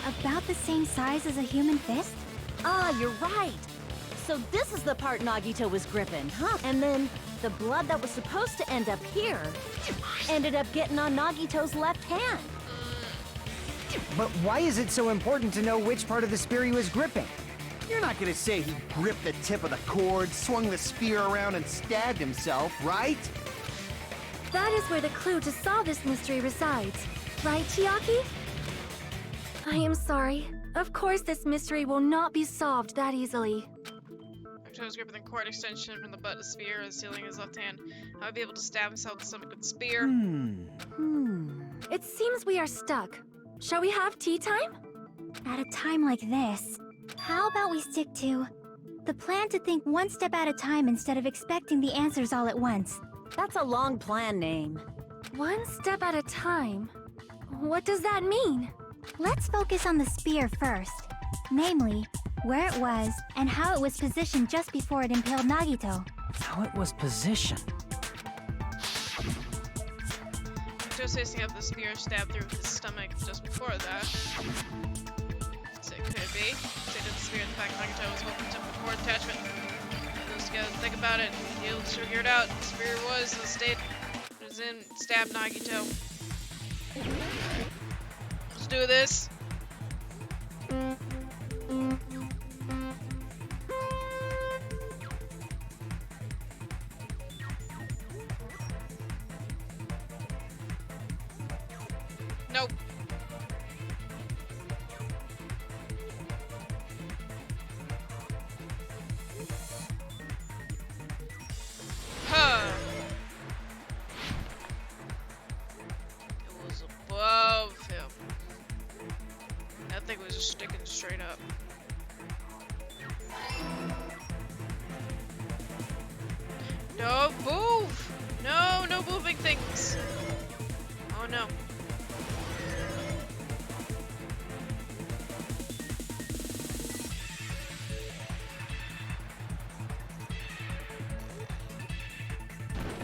[SPEAKER 6] about the same size as a human fist?
[SPEAKER 9] Ah, you're right. So this is the part Nagito was gripping, huh? And then the blood that was supposed to end up here ended up getting on Nagito's left hand.
[SPEAKER 7] But why is it so important to know which part of the spear he was gripping?
[SPEAKER 8] You're not gonna say he gripped the tip of the cord, swung the spear around, and stabbed himself, right?
[SPEAKER 10] That is where the clue to solve this mystery resides. Right, Chiaki? I am sorry. Of course this mystery will not be solved that easily.
[SPEAKER 1] Nagito was gripping the cord extension from the butt of the spear and sealing his left hand. How would be able to stab himself in the stomach with the spear?
[SPEAKER 10] It seems we are stuck. Shall we have tea time?
[SPEAKER 6] At a time like this, how about we stick to the plan to think one step at a time instead of expecting the answers all at once?
[SPEAKER 9] That's a long plan name.
[SPEAKER 10] One step at a time? What does that mean?
[SPEAKER 6] Let's focus on the spear first. Namely, where it was and how it was positioned just before it impaled Nagito.
[SPEAKER 2] How it was positioned.
[SPEAKER 1] Nagito says he had the spear stabbed through his stomach just before that. So it could be. Say that the spear in the back of Nagito was holding to the cord attachment. Just gotta think about it. He'll figure it out. The spear was in the state it was in, stabbed Nagito. Let's do this. Nope. Huh. It was above him. That thing was just sticking straight up. Don't move! No, no moving things. Oh no.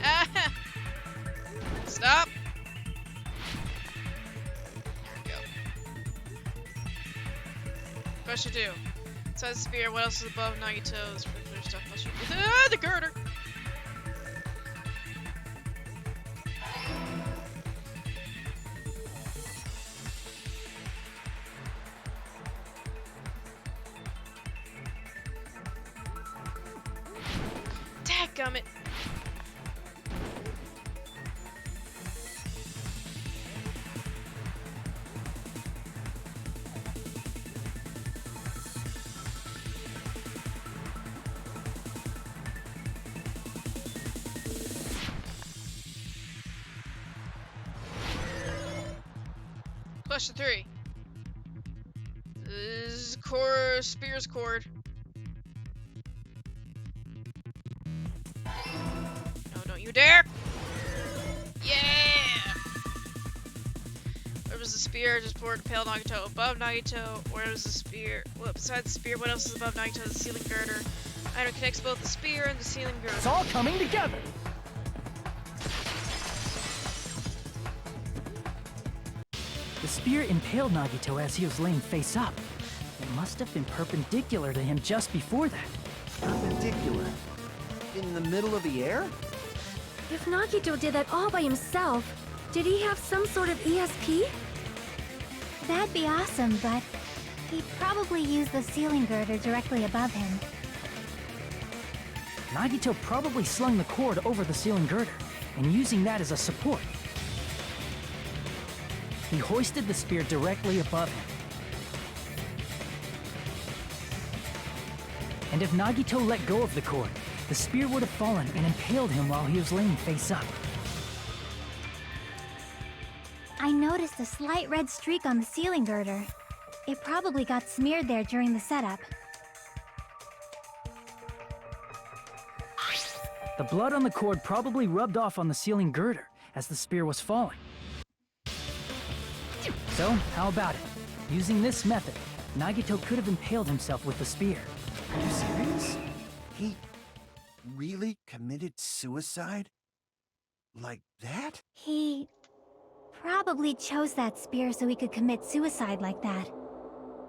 [SPEAKER 1] Ah! Stop! There we go. Question 2. Inside the spear, what else is above Nagito's? Regular stuff must be the girder! Dadgummit! Question 3. This is spear's cord. No, don't you dare! Yeah! Where was the spear? Just poured impaled Nagito. Above Nagito, where was the spear? Well, beside the spear, what else is above Nagito? The ceiling girder. Item connects both the spear and the ceiling girder.
[SPEAKER 2] It's all coming together! The spear impaled Nagito as he was laying face up. It must have been perpendicular to him just before that.
[SPEAKER 8] Perpendicular? In the middle of the air?
[SPEAKER 10] If Nagito did that all by himself, did he have some sort of ESP?
[SPEAKER 6] That'd be awesome, but he'd probably use the ceiling girder directly above him.
[SPEAKER 2] Nagito probably slung the cord over the ceiling girder, and using that as a support. He hoisted the spear directly above him. And if Nagito let go of the cord, the spear would have fallen and impaled him while he was laying face up.
[SPEAKER 6] I noticed a slight red streak on the ceiling girder. It probably got smeared there during the setup.
[SPEAKER 2] The blood on the cord probably rubbed off on the ceiling girder as the spear was falling. So, how about it? Using this method, Nagito could have impaled himself with the spear.
[SPEAKER 8] Are you serious? He really committed suicide? Like that?
[SPEAKER 6] He probably chose that spear so he could commit suicide like that.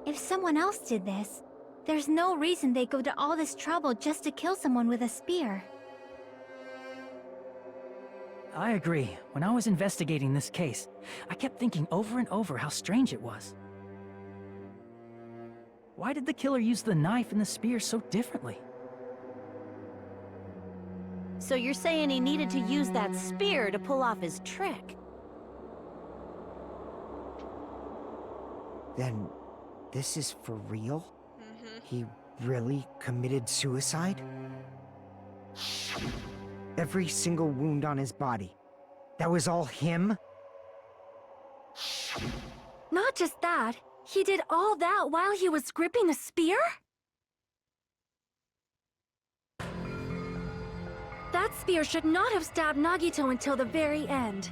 [SPEAKER 6] If someone else did this, there's no reason they'd go to all this trouble just to kill someone with a spear.
[SPEAKER 2] I agree. When I was investigating this case, I kept thinking over and over how strange it was. Why did the killer use the knife and the spear so differently?
[SPEAKER 9] So you're saying he needed to use that spear to pull off his trick?
[SPEAKER 7] Then, this is for real?
[SPEAKER 1] Mm-hmm.
[SPEAKER 7] He really committed suicide? Every single wound on his body. That was all him?
[SPEAKER 10] Not just that, he did all that while he was gripping a spear? That spear should not have stabbed Nagito until the very end.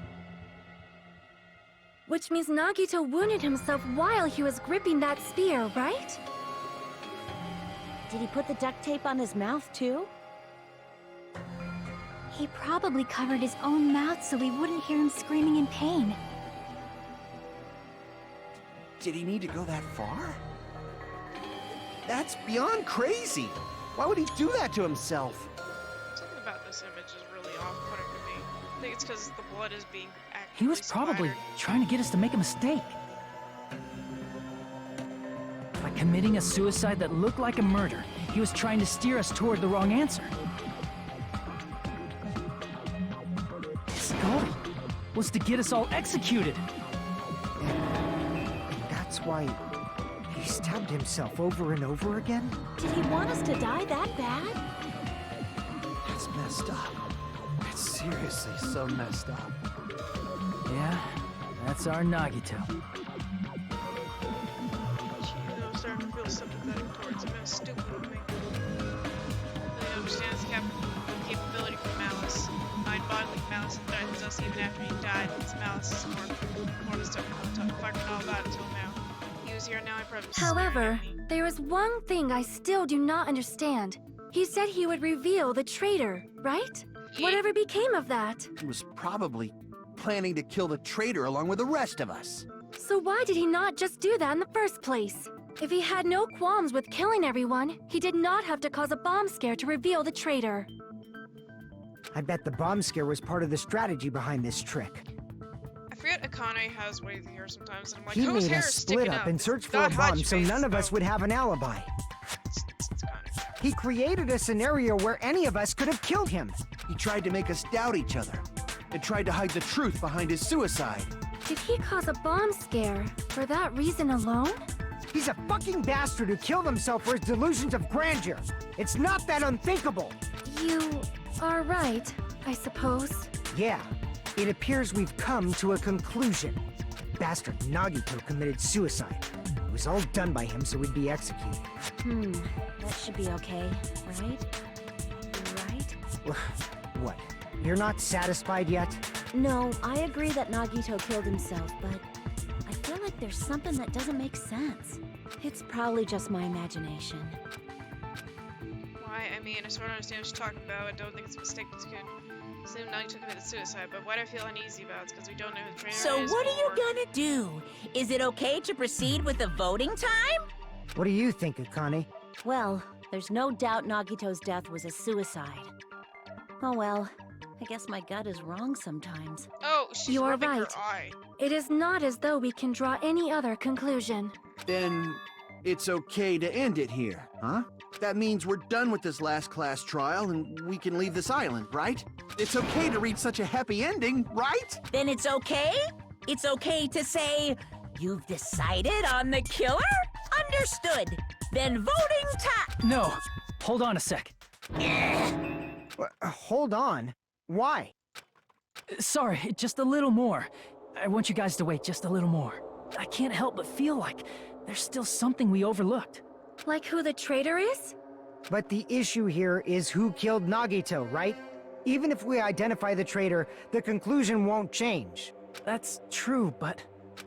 [SPEAKER 10] Which means Nagito wounded himself while he was gripping that spear, right?
[SPEAKER 9] Did he put the duct tape on his mouth too?
[SPEAKER 6] He probably covered his own mouth so we wouldn't hear him screaming in pain.
[SPEAKER 8] Did he need to go that far? That's beyond crazy! Why would he do that to himself?
[SPEAKER 1] Something about this image is really off-putting to me. I think it's because the blood is being actively
[SPEAKER 2] He was probably
[SPEAKER 1] splattered.
[SPEAKER 2] trying to get us to make a mistake. By committing a suicide that looked like a murder, he was trying to steer us toward the wrong answer. His goal was to get us all executed.
[SPEAKER 7] And that's why he stabbed himself over and over again?
[SPEAKER 9] Did he want us to die that bad?
[SPEAKER 8] That's messed up. That's seriously so messed up.
[SPEAKER 2] Yeah, that's our Nagito.
[SPEAKER 1] Chico starting to
[SPEAKER 4] bodily malice and threatens us even after he died. His malice is more of a stuff I fucking all about until now. He was here now, I promise.
[SPEAKER 10] However, there is one thing I still do not understand. He said he would reveal the traitor, right? Whatever became of that?
[SPEAKER 8] He was probably planning to kill the traitor along with the rest of us.
[SPEAKER 10] So why did he not just do that in the first place? If he had no qualms with killing everyone, he did not have to cause a bomb scare to reveal the traitor.
[SPEAKER 7] I bet the bomb scare was part of the strategy behind this trick.
[SPEAKER 4] I forget Akane has wavy hair sometimes, and I'm like,
[SPEAKER 7] He
[SPEAKER 4] whose
[SPEAKER 7] made
[SPEAKER 4] hair
[SPEAKER 7] us
[SPEAKER 4] is
[SPEAKER 7] split
[SPEAKER 4] sticking
[SPEAKER 7] up
[SPEAKER 4] out?
[SPEAKER 7] and
[SPEAKER 4] It's
[SPEAKER 7] search for
[SPEAKER 4] not
[SPEAKER 7] a bomb so
[SPEAKER 4] Hachime's.
[SPEAKER 7] none of us would have an alibi.
[SPEAKER 4] It's Akane.
[SPEAKER 7] He created a scenario where any of us could have killed him.
[SPEAKER 8] He tried to make us doubt each other and tried to hide the truth behind his suicide.
[SPEAKER 10] Did he cause a bomb scare for that reason alone?
[SPEAKER 7] He's a fucking bastard who killed himself for his delusions of grandeur. It's not that unthinkable.
[SPEAKER 10] You are right, I suppose.
[SPEAKER 7] Yeah, it appears we've come to a conclusion. Bastard Nagito committed suicide. It was all done by him so he'd be executed.
[SPEAKER 9] That should be okay, right? Right?
[SPEAKER 7] What? You're not satisfied yet?
[SPEAKER 9] No, I agree that Nagito killed himself, but I feel like there's something that doesn't make sense. It's probably just my imagination.
[SPEAKER 4] Why? I mean, I sort of understand what you're talking about. I don't think it's a mistake to assume Nagito committed suicide, but what I feel uneasy about is because we don't know who the traitor
[SPEAKER 5] So
[SPEAKER 4] is.
[SPEAKER 5] what are you
[SPEAKER 4] or-
[SPEAKER 5] gonna do? Is it okay to proceed with the voting time?
[SPEAKER 7] What do you think, Akane?
[SPEAKER 9] Well, there's no doubt Nagito's death was a suicide. Oh well, I guess my gut is wrong sometimes.
[SPEAKER 4] Oh, she's
[SPEAKER 10] You're
[SPEAKER 4] rubbing her
[SPEAKER 10] right.
[SPEAKER 4] eye.
[SPEAKER 10] It is not as though we can draw any other conclusion.
[SPEAKER 8] Then it's okay to end it here, huh? That means we're done with this last class trial and we can leave this island, right? It's okay to reach such a happy ending, right?
[SPEAKER 5] Then it's okay? It's okay to say, you've decided on the killer? Understood. Then voting time.
[SPEAKER 2] No! Hold on a sec.
[SPEAKER 7] Hold on. Why?
[SPEAKER 2] Sorry, just a little more. I want you guys to wait just a little more. I can't help but feel like there's still something we overlooked.
[SPEAKER 10] Like who the traitor is?
[SPEAKER 7] But the issue here is who killed Nagito, right? Even if we identify the traitor, the conclusion won't change.
[SPEAKER 2] That's true, but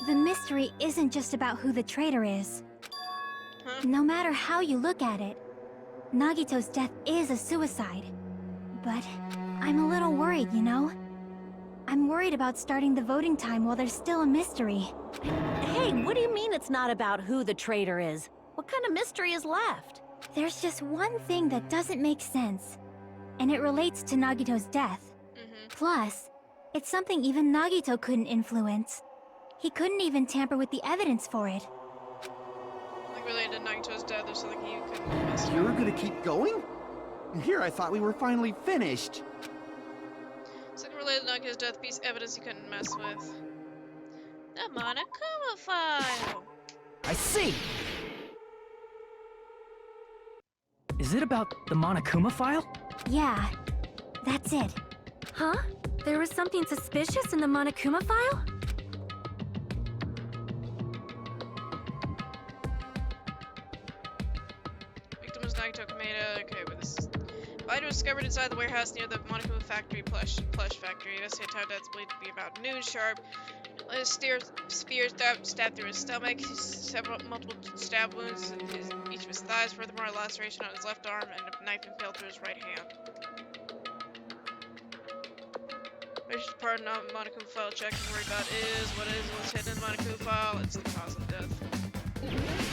[SPEAKER 6] The mystery isn't just about who the traitor is.
[SPEAKER 4] Huh?
[SPEAKER 6] No matter how you look at it, Nagito's death is a suicide. But I'm a little worried, you know? I'm worried about starting the voting time while there's still a mystery.
[SPEAKER 9] Hey, what do you mean it's not about who the traitor is? What kind of mystery is left?
[SPEAKER 6] There's just one thing that doesn't make sense, and it relates to Nagito's death. Plus, it's something even Nagito couldn't influence. He couldn't even tamper with the evidence for it.
[SPEAKER 4] Like related to Nagito's death or something you couldn't mess
[SPEAKER 8] You were gonna keep going? Here I thought we were finally finished.
[SPEAKER 4] Something related to Nagito's death, piece of evidence you couldn't mess with. The Monokuma file!
[SPEAKER 7] I see!
[SPEAKER 2] is it about the Monokuma file?
[SPEAKER 6] Yeah, that's it.
[SPEAKER 10] Huh? There was something suspicious in the Monokuma file?
[SPEAKER 4] Victim was Nagito Kameda. Okay, but this is... Body was discovered inside the warehouse near the Monokuma factory, plush factory. Investigated time deaths believed to be about noon sharp. A spear stabbed through his stomach, multiple stab wounds in each of his thighs. Furthermore, a laceration on his left arm and a knife impaled through his right hand. There's part of Monokuma file check to worry about is what's hidden in the Monokuma file. It's the cause of death.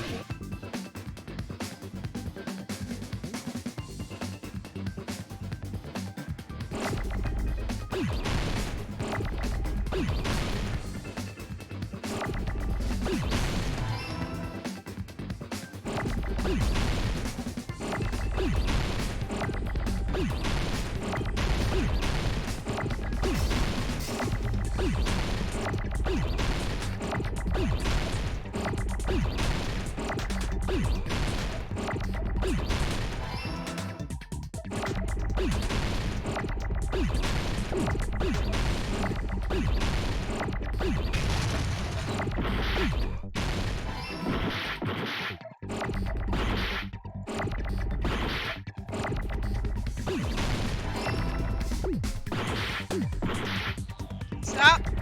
[SPEAKER 1] Stop!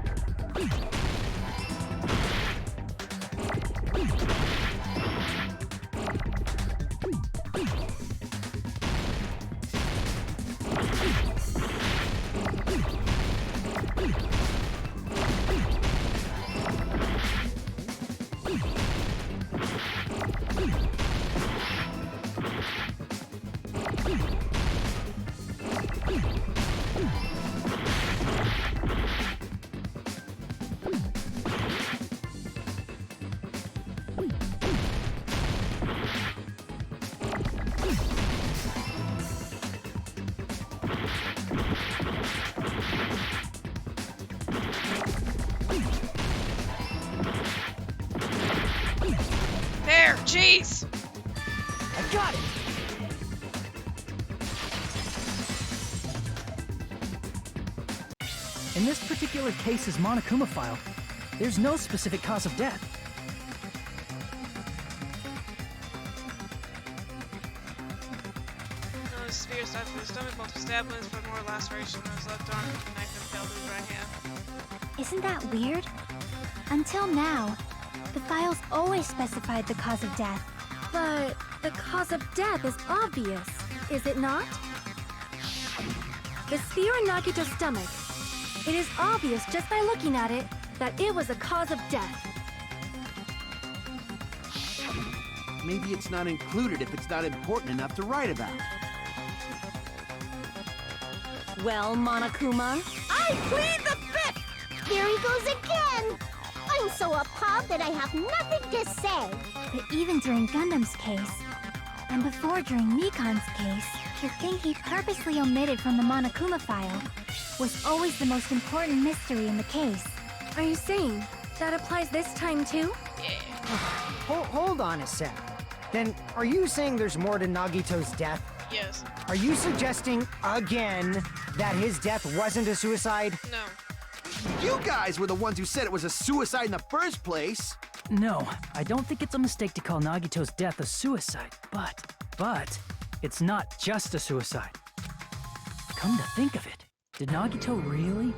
[SPEAKER 1] There, jeez!
[SPEAKER 7] I got it!
[SPEAKER 2] In this particular case's Monokuma file, there's no specific cause of death.
[SPEAKER 1] No, the spear stuck through the stomach, multiple stab wounds for more laceration on his left arm, with a knife impaled through his right hand.
[SPEAKER 6] Isn't that weird? Until now, the files always specified the cause of death.
[SPEAKER 10] But the cause of death is obvious, is it not? The spear in Nagito's stomach. It is obvious just by looking at it that it was a cause of death.
[SPEAKER 8] Maybe it's not included if it's not important enough to write about.
[SPEAKER 9] Well, Monokuma,
[SPEAKER 3] I plead the fifth!
[SPEAKER 12] Here he goes again! I'm so appalled that I have nothing to say.
[SPEAKER 6] But even during Gundam's case, and before during Mikan's case, the thing he purposely omitted from the Monokuma file was always the most important mystery in the case.
[SPEAKER 10] Are you saying that applies this time too?
[SPEAKER 7] Hold on a sec. Then, are you saying there's more to Nagito's death?
[SPEAKER 1] Yes.
[SPEAKER 7] Are you suggesting, again, that his death wasn't a suicide?
[SPEAKER 1] No.
[SPEAKER 8] You guys were the ones who said it was a suicide in the first place.
[SPEAKER 2] No, I don't think it's a mistake to call Nagito's death a suicide, but it's not just a suicide. Come to think of it, did Nagito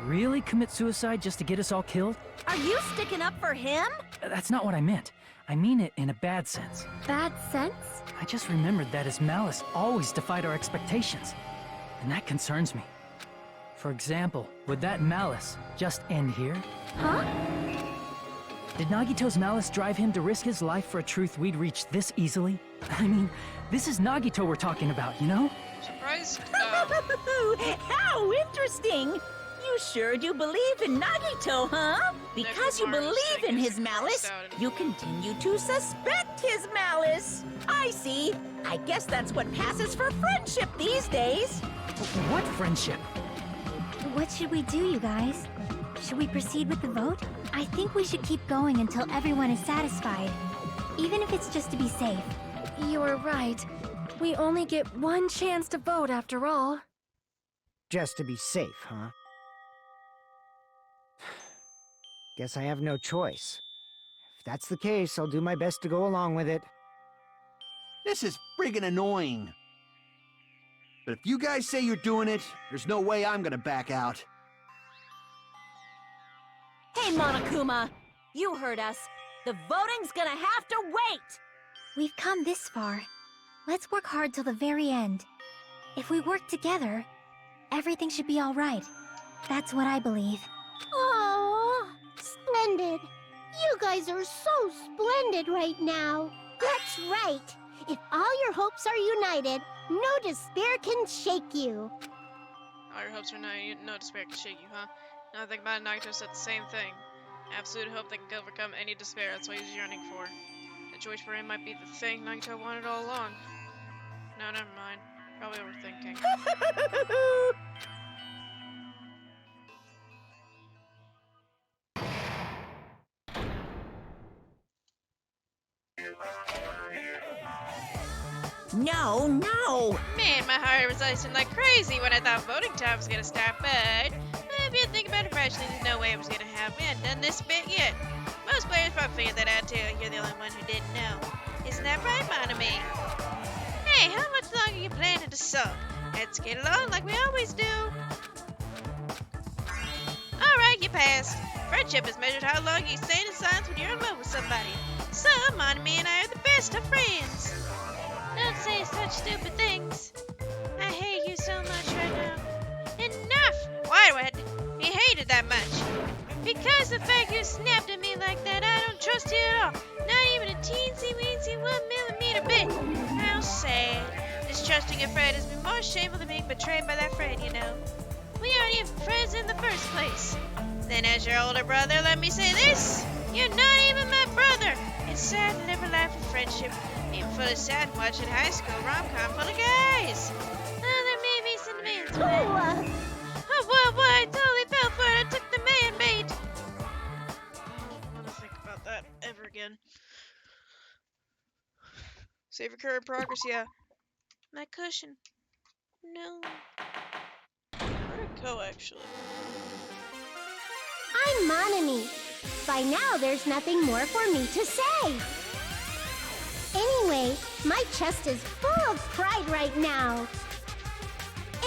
[SPEAKER 2] really commit suicide just to get us all killed?
[SPEAKER 9] are you sticking up for him?
[SPEAKER 2] That's not what I meant. I mean it in a bad sense.
[SPEAKER 10] Bad sense?
[SPEAKER 2] I just remembered that his malice always defied our expectations, and that concerns me. For example, would that malice just end here?
[SPEAKER 10] Huh?
[SPEAKER 2] Did Nagito's malice drive him to risk his life for a truth we'd reach this easily? I mean, this is Nagito we're talking about, you know?
[SPEAKER 1] Surprise?
[SPEAKER 3] How interesting! You sure do believe in Nagito, huh? Because you believe in his malice, you continue to suspect his malice. I see. I guess that's what passes for friendship these days.
[SPEAKER 2] What friendship?
[SPEAKER 6] What should we do, you guys? Should we proceed with the vote? I think we should keep going until everyone is satisfied, even if it's just to be safe.
[SPEAKER 10] You're right. We only get one chance to vote after all.
[SPEAKER 7] Just to be safe, huh? Guess I have no choice. If that's the case, I'll do my best to go along with it.
[SPEAKER 8] This is friggin' annoying. But if you guys say you're doing it, there's no way I'm gonna back out.
[SPEAKER 9] Hey, Monokuma, you heard us. The voting's gonna have to wait.
[SPEAKER 6] We've come this far. Let's work hard till the very end. If we work together, everything should be all right. That's what I believe.
[SPEAKER 12] Oh, splendid. You guys are so splendid right now. That's right. If all your hopes are united, no despair can shake you.
[SPEAKER 1] All your hopes are no despair can shake you, huh? Now I think about it, Nagito said the same thing. Absolute hope that can overcome any despair, that's what he's yearning for. The choice for him might be the thing Nagito wanted all along. No, never mind. Probably overthinking.
[SPEAKER 3] No, no!
[SPEAKER 1] Man, my heart was racing like crazy when I thought voting time was gonna start, but if you think about it rationally, there's no way it was gonna happen. We hadn't done this bit yet. Most players probably figured that out too. You're the only one who didn't know. Isn't that right, Monami? Hey, how much longer are you planning to sub? Let's get along like we always do. Alright,
[SPEAKER 4] past. Friendship is measured how long you stand in silence when you're in love with somebody. So, Monomi and I are the best of friends. Don't say such stupid things. I hate you so much right now. Enough! Why do I have to be hated that much? Because the fact you snapped at me like that, I don't trust you at all. Not even a teensy-weensy 1mm bit. How sad. Distrusting a friend has been more shameful than being betrayed by that friend, you know. We aren't even friends in the first place. Then as your older brother, let me say this. You're not even my brother. It's sad to live a life of friendship. Even full of sad watching high school rom-com full of guys. Oh, there may be some demands for that. Oh, boy, I totally fell for it. I took the man bait. I don't want to think about that ever again. Save your current progress, yeah. My cushion. No. Where'd it go, actually?
[SPEAKER 12] I'm Monomi. By now, there's nothing more for me to say. Anyway, my chest is full of pride right now.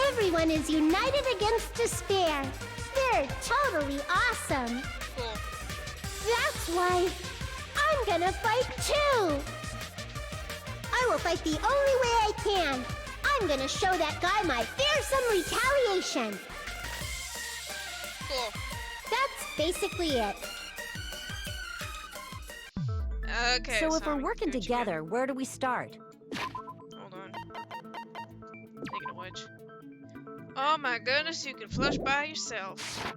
[SPEAKER 12] Everyone is united against despair. They're totally awesome.
[SPEAKER 4] Cool.
[SPEAKER 12] That's why I'm gonna fight too. I will fight the only way I can. I'm gonna show that guy my fearsome retaliation.
[SPEAKER 4] Cool.
[SPEAKER 12] That's basically it.
[SPEAKER 4] Okay.
[SPEAKER 9] So if we're
[SPEAKER 4] Sonic,
[SPEAKER 9] working
[SPEAKER 4] where'd you
[SPEAKER 9] together, where do we start?
[SPEAKER 4] go? Hold on. Taking a wedge. Oh my goodness, you can flush by yourself.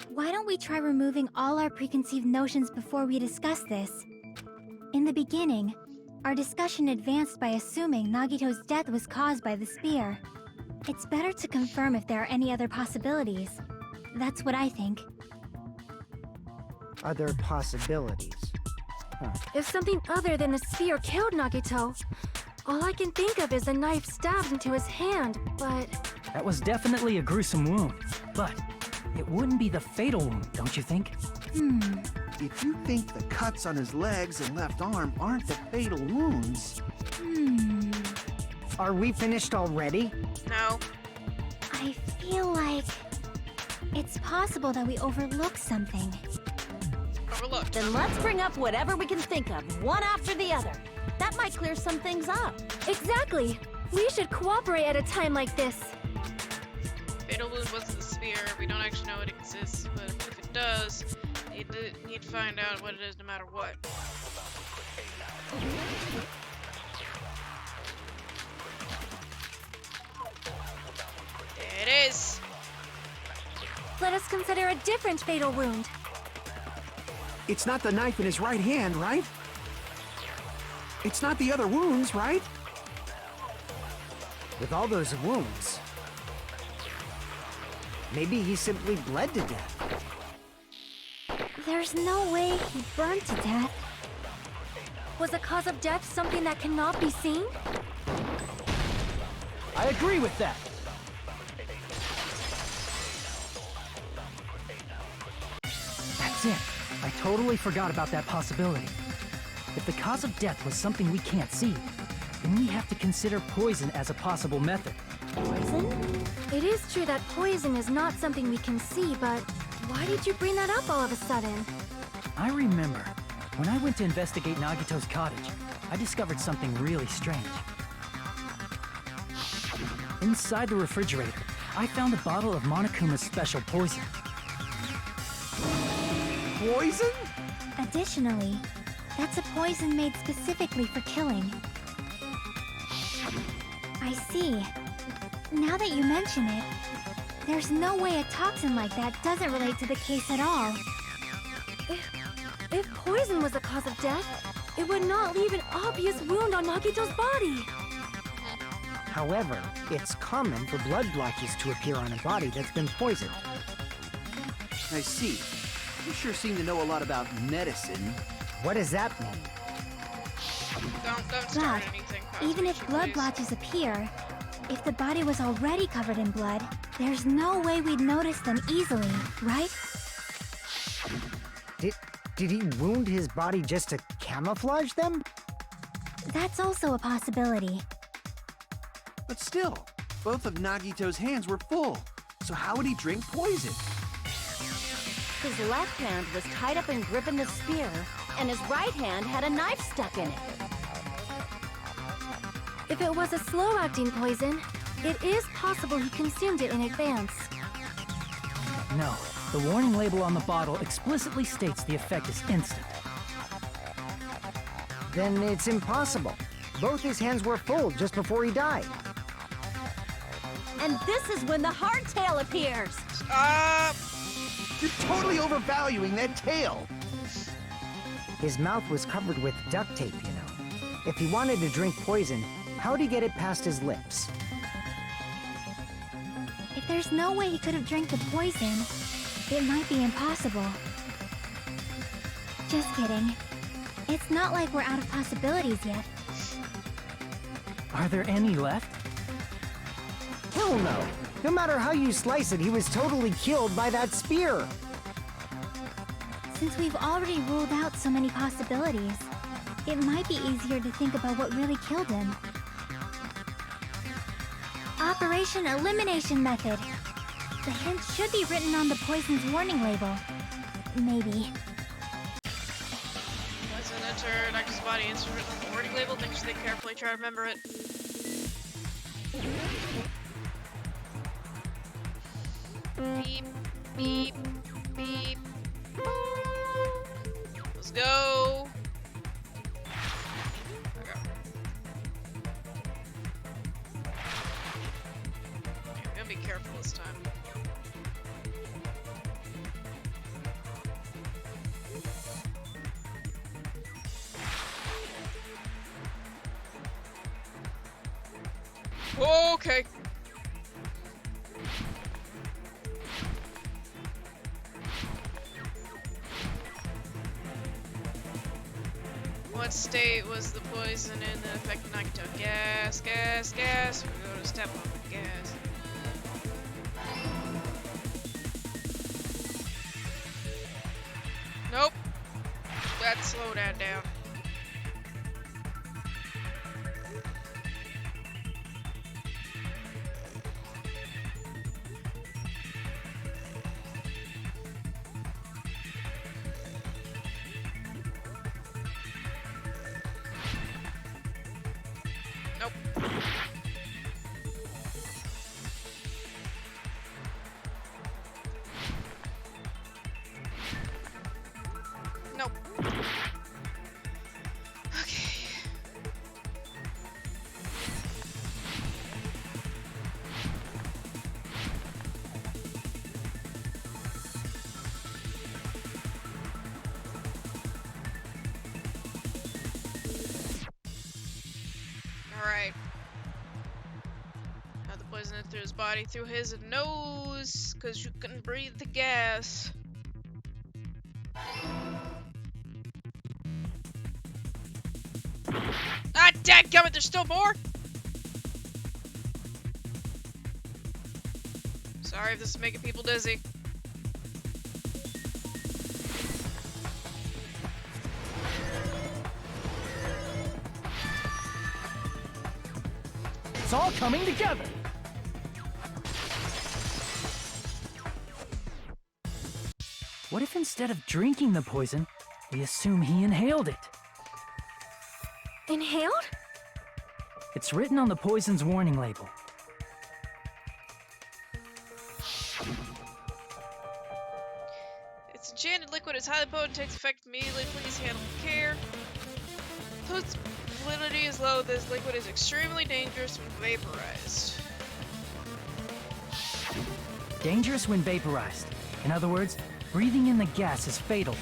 [SPEAKER 6] Why don't we try removing all our preconceived notions before we discuss this? In the beginning, our discussion advanced by assuming Nagito's death was caused by the spear. It's better to confirm if there are any other possibilities. That's what I think.
[SPEAKER 7] Other possibilities.
[SPEAKER 10] If something other than the spear killed Nagito, all I can think of is a knife stabbed into his hand, but...
[SPEAKER 2] That was definitely a gruesome wound, but it wouldn't be the fatal wound, don't you think?
[SPEAKER 8] If you think the cuts on his legs and left arm aren't the fatal wounds...
[SPEAKER 7] Are we finished already?
[SPEAKER 4] No.
[SPEAKER 6] I feel like it's possible that we overlooked something.
[SPEAKER 4] Overlooked.
[SPEAKER 9] Then let's bring up whatever we can think of, one after the other. That might clear some things up.
[SPEAKER 10] Exactly! We should cooperate at a time like this.
[SPEAKER 4] Fatal wound wasn't the spear. We don't actually know it exists, but if it does, you need to find out what it is no matter what. There it is.
[SPEAKER 10] Let us consider a different fatal wound.
[SPEAKER 11] It's not the knife in his right hand, right? It's not the other wounds, right?
[SPEAKER 7] With all those wounds, maybe he simply bled to death.
[SPEAKER 6] There's no way he burned to death.
[SPEAKER 10] Was the cause of death something that cannot be seen?
[SPEAKER 2] I agree with that. That's it. I totally forgot about that possibility. If the cause of death was something we can't see, then we have to consider poison as a possible method.
[SPEAKER 10] Poison? It is true that poison is not something we can see, but why did you bring that up all of a sudden?
[SPEAKER 2] I remember, when I went to investigate Nagito's cottage, I discovered something really strange. Inside the refrigerator, I found a bottle of Monokuma's special poison.
[SPEAKER 11] Poison?
[SPEAKER 6] Additionally, that's a poison made specifically for killing. I see. Now that you mention it, there's no way a toxin like that doesn't relate to the case at all.
[SPEAKER 10] If poison was the cause of death, it would not leave an obvious wound on Nagito's body.
[SPEAKER 7] However, it's common for blood blotches to appear on a body that's been poisoned.
[SPEAKER 8] I see. You sure seem to know a lot about medicine.
[SPEAKER 7] What does that mean?
[SPEAKER 4] Don't
[SPEAKER 6] But
[SPEAKER 4] start anything.
[SPEAKER 6] even if
[SPEAKER 4] Constitution,
[SPEAKER 6] blood
[SPEAKER 4] please.
[SPEAKER 6] blotches appear, if the body was already covered in blood, there's no way we'd notice them easily, right?
[SPEAKER 7] Did he wound his body just to camouflage them?
[SPEAKER 6] That's also a possibility.
[SPEAKER 8] But still, both of Nagito's hands were full. So how would he drink poison?
[SPEAKER 9] His left hand was tied up and gripping the spear, and his right hand had a knife stuck in it.
[SPEAKER 10] If it was a slow-acting poison, it is possible he consumed it in advance.
[SPEAKER 2] No, the warning label on the bottle explicitly states the effect is instant.
[SPEAKER 7] Then it's impossible. Both his hands were full just before he died.
[SPEAKER 9] And this is when the hardtail appears.
[SPEAKER 8] You're totally overvaluing that tail.
[SPEAKER 7] His mouth was covered with duct tape, you know. If he wanted to drink poison, how'd he get it past his lips?
[SPEAKER 6] If there's no way he could have drank the poison, it might be impossible. Just kidding. It's not like we're out of possibilities yet.
[SPEAKER 2] Are there any left?
[SPEAKER 7] Hell no! No matter how you slice it, he was totally killed by that spear!
[SPEAKER 6] Since we've already ruled out so many possibilities, it might be easier to think about what really killed him. Operation Elimination Method. The hint should be written on the poison's warning label. Maybe.
[SPEAKER 1] Poison entered Actor's body. It's written on the warning label. Think you should think carefully. Try to remember it. Beep, beep, beep. Let's go. Okay. I'm gonna be careful this time. Okay. What state was the poison in the effect of Nagito? Gas, gas, gas. We're going to step on the gas. Nope. Let's slow that down. Nope. Nope. Okay. Alright. Now the poison through his body, through his nose, because you couldn't breathe the gas. Ah, dadgummit, there's still more? Sorry if this is making people dizzy.
[SPEAKER 2] It's all coming together! What if instead of drinking the poison, we assume he inhaled it?
[SPEAKER 10] Inhaled?
[SPEAKER 2] It's written on the poison's warning label.
[SPEAKER 1] It's enchanted liquid. It's highly potent. Takes effect immediately. Please handle with care. Though its validity is low, this liquid is extremely dangerous when vaporized.
[SPEAKER 2] Dangerous when vaporized. In other words, breathing in the gas is fatal.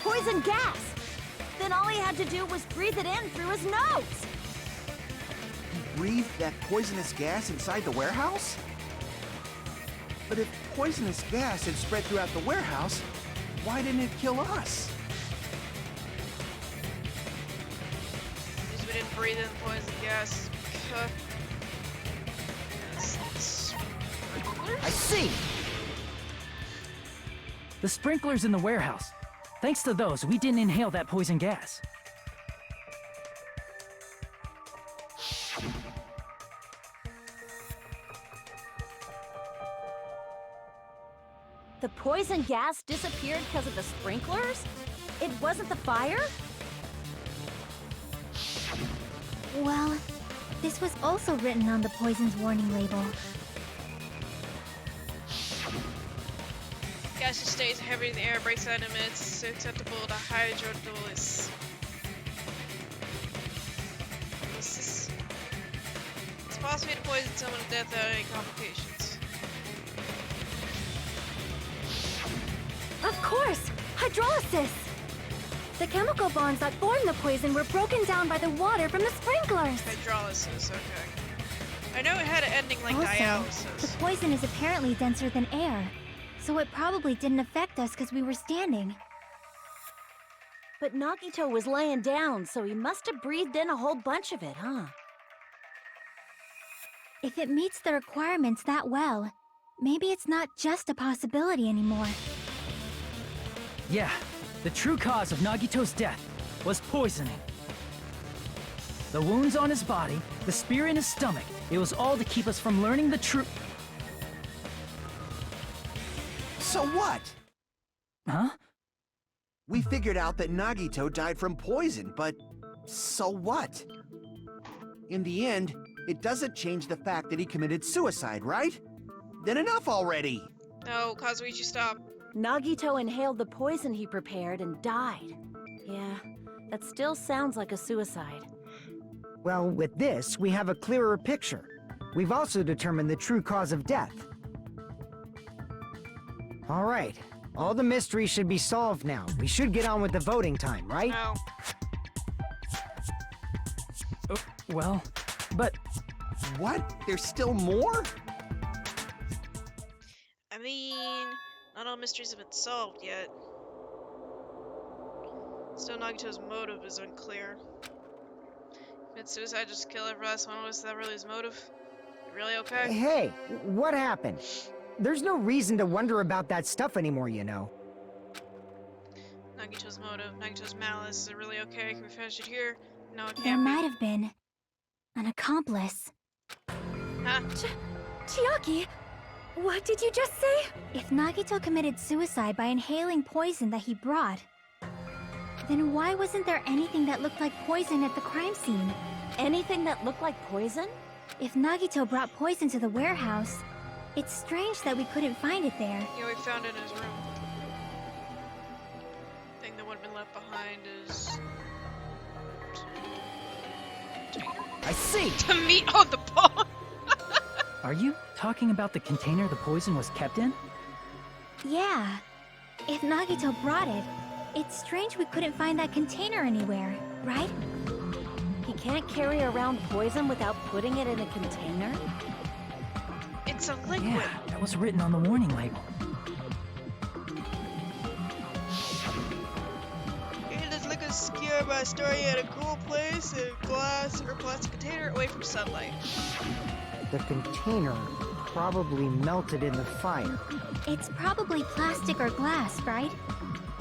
[SPEAKER 9] Poison gas! Then all he had to do was breathe it in through his nose!
[SPEAKER 8] He breathed that poisonous gas inside the warehouse? But if poisonous gas had spread throughout the warehouse, why didn't it kill us?
[SPEAKER 1] Because we didn't breathe in poison gas.
[SPEAKER 7] I see!
[SPEAKER 2] The sprinklers in the warehouse. Thanks to those, we didn't inhale that poison gas.
[SPEAKER 9] The poison gas disappeared because of the sprinklers? It wasn't the fire?
[SPEAKER 6] Well, this was also written on the poison's warning label.
[SPEAKER 1] Gas just stays heavy in the air, breaks out and emits acceptable to hydrolysis. It's possible to poison someone to death without any complications.
[SPEAKER 10] Of course! Hydrolysis! The chemical bonds that form the poison were broken down by the water from the sprinklers.
[SPEAKER 1] Hydrolysis, okay. I know it had an ending like
[SPEAKER 6] Also,
[SPEAKER 1] dialysis.
[SPEAKER 6] the poison is apparently denser than air, so it probably didn't affect us because we were standing.
[SPEAKER 9] But Nagito was laying down, so he must have breathed in a whole bunch of it, huh?
[SPEAKER 6] If it meets the requirements that well, maybe it's not just a possibility anymore.
[SPEAKER 2] Yeah, the true cause of Nagito's death was poisoning. The wounds on his body, the spear in his stomach, it was all to keep us from learning the truth.
[SPEAKER 8] So what?
[SPEAKER 2] Huh?
[SPEAKER 8] We figured out that Nagito died from poison, but so what? In the end, it doesn't change the fact that he committed suicide, right? Then enough already!
[SPEAKER 1] No, Kazuichi, stop.
[SPEAKER 9] Nagito inhaled the poison he prepared and died. Yeah, that still sounds like a suicide.
[SPEAKER 7] Well, with this, we have a clearer picture. We've also determined the true cause of death. All right, all the mysteries should be solved now. We should get on with the voting time, right?
[SPEAKER 1] No.
[SPEAKER 2] Well, but
[SPEAKER 8] What? There's still more?
[SPEAKER 1] I mean, not all mysteries have been solved yet. Still, Nagito's motive is unclear. Did suicide just kill every last one of us? Is that really his motive? You really okay?
[SPEAKER 7] Hey, what happened? There's no reason to wonder about that stuff anymore, you know.
[SPEAKER 1] Nagito's motive, Nagito's malice, is it really okay? Can we finish it here? No, it
[SPEAKER 6] There
[SPEAKER 1] can't
[SPEAKER 6] might have been an accomplice.
[SPEAKER 1] be. Huh?
[SPEAKER 10] Chiaki, what did you just say?
[SPEAKER 6] If Nagito committed suicide by inhaling poison that he brought, then why wasn't there anything that looked like poison at the crime scene?
[SPEAKER 9] Anything that looked like poison?
[SPEAKER 6] If Nagito brought poison to the warehouse, it's strange that we couldn't find it there.
[SPEAKER 1] Yeah, we found it in his room. Thing that would have been left behind is...
[SPEAKER 2] I see!
[SPEAKER 1] the meat on the bone!
[SPEAKER 2] Are you talking about the container the poison was kept in?
[SPEAKER 6] Yeah. If Nagito brought it, it's strange we couldn't find that container anywhere, right?
[SPEAKER 9] He can't carry around poison without putting it in a container?
[SPEAKER 1] It's a liquid!
[SPEAKER 2] Yeah, that was written on the warning label.
[SPEAKER 1] Hey, this liquid secured by storing it in a cool place in a glass or plastic container away from sunlight.
[SPEAKER 7] The container probably melted in the fire.
[SPEAKER 6] It's probably plastic or glass, right?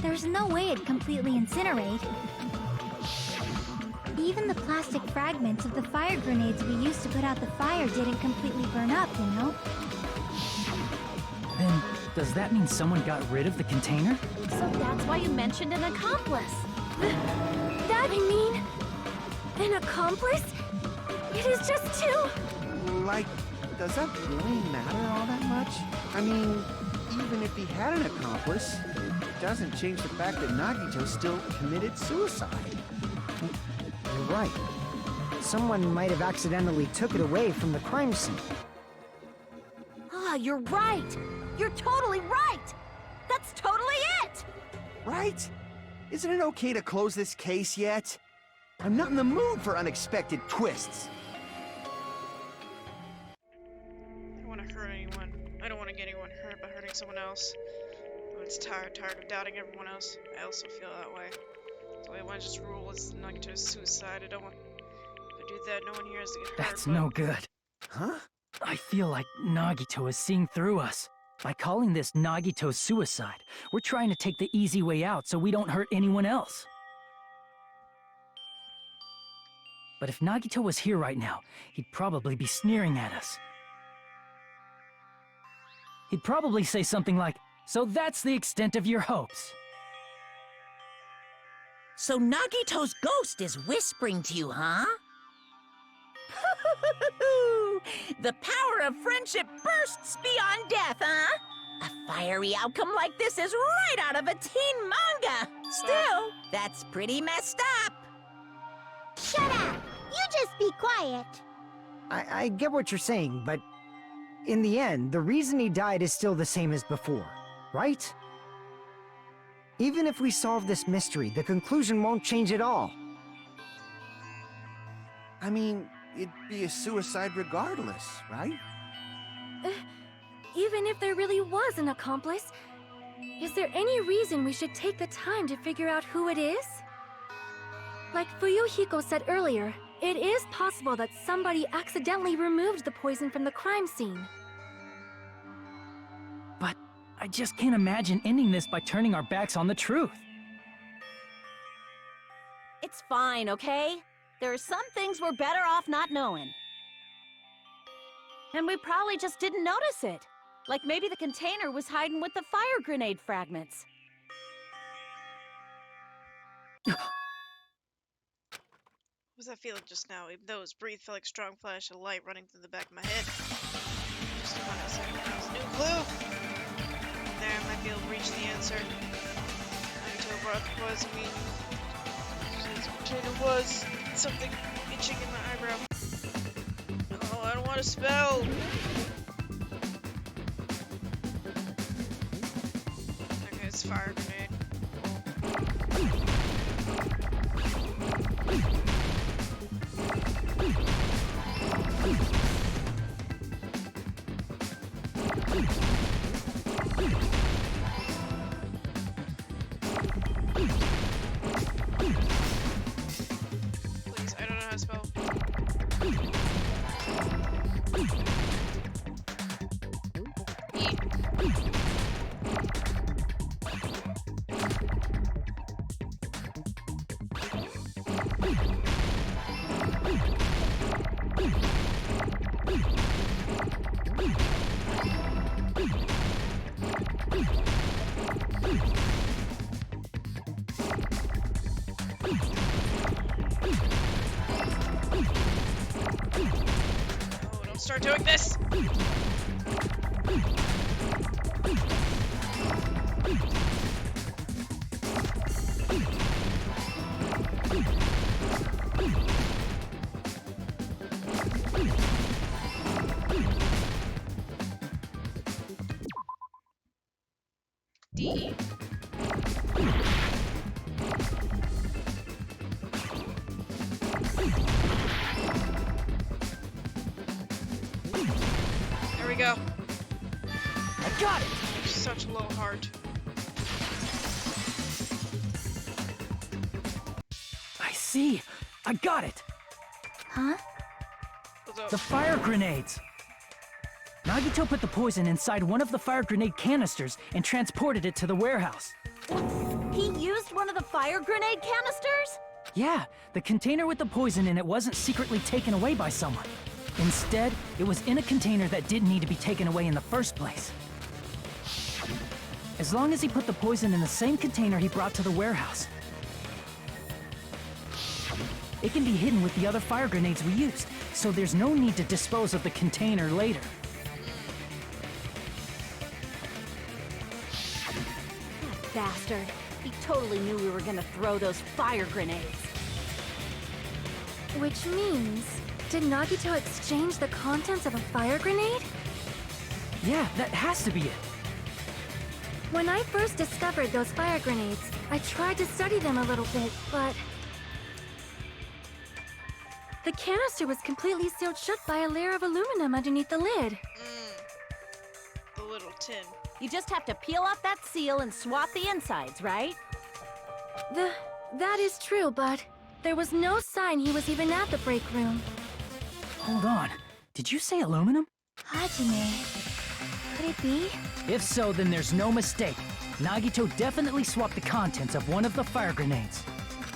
[SPEAKER 6] There's no way it'd completely incinerate. Even the plastic fragments of the fire grenades we used to put out the fire didn't completely burn up, you know?
[SPEAKER 2] Then, does that mean someone got rid of the container?
[SPEAKER 9] So that's why you mentioned an accomplice.
[SPEAKER 10] That, I mean, an accomplice? It is just two.
[SPEAKER 8] Like, does that really matter all that much? I mean, even if he had an accomplice, it doesn't change the fact that Nagito still committed suicide.
[SPEAKER 7] You're right. Someone might have accidentally took it away from the crime scene.
[SPEAKER 9] Ah, you're right! You're totally right! That's totally it!
[SPEAKER 8] Right? Isn't it okay to close this case yet? I'm not in the mood for unexpected twists.
[SPEAKER 1] I don't want to hurt anyone. I don't want to get anyone hurt by hurting someone else. I'm just tired of doubting everyone else. I also feel that way. So I want to just rule as Nagito's suicide. I don't want... If I do that, no one here has to get hurt.
[SPEAKER 2] That's
[SPEAKER 1] but-
[SPEAKER 2] no good.
[SPEAKER 8] Huh?
[SPEAKER 2] I feel like Nagito is seeing through us. By calling this Nagito's suicide, we're trying to take the easy way out so we don't hurt anyone else. But if Nagito was here right now, he'd probably be sneering at us. He'd probably say something like, So that's the extent of your hopes.
[SPEAKER 5] So Nagito's ghost is whispering to you, huh? The power of friendship bursts beyond death, huh? A fiery outcome like this is right out of a teen manga. Still, that's pretty messed up.
[SPEAKER 12] Shut up! You just be quiet.
[SPEAKER 7] I get what you're saying, but in the end, the reason he died is still the same as before, right? Even if we solve this mystery, the conclusion won't change at all.
[SPEAKER 8] I mean, it'd be a suicide regardless, right?
[SPEAKER 10] Even if there really was an accomplice, is there any reason we should take the time to figure out who it is? Like Fuyuhiko said earlier, it is possible that somebody accidentally removed the poison from the crime scene.
[SPEAKER 2] But I just can't imagine ending this by turning our backs on the truth.
[SPEAKER 9] It's fine, okay? There are some things we're better off not knowing. And we probably just didn't notice it. Like maybe the container was hiding with the fire grenade fragments.
[SPEAKER 1] What was that feeling just now? Even though it was brief, felt like strong flash of light running through the back of my head. Just about a second, that was a new clue. There, I might be able to reach the answer. Nagito brought the poison me. His container was something itching in my eyebrow. Oh, I don't want to spell. Okay, it's fire grenade. Please, I don't know how to spell. Oh, don't start doing this! D. There we go.
[SPEAKER 2] I got it!
[SPEAKER 1] Such a low heart.
[SPEAKER 2] I see! I got it!
[SPEAKER 6] Huh?
[SPEAKER 1] What's up?
[SPEAKER 2] The fire grenades! Nagito put the poison inside one of the fire grenade canisters and transported it to the warehouse.
[SPEAKER 9] He used one of the fire grenade canisters?
[SPEAKER 2] Yeah, the container with the poison in it wasn't secretly taken away by someone. Instead, it was in a container that didn't need to be taken away in the first place. As long as he put the poison in the same container he brought to the warehouse, it can be hidden with the other fire grenades we used, so there's no need to dispose of the container later.
[SPEAKER 9] That bastard. He totally knew we were gonna throw those fire grenades.
[SPEAKER 10] Which means, did Nagito exchange the contents of a fire grenade?
[SPEAKER 2] Yeah, that has to be it.
[SPEAKER 10] When I first discovered those fire grenades, I tried to study them a little bit, but the canister was completely sealed shut by a layer of aluminum underneath the lid.
[SPEAKER 1] The little tin.
[SPEAKER 9] You just have to peel off that seal and swap the insides, right?
[SPEAKER 10] That is true, but there was no sign he was even at the break room.
[SPEAKER 2] Hold on. Did you say aluminum?
[SPEAKER 6] Hajime. Could it be?
[SPEAKER 2] If so, then there's no mistake. Nagito definitely swapped the contents of one of the fire grenades.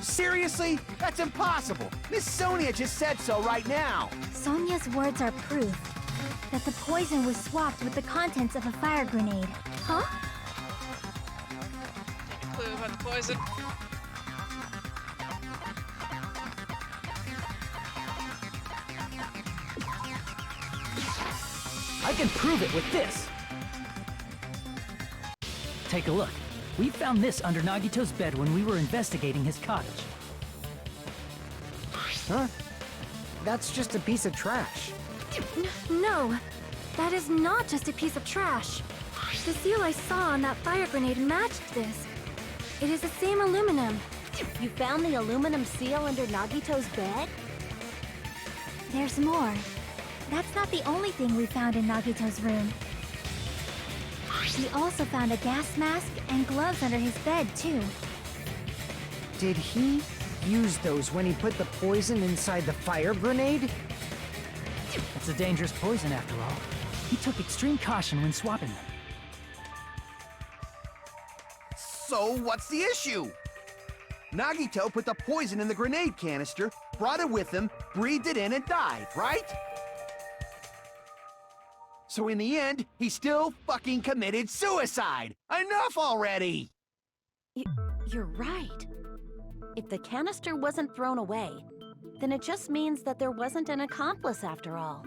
[SPEAKER 8] Seriously? That's impossible! Miss Sonia just said so right now!
[SPEAKER 6] Sonia's words are proof that the poison was swapped with the contents of a fire grenade.
[SPEAKER 10] Huh?
[SPEAKER 1] clue about the poison.
[SPEAKER 2] I can prove it with this. Take a look. We found this under Nagito's bed when we were investigating his cottage.
[SPEAKER 7] Huh? That's just a piece of trash.
[SPEAKER 10] No, that is not just a piece of trash. The seal I saw on that fire grenade matched this. It is the same aluminum.
[SPEAKER 9] You found the aluminum seal under Nagito's bed?
[SPEAKER 6] There's more. That's not the only thing we found in Nagito's room. We also found a gas mask and gloves under his bed, too.
[SPEAKER 7] Did he use those when he put the poison inside the fire grenade?
[SPEAKER 2] It's a dangerous poison after all. He took extreme caution when swapping them.
[SPEAKER 8] So, what's the issue? Nagito put the poison in the grenade canister, brought it with him, breathed it in, and died, right? So in the end, he still fucking committed suicide! Enough already!
[SPEAKER 9] You're right. If the canister wasn't thrown away, then it just means that there wasn't an accomplice after all.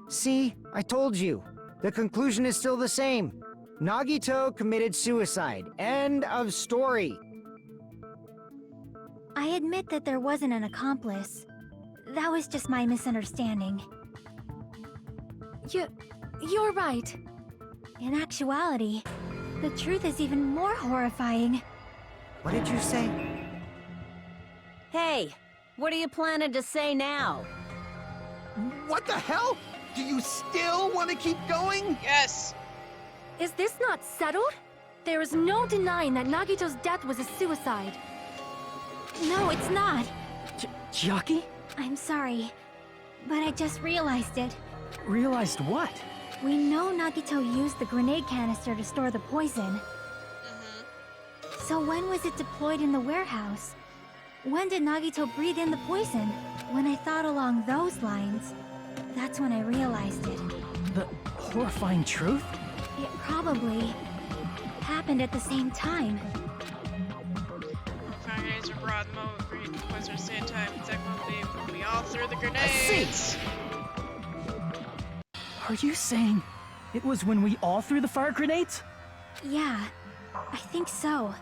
[SPEAKER 7] See, I told you. The conclusion is still the same. Nagito committed suicide. End of story.
[SPEAKER 6] I admit that there wasn't an accomplice. That was just my misunderstanding.
[SPEAKER 10] You're right.
[SPEAKER 6] In actuality, the truth is even more horrifying.
[SPEAKER 7] What did you say?
[SPEAKER 9] Hey, what are you planning to say now?
[SPEAKER 8] What the hell? Do you still want to keep going?
[SPEAKER 1] Yes.
[SPEAKER 10] Is this not settled? There is no denying that Nagito's death was a suicide.
[SPEAKER 6] No, it's not.
[SPEAKER 2] Chiaki?
[SPEAKER 6] I'm sorry, but I just realized it.
[SPEAKER 2] Realized what?
[SPEAKER 6] We know Nagito used the grenade canister to store the poison. So when was it deployed in the warehouse? When did Nagito breathe in the poison? When I thought along those lines, that's when I realized it.
[SPEAKER 2] The horrifying truth?
[SPEAKER 6] It probably happened at the same time.
[SPEAKER 1] Fire grenades were brought in the moment for the poison at the same time. Exact moment when we all threw the
[SPEAKER 2] I
[SPEAKER 1] grenades.
[SPEAKER 2] see. Are you saying it was when we all threw the fire grenades?
[SPEAKER 6] Yeah, I think so.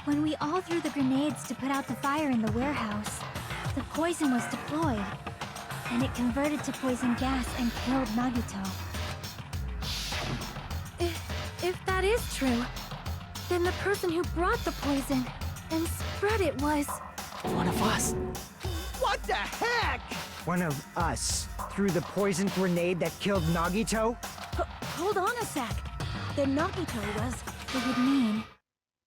[SPEAKER 6] When we all threw the grenades to put out the fire in the warehouse, the poison was deployed, and it converted to poison gas and killed Nagito.
[SPEAKER 10] If that is true, then the person who brought the poison and spread it was...
[SPEAKER 2] One of us.
[SPEAKER 8] What the heck?
[SPEAKER 7] One of us threw the poison grenade that killed Nagito?
[SPEAKER 9] Hold on a sec. Then Nagito was...
[SPEAKER 6] It would mean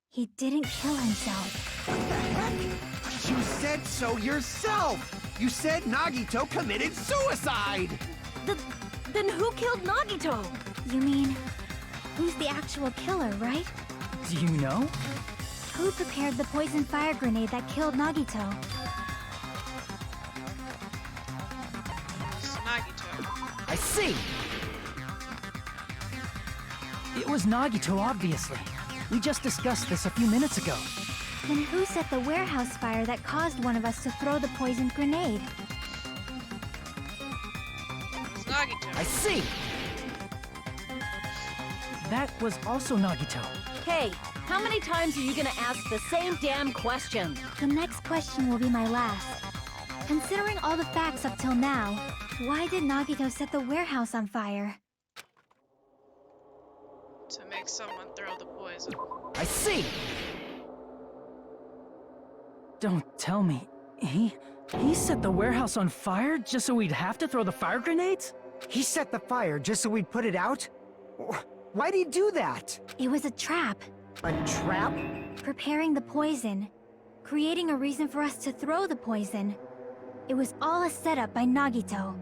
[SPEAKER 6] he didn't kill himself.
[SPEAKER 8] What the heck? You said so yourself! You said Nagito committed suicide!
[SPEAKER 9] Then who killed Nagito?
[SPEAKER 6] You mean, who's the actual killer, right?
[SPEAKER 2] Do you know?
[SPEAKER 6] Who prepared the poison fire grenade that killed Nagito?
[SPEAKER 1] It's Nagito.
[SPEAKER 2] I see! It was Nagito, obviously. We just discussed this a few minutes ago.
[SPEAKER 6] Then who set the warehouse fire that caused one of us to throw the poisoned grenade?
[SPEAKER 1] It's Nagito.
[SPEAKER 2] I see! That was also Nagito.
[SPEAKER 9] Hey, how many times are you gonna ask the same damn question?
[SPEAKER 6] The next question will be my last. Considering all the facts up till now, why did Nagito set the warehouse on fire?
[SPEAKER 1] To make someone throw the poison.
[SPEAKER 2] I see! Don't tell me. He set the warehouse on fire just so we'd have to throw the fire grenades?
[SPEAKER 7] He set the fire just so we'd put it out? Why'd he do that?
[SPEAKER 6] It was a trap.
[SPEAKER 7] A trap?
[SPEAKER 6] Preparing the poison. Creating a reason for us to throw the poison. It was all a setup by Nagito.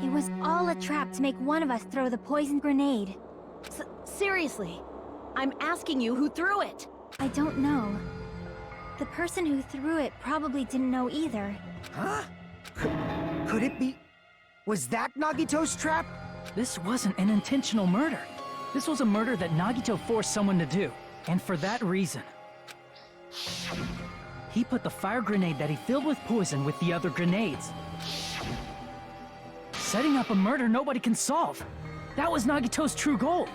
[SPEAKER 6] It was all a trap to make one of us throw the poison grenade.
[SPEAKER 9] Seriously, I'm asking you who threw it.
[SPEAKER 6] I don't know. The person who threw it probably didn't know either.
[SPEAKER 7] Huh? Could it be... Was that Nagito's trap?
[SPEAKER 2] This wasn't an intentional murder. This was a murder that Nagito forced someone to do. And for that reason, he put the fire grenade that he filled with poison with the other grenades. Setting up a murder nobody can solve. That was Nagito's true goal.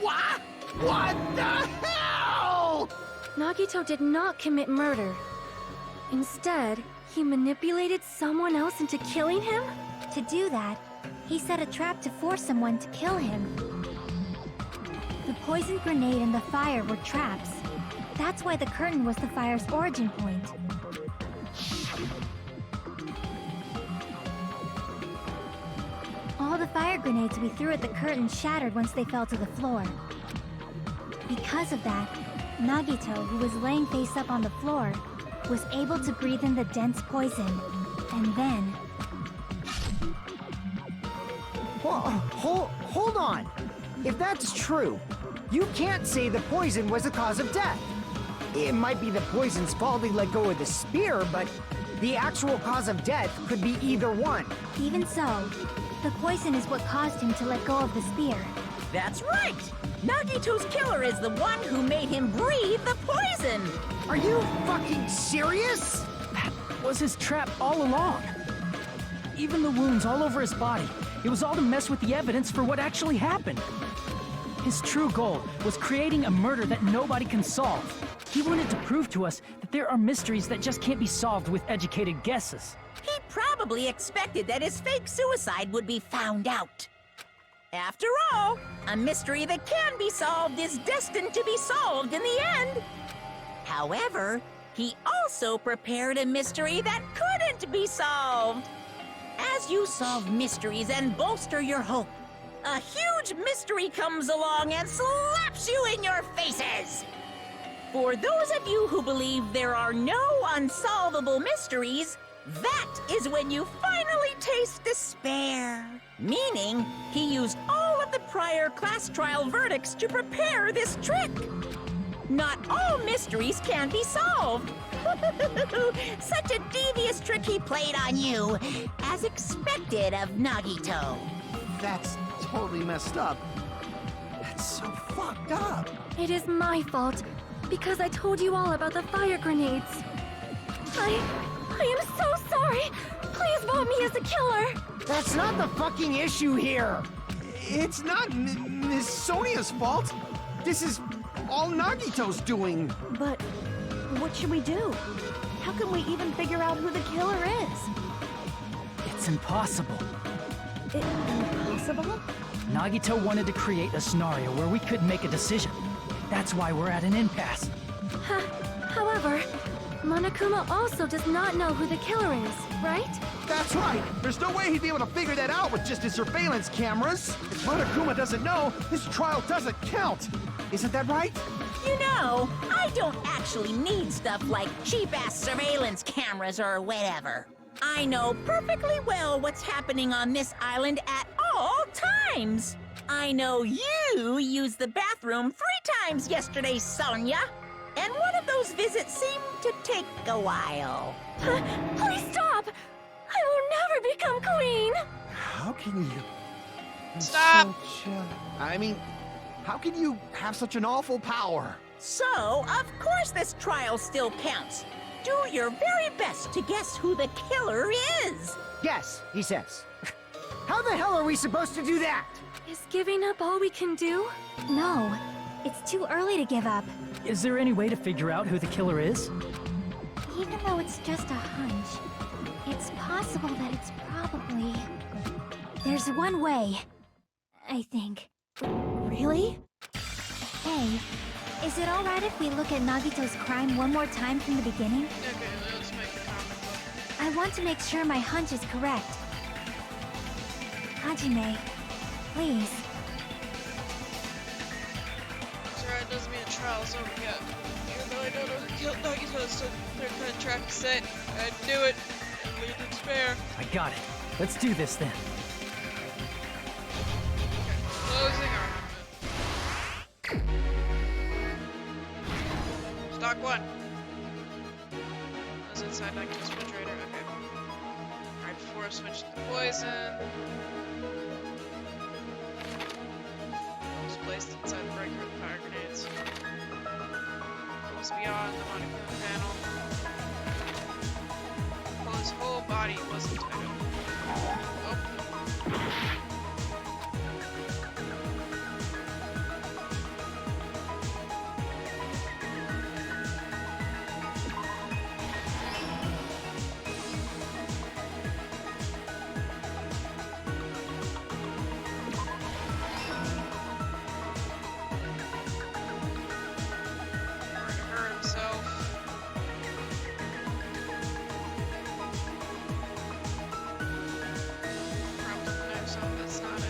[SPEAKER 8] What? What the hell?
[SPEAKER 10] Nagito did not commit murder. Instead, he manipulated someone else into killing him?
[SPEAKER 6] To do that, he set a trap to force someone to kill him. The poison grenade and the fire were traps. That's why the curtain was the fire's origin point. All the fire grenades we threw at the curtain shattered once they fell to the floor. Because of that, Nagito, who was laying face up on the floor, was able to breathe in the dense poison. And then...
[SPEAKER 7] Hold on. If that's true, you can't say the poison was the cause of death. It might be the poison's fault he let go of the spear, but the actual cause of death could be either one.
[SPEAKER 6] Even so, the poison is what caused him to let go of the spear.
[SPEAKER 5] That's right! Nagito's killer is the one who made him breathe the poison!
[SPEAKER 7] Are you fucking serious?
[SPEAKER 2] That was his trap all along. Even the wounds all over his body, it was all to mess with the evidence for what actually happened. His true goal was creating a murder that nobody can solve. He wanted to prove to us that there are mysteries that just can't be solved with educated guesses.
[SPEAKER 5] He probably expected that his fake suicide would be found out. After all, a mystery that can be solved is destined to be solved in the end. However, he also prepared a mystery that couldn't be solved. As you solve mysteries and bolster your hope, a huge mystery comes along and slaps you in your faces. For those of you who believe there are no unsolvable mysteries, that is when you finally taste despair. Meaning, he used all of the prior class trial verdicts to prepare this trick. Not all mysteries can be solved. Such a devious trick he played on you, as expected of Nagito.
[SPEAKER 8] That's totally messed up. That's so fucked up.
[SPEAKER 10] It is my fault, because I told you all about the fire grenades. I am so sorry. Please vote me as the killer.
[SPEAKER 7] That's not the fucking issue here.
[SPEAKER 8] It's not Miss Sonia's fault. This is all Nagito's doing.
[SPEAKER 9] But what should we do? How can we even figure out who the killer is?
[SPEAKER 2] It's impossible.
[SPEAKER 9] Impossible?
[SPEAKER 2] Nagito wanted to create a scenario where we couldn't make a decision. That's why we're at an impasse.
[SPEAKER 10] However, Monokuma also does not know who the killer is, right?
[SPEAKER 8] That's right. There's no way he'd be able to figure that out with just his surveillance cameras. If Monokuma doesn't know, this trial doesn't count. Isn't that right?
[SPEAKER 5] You know, I don't actually need stuff like cheap-ass surveillance cameras or whatever. I know perfectly well what's happening on this island at all times. I know you used the bathroom 3 times yesterday, Sonia. And one of those visits seemed to take a while.
[SPEAKER 10] Please stop! I will never become queen!
[SPEAKER 8] How can you...
[SPEAKER 1] Stop!
[SPEAKER 8] So chill. I mean, how can you have such an awful power?
[SPEAKER 5] So, of course this trial still counts. Do your very best to guess who the killer is.
[SPEAKER 7] Yes, he says. How the hell are we supposed to do that?
[SPEAKER 10] Is giving up all we can do?
[SPEAKER 6] No, it's too early to give up.
[SPEAKER 2] Is there any way to figure out who the killer is?
[SPEAKER 6] Even though it's just a hunch, it's possible that it's probably... There's one way, I think.
[SPEAKER 10] Really?
[SPEAKER 6] Hey, is it alright if we look at Nagito's crime one more time from the beginning?
[SPEAKER 1] Okay, let's make the comic book.
[SPEAKER 6] I want to make sure my hunch is correct. Hajime, please.
[SPEAKER 1] It's alright, doesn't mean the trial's over yet. Even though I don't know who killed Nagito, so they're kind of trying to say I knew it and lead to despair.
[SPEAKER 2] I got it. Let's do this then.
[SPEAKER 1] Closing argument. Stock 1. Was inside Nagito's refrigerator. Okay. Right before force switch to poison. Was placed inside the breaker with fire grenades. Goes beyond the Monokuma panel. While his whole body wasn't tied up. Oh. Hurt himself. Probably the next one, that's not it.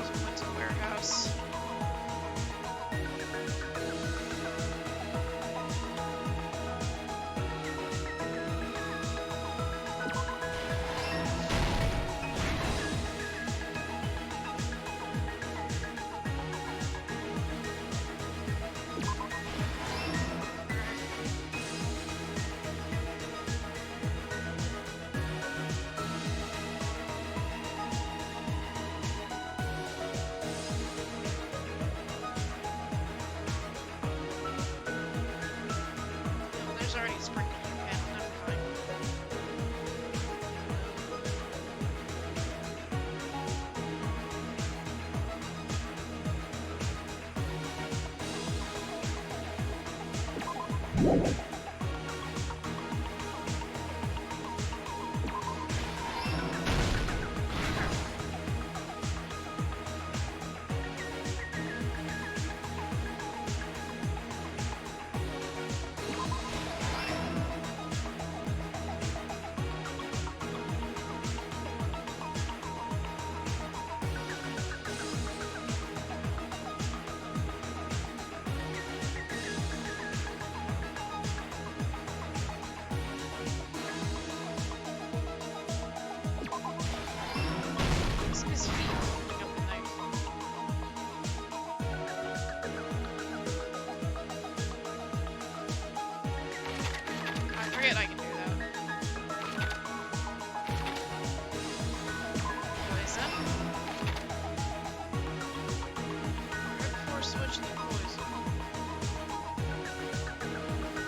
[SPEAKER 1] So we went to the warehouse. No, there's already a sprinkler panel, never mind. It's his feet holding up the knife. I forget I can do that. Poison. Grip force switch to poison.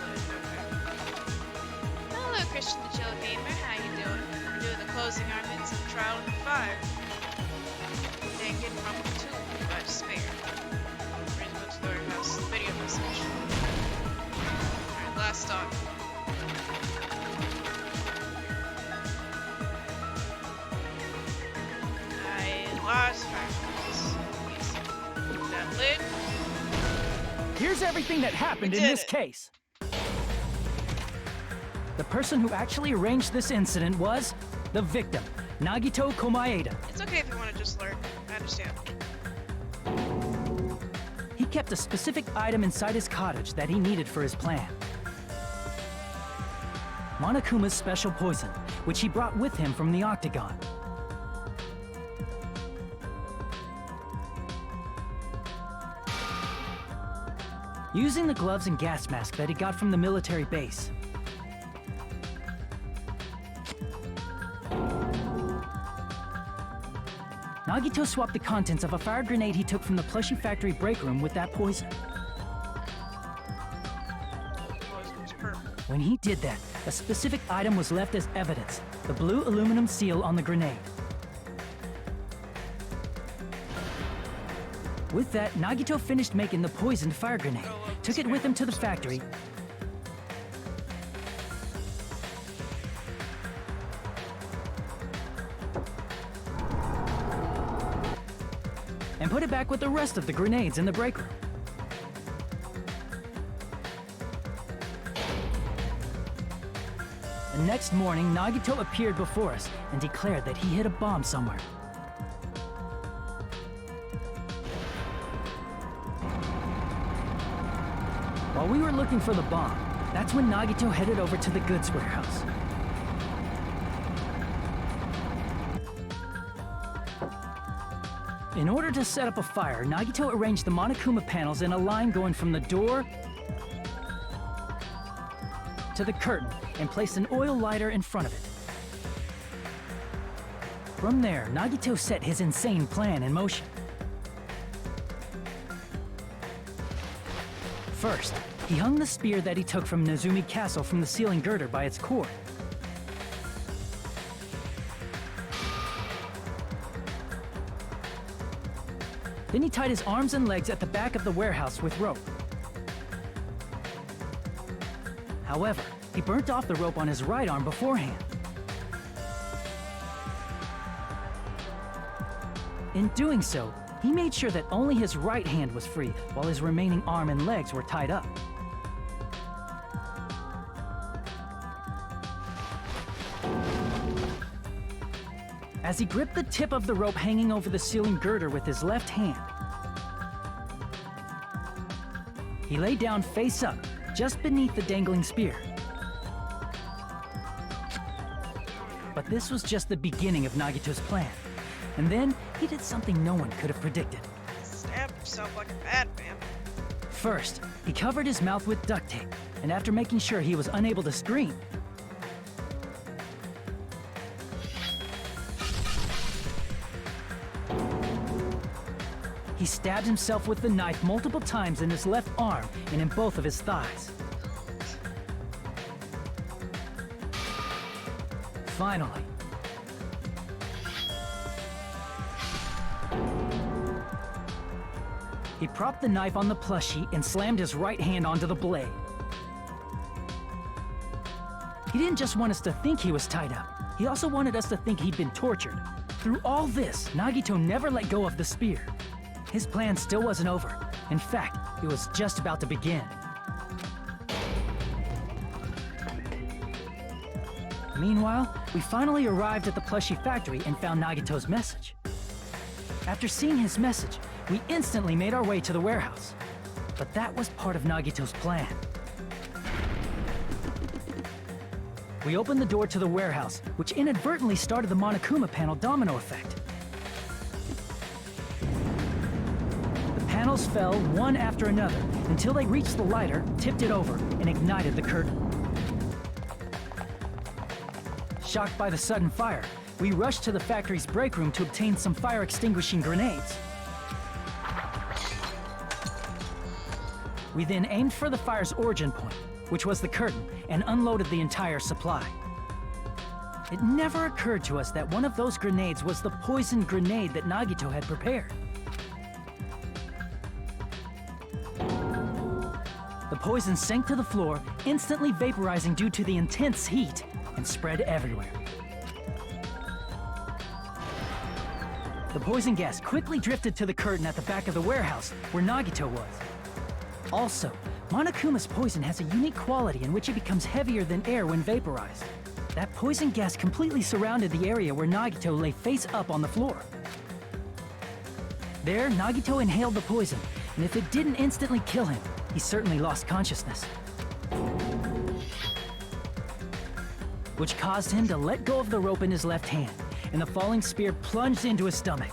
[SPEAKER 1] Okay. Hello, Christian the Chill Gamer. How you doing? We're doing the closing arguments of Trial of the Five. Danganronpa 2 by Despair. Brings me to the warehouse. Video message. Alright, last stop. I lost fireballs. Yes. That lid.
[SPEAKER 2] Here's everything that happened in
[SPEAKER 1] did
[SPEAKER 2] this
[SPEAKER 1] it.
[SPEAKER 2] case. The person who actually arranged this incident was the victim, Nagito Komaeda.
[SPEAKER 1] It's okay if you want to just learn. I understand.
[SPEAKER 2] He kept a specific item inside his cottage that he needed for his plan. Monokuma's special poison, which he brought with him from the Octagon. Using the gloves and gas mask that he got from the military base, Nagito swapped the contents of a fire grenade he took from the plushie factory break room with that poison.
[SPEAKER 1] Poison was purple.
[SPEAKER 2] When he did that, a specific item was left as evidence, the blue aluminum seal on the grenade. With that, Nagito finished making the poisoned fire grenade, took it with him to the factory, and put it back with the rest of the grenades in the break room. The next morning, Nagito appeared before us and declared that he hid a bomb somewhere. While we were looking for the bomb, that's when Nagito headed over to the goods warehouse. In order to set up a fire, Nagito arranged the Monokuma panels in a line going from the door to the curtain, and placed an oil lighter in front of it. From there, Nagito set his insane plan in motion. First, he hung the spear that he took from Nezumi Castle from the ceiling girder by its cord. Then he tied his arms and legs at the back of the warehouse with rope. However, he burnt off the rope on his right arm beforehand. In doing so, he made sure that only his right hand was free, while his remaining arm and legs were tied up. As he gripped the tip of the rope hanging over the ceiling girder with his left hand, he lay down face up, just beneath the dangling spear. But this was just the beginning of Nagito's plan. And then, he did something no one could have predicted.
[SPEAKER 1] Stabbed himself like a madman.
[SPEAKER 2] First, he covered his mouth with duct tape, and after making sure he was unable to scream, he stabbed himself with the knife multiple times in his left arm and in both of his thighs. Finally, he propped the knife on the plushie and slammed his right hand onto the blade. He didn't just want us to think he was tied up. He also wanted us to think he'd been tortured. Through all this, Nagito never let go of the spear. His plan still wasn't over. In fact, it was just about to begin. Meanwhile, we finally arrived at the plushie factory and found Nagito's message. After seeing his message, we instantly made our way to the warehouse. But that was part of Nagito's plan. We opened the door to the warehouse, which inadvertently started the Monokuma panel domino effect. The panels fell one after another until they reached the lighter, tipped it over, and ignited the curtain. Shocked by the sudden fire, we rushed to the factory's break room to obtain some fire-extinguishing grenades. We then aimed for the fire's origin point, which was the curtain, and unloaded the entire supply. It never occurred to us that one of those grenades was the poisoned grenade that Nagito had prepared. The poison sank to the floor, instantly vaporizing due to the intense heat, and spread everywhere. The poison gas quickly drifted to the curtain at the back of the warehouse, where Nagito was. Also, Monokuma's poison has a unique quality in which it becomes heavier than air when vaporized. That poison gas completely surrounded the area where Nagito lay face up on the floor. There, Nagito inhaled the poison, and if it didn't instantly kill him, he certainly lost consciousness. Which caused him to let go of the rope in his left hand, and the falling spear plunged into his stomach.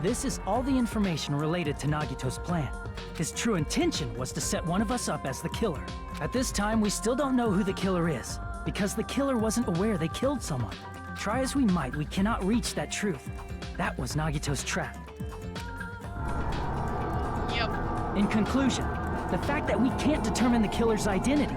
[SPEAKER 2] This is all the information related to Nagito's plan. His true intention was to set one of us up as the killer. At this time, we still don't know who the killer is, because the killer wasn't aware they killed someone. Try as we might, we cannot reach that truth. That was Nagito's trap.
[SPEAKER 1] Yep.
[SPEAKER 2] In conclusion, the fact that we can't determine the killer's identity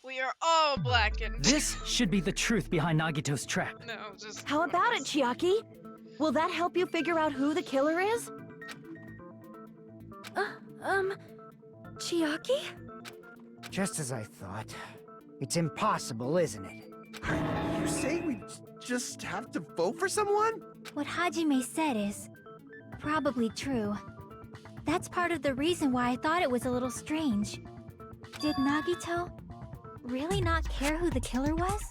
[SPEAKER 1] We are all blackened.
[SPEAKER 2] This should be the truth behind Nagito's trap.
[SPEAKER 1] No, just...
[SPEAKER 9] How about it, Chiaki? Will that help you figure out who the killer is?
[SPEAKER 10] Chiaki?
[SPEAKER 7] Just as I thought. It's impossible, isn't it?
[SPEAKER 8] You say we just have to vote for someone?
[SPEAKER 6] What Hajime said is probably true. That's part of the reason why I thought it was a little strange. Did Nagito really not care who the killer was?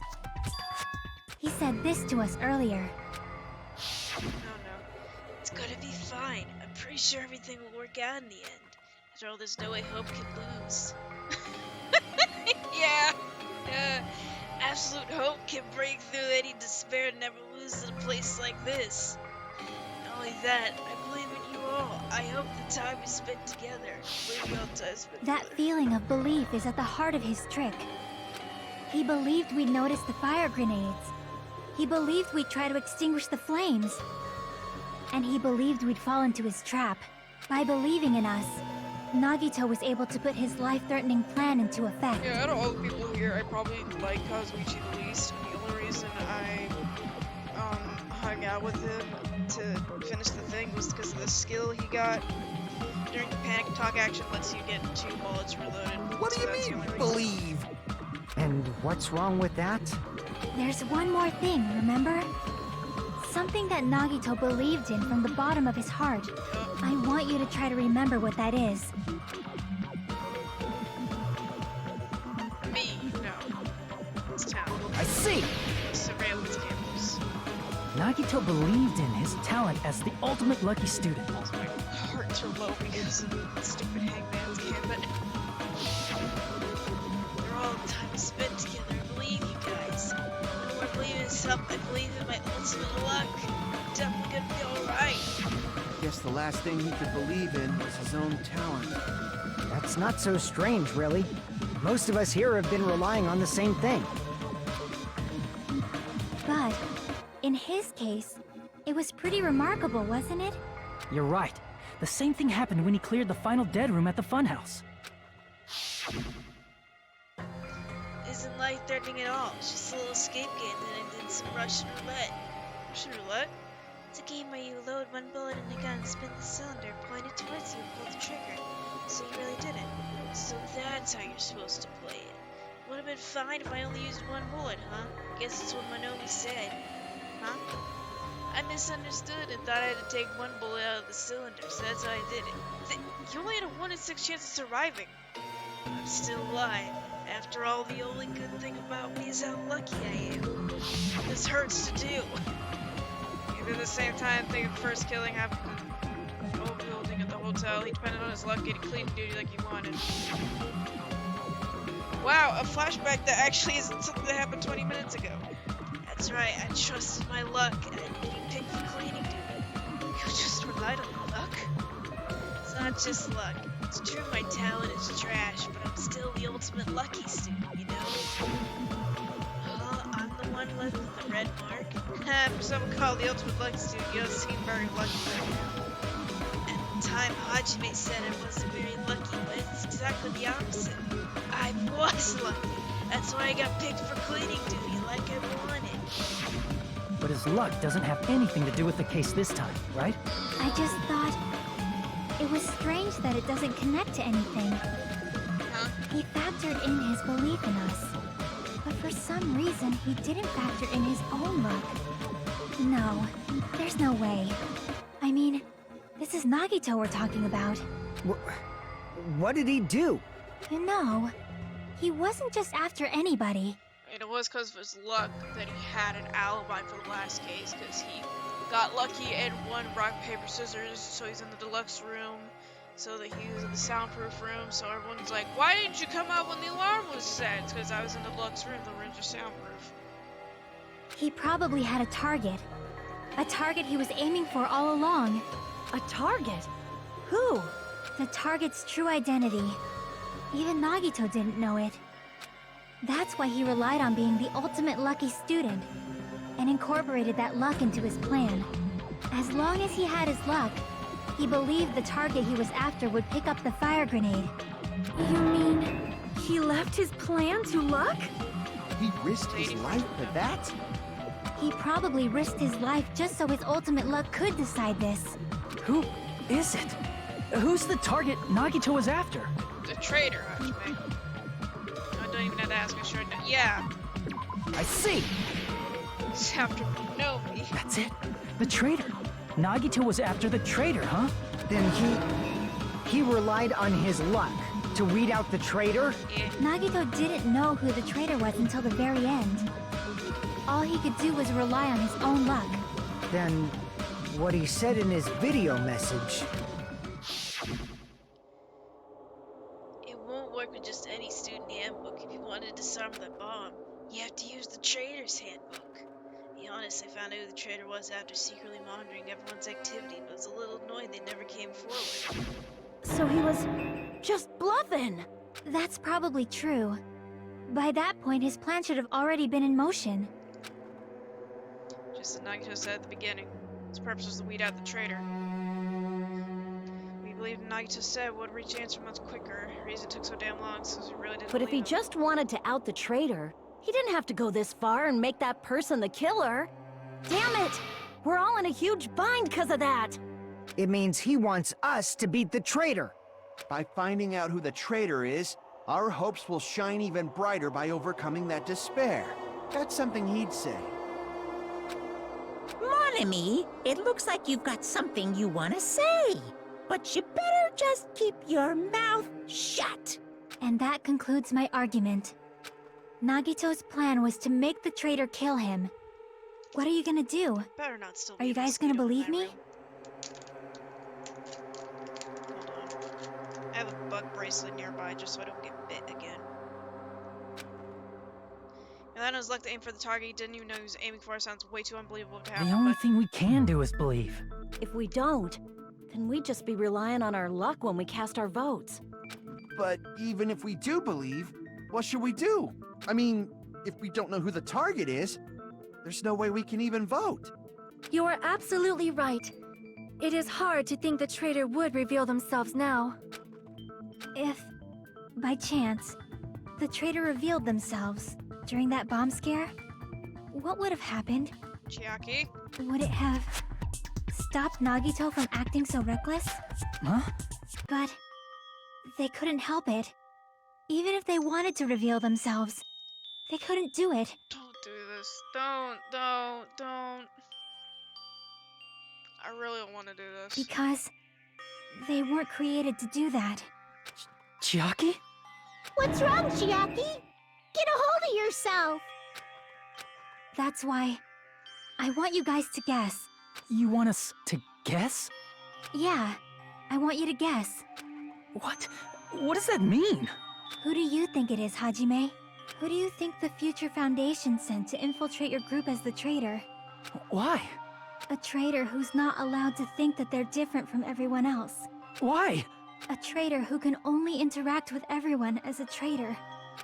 [SPEAKER 6] He said this to us earlier.
[SPEAKER 4] No. It's gonna be fine. I'm pretty sure everything will work out in the end. After all, there's no way Hope can lose.
[SPEAKER 1] Yeah.
[SPEAKER 4] absolute hope can break through any despair and never lose in a place like this. Not only that, I believe in you all. I hope the time we spent together. Maybe all time spent
[SPEAKER 6] That
[SPEAKER 4] together.
[SPEAKER 6] feeling of belief is at the heart of his trick. He believed we'd notice the fire grenades. He believed we'd try to extinguish the flames. And he believed we'd fall into his trap. By believing in us, Nagito was able to put his life-threatening plan into effect.
[SPEAKER 1] Yeah, out of all the people here, I probably like Kazuichi the least. The only reason I hung out with him to finish the thing was because of the skill he got. During the panic attack action lets you get 2 bullets reloaded.
[SPEAKER 8] What do
[SPEAKER 1] so
[SPEAKER 8] you
[SPEAKER 1] that's the
[SPEAKER 8] mean,
[SPEAKER 1] only reason.
[SPEAKER 8] believe?
[SPEAKER 7] And what's wrong with that?
[SPEAKER 6] There's one more thing, remember? Something that Nagito believed in from the bottom of his heart. I want you to try to remember what that is.
[SPEAKER 1] Me, no. It's town.
[SPEAKER 2] I see!
[SPEAKER 1] Surveillance cameras.
[SPEAKER 2] Nagito believed in his talent as the ultimate lucky student.
[SPEAKER 1] Also, my hearts are low because of the stupid hangman's gambit.
[SPEAKER 4] They're all the time we spent together. I believe you guys. When we're believing in something, I believe in my ultimate luck. I'm definitely gonna be alright.
[SPEAKER 8] Guess the last thing he could believe in was his own talent.
[SPEAKER 7] That's not so strange, really. Most of us here have been relying on the same thing.
[SPEAKER 6] But, in his case, it was pretty remarkable, wasn't it?
[SPEAKER 2] You're right. The same thing happened when he cleared the final dead room at the funhouse.
[SPEAKER 4] Isn't life-threatening at all. It's just a little escape game that I did some Russian roulette.
[SPEAKER 1] Russian roulette?
[SPEAKER 4] It's a game where you load one bullet in a gun, spin the cylinder, point it towards you, and pull the trigger. So you really did it. So that's how you're supposed to play it. Would have been fine if I only used one bullet, huh? Guess that's what Monomi said. Huh? I misunderstood and thought I had to take one bullet out of the cylinder, so that's how I did it.
[SPEAKER 1] You only had a 1 in 6 chance of surviving.
[SPEAKER 4] I'm still alive. After all, the only good thing about me is how lucky I am. This hurts to do.
[SPEAKER 1] And at the same time, think of the first killing happened in the old building at the hotel. He depended on his luck getting clean duty like he wanted. Wow, a flashback that actually isn't something that happened 20 minutes ago.
[SPEAKER 4] That's right, I trusted my luck and I didn't pick for cleaning duty.
[SPEAKER 1] You just relied on your luck?
[SPEAKER 4] It's not just luck. It's true my talent is trash, but I'm still the ultimate lucky student, you know? I'm the one left with the red mark.
[SPEAKER 1] For someone called the ultimate lucky student, you don't seem very lucky right now.
[SPEAKER 4] At the time, Hajime said I wasn't very lucky, but it's exactly the opposite. I was lucky. That's why I got picked for cleaning duty like I wanted.
[SPEAKER 2] But his luck doesn't have anything to do with the case this time, right?
[SPEAKER 6] I just thought... It was strange that it doesn't connect to anything.
[SPEAKER 1] Huh?
[SPEAKER 6] He factored in his belief in us. But for some reason, he didn't factor in his own luck. No, there's no way. I mean, this is Nagito we're talking about.
[SPEAKER 7] What did he do?
[SPEAKER 6] You know, he wasn't just after anybody.
[SPEAKER 1] And it was because of his luck that he had an alibi for the last case, because he got lucky and won rock, paper, scissors, so he's in the deluxe room, so that he was in the soundproof room, so everyone's like, why didn't you come out when the alarm was set? It's because I was in the deluxe room, the rooms are soundproof.
[SPEAKER 6] He probably had a target. A target he was aiming for all along.
[SPEAKER 9] A target? Who?
[SPEAKER 6] The target's true identity. Even Nagito didn't know it. That's why he relied on being the ultimate lucky student, and incorporated that luck into his plan. As long as he had his luck, he believed the target he was after would pick up the fire grenade.
[SPEAKER 9] You mean he left his plan to luck?
[SPEAKER 8] He risked his life for that?
[SPEAKER 6] He probably risked his life just so his ultimate luck could decide this.
[SPEAKER 2] Who is it? Who's the target Nagito was after?
[SPEAKER 1] The traitor, Hajime. I don't even have to ask, I'm sure. Yeah,
[SPEAKER 2] I see!
[SPEAKER 1] it's after Monomi.
[SPEAKER 2] That's it. The traitor. Nagito was after the traitor, huh?
[SPEAKER 7] Then he relied on his luck to weed out the traitor?
[SPEAKER 1] Yeah.
[SPEAKER 6] Nagito didn't know who the traitor was until the very end. All he could do was rely on his own luck.
[SPEAKER 7] Then what he said in his video message...
[SPEAKER 4] It won't work with just any student handbook if you want to disarm the bomb. You have to use Traitor's Handbook. He honestly found out who the traitor was after secretly monitoring everyone's activity, but was a little annoyed they never came forward.
[SPEAKER 9] So he was just bluffing.
[SPEAKER 6] That's probably true. By that point, his plan should have already been in motion.
[SPEAKER 4] Just as Nagito said at the beginning, his purpose was to weed out the traitor. We believed Nagito said would reach the answer months quicker. The reason it took so damn long is because we really didn't
[SPEAKER 9] But if he
[SPEAKER 4] believe him.
[SPEAKER 9] just wanted to out the traitor, he didn't have to go this far and make that person the killer. Damn it! We're all in a huge bind because of that!
[SPEAKER 7] It means he wants us to beat the traitor.
[SPEAKER 8] By finding out who the traitor is, our hopes will shine even brighter by overcoming that despair. That's something he'd say.
[SPEAKER 5] Mon ami, it looks like you've got something you want to say. But you better just keep your mouth shut.
[SPEAKER 6] And that concludes my argument. Nagito's plan was to make the traitor kill him. What are you gonna do?
[SPEAKER 4] Better not still
[SPEAKER 6] Are
[SPEAKER 4] be
[SPEAKER 6] you
[SPEAKER 4] a
[SPEAKER 6] guys gonna
[SPEAKER 4] mosquito in
[SPEAKER 6] believe
[SPEAKER 4] my
[SPEAKER 6] me?
[SPEAKER 4] room. Hold on. I have a bug bracelet nearby just so I don't get bit again. And then his luck to aim for the target he didn't even know he was aiming for sounds way too unbelievable to happen.
[SPEAKER 2] The only thing we can do is believe.
[SPEAKER 9] If we don't, then we'd just be relying on our luck when we cast our votes.
[SPEAKER 8] But even if we do believe, what should we do? I mean, if we don't know who the target is, there's no way we can even vote.
[SPEAKER 10] You are absolutely right. It is hard to think the traitor would reveal themselves now.
[SPEAKER 6] If, by chance, the traitor revealed themselves during that bomb scare, what would have happened?
[SPEAKER 4] Chiaki?
[SPEAKER 6] Would it have stopped Nagito from acting so reckless?
[SPEAKER 2] Huh?
[SPEAKER 6] But they couldn't help it. Even if they wanted to reveal themselves, they couldn't do it.
[SPEAKER 4] Don't do this. Don't. I really don't want to do this.
[SPEAKER 6] Because they weren't created to do that.
[SPEAKER 2] Chiaki?
[SPEAKER 12] What's wrong, Chiaki? Get a hold of yourself!
[SPEAKER 6] That's why I want you guys to guess.
[SPEAKER 2] You want us to guess?
[SPEAKER 6] Yeah, I want you to guess.
[SPEAKER 2] What? What does that mean?
[SPEAKER 6] Who do you think it is, Hajime? Who do you think the Future Foundation sent to infiltrate your group as the traitor?
[SPEAKER 2] Why?
[SPEAKER 6] A traitor who's not allowed to think that they're different from everyone else.
[SPEAKER 2] Why?
[SPEAKER 6] A traitor who can only interact with everyone as a traitor.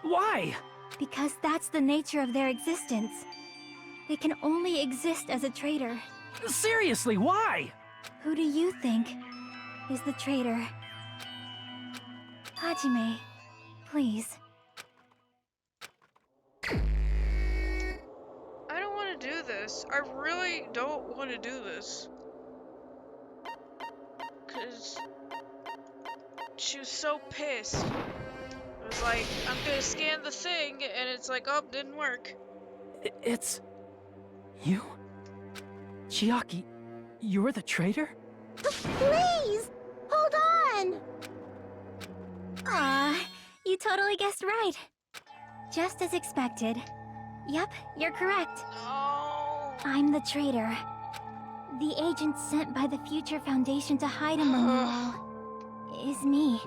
[SPEAKER 2] Why?
[SPEAKER 6] Because that's the nature of their existence. They can only exist as a traitor.
[SPEAKER 2] Seriously, why?
[SPEAKER 6] Who do you think is the traitor? Hajime, please.
[SPEAKER 4] I don't want to do this. I really don't want to do this. Because she was so pissed. It was like, I'm gonna scan the thing, and it's like, oh, didn't work.
[SPEAKER 2] It's... you? Chiaki, you're the traitor?
[SPEAKER 12] Please! Hold on!
[SPEAKER 6] Aw, you totally guessed right. Just as expected. Yep, you're correct.
[SPEAKER 4] No.
[SPEAKER 6] I'm the traitor. The agent sent by the Future Foundation to hide among you all is me.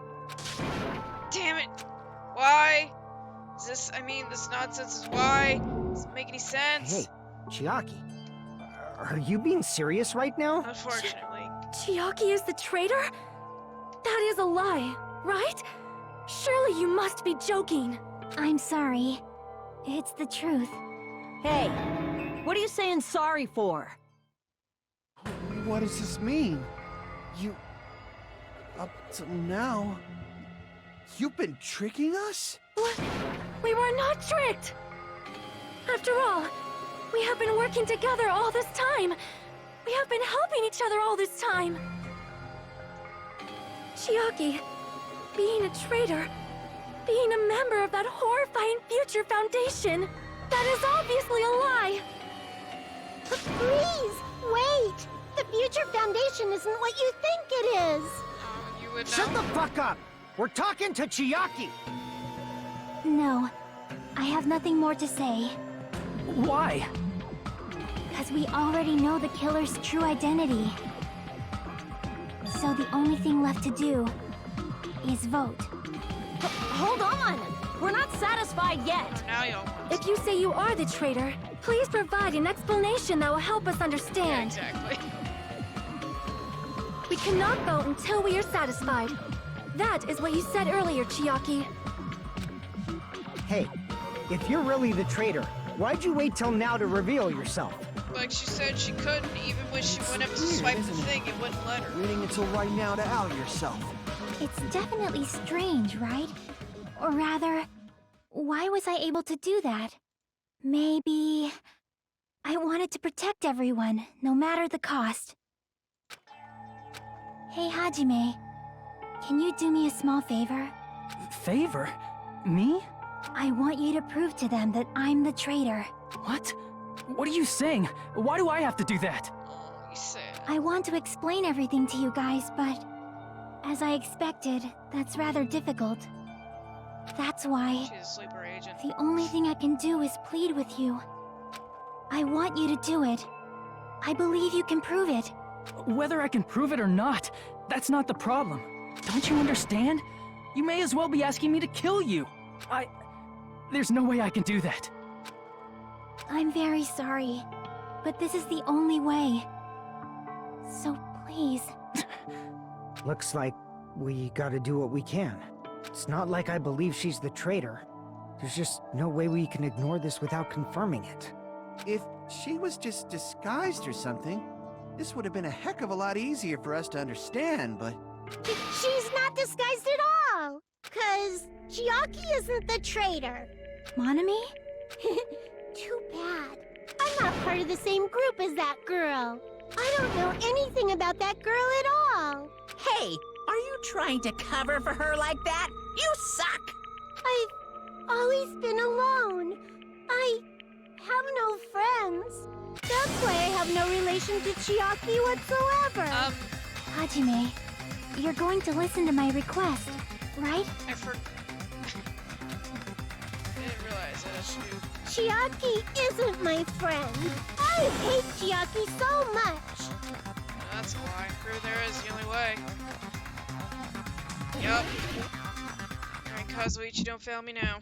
[SPEAKER 4] Damn it. Why? Is this, I mean, this nonsense is why? Does it make any sense?
[SPEAKER 7] Hey, Chiaki. Are you being serious right now?
[SPEAKER 4] Unfortunately.
[SPEAKER 10] Chiaki is the traitor? That is a lie, right? Surely you must be joking.
[SPEAKER 6] I'm sorry. It's the truth.
[SPEAKER 9] Hey, what are you saying sorry for?
[SPEAKER 8] What does this mean? You... Up till now... You've been tricking us?
[SPEAKER 10] What? We were not tricked! After all, we have been working together all this time. We have been helping each other all this time. Chiaki, being a traitor, being a member of that horrifying Future Foundation, that is obviously a lie.
[SPEAKER 12] Please, wait! The Future Foundation isn't what you think it is!
[SPEAKER 4] You would know.
[SPEAKER 7] Shut the fuck up! We're talking to Chiaki!
[SPEAKER 6] No, I have nothing more to say.
[SPEAKER 2] Why?
[SPEAKER 6] Because we already know the killer's true identity. So the only thing left to do is vote.
[SPEAKER 9] Hold on! We're not satisfied yet!
[SPEAKER 4] Now y'all want
[SPEAKER 10] If you say you are the traitor, Please provide an explanation that will help us understand.
[SPEAKER 1] Exactly.
[SPEAKER 10] We cannot go until we are satisfied. That is what you said earlier, Chiaki.
[SPEAKER 7] Hey, if you're really the traitor, why'd you wait till now to reveal yourself?
[SPEAKER 1] Like she said, she couldn't. Even when she went up to swipe the thing, it wouldn't let her.
[SPEAKER 8] Waiting until right now to out yourself.
[SPEAKER 6] It's definitely strange, right? Or rather, why was I able to do that? Maybe... I wanted to protect everyone, no matter the cost. Hey, Hajime. Can you do me a small favor?
[SPEAKER 2] Favor? Me?
[SPEAKER 6] I want you to prove to them that I'm the traitor.
[SPEAKER 2] What? What are you saying? Why do I have to do that?
[SPEAKER 1] Oh, you said.
[SPEAKER 6] I want to explain everything to you guys, but... as I expected, that's rather difficult. That's why...
[SPEAKER 1] She's a sleeper agent.
[SPEAKER 6] the only thing I can do is plead with you. I want you to do it. I believe you can prove it.
[SPEAKER 2] Whether I can prove it or not, that's not the problem. Don't you understand? You may as well be asking me to kill you. There's no way I can do that.
[SPEAKER 6] I'm very sorry, but this is the only way. So please.
[SPEAKER 7] Looks like we gotta do what we can. It's not like I believe she's the traitor. There's just no way we can ignore this without confirming it.
[SPEAKER 8] If she was just disguised or something, this would have been a heck of a lot easier for us to understand, but...
[SPEAKER 12] She's not disguised at all! 'Cause Chiaki isn't the traitor.
[SPEAKER 6] Monami?
[SPEAKER 12] Too bad. I'm not part of the same group as that girl. I don't know anything about that girl at all.
[SPEAKER 5] Hey, are you trying to cover for her like that? You suck!
[SPEAKER 12] I've always been alone. I have no friends. That's why I have no relation to Chiaki whatsoever.
[SPEAKER 6] Hajime, you're going to listen to my request, right?
[SPEAKER 1] I didn't realize that.
[SPEAKER 12] Chiaki isn't my friend. I hate Chiaki so much.
[SPEAKER 1] That's why. Prove there is the only way. Yup. Alright, Kazuichi, don't fail me now.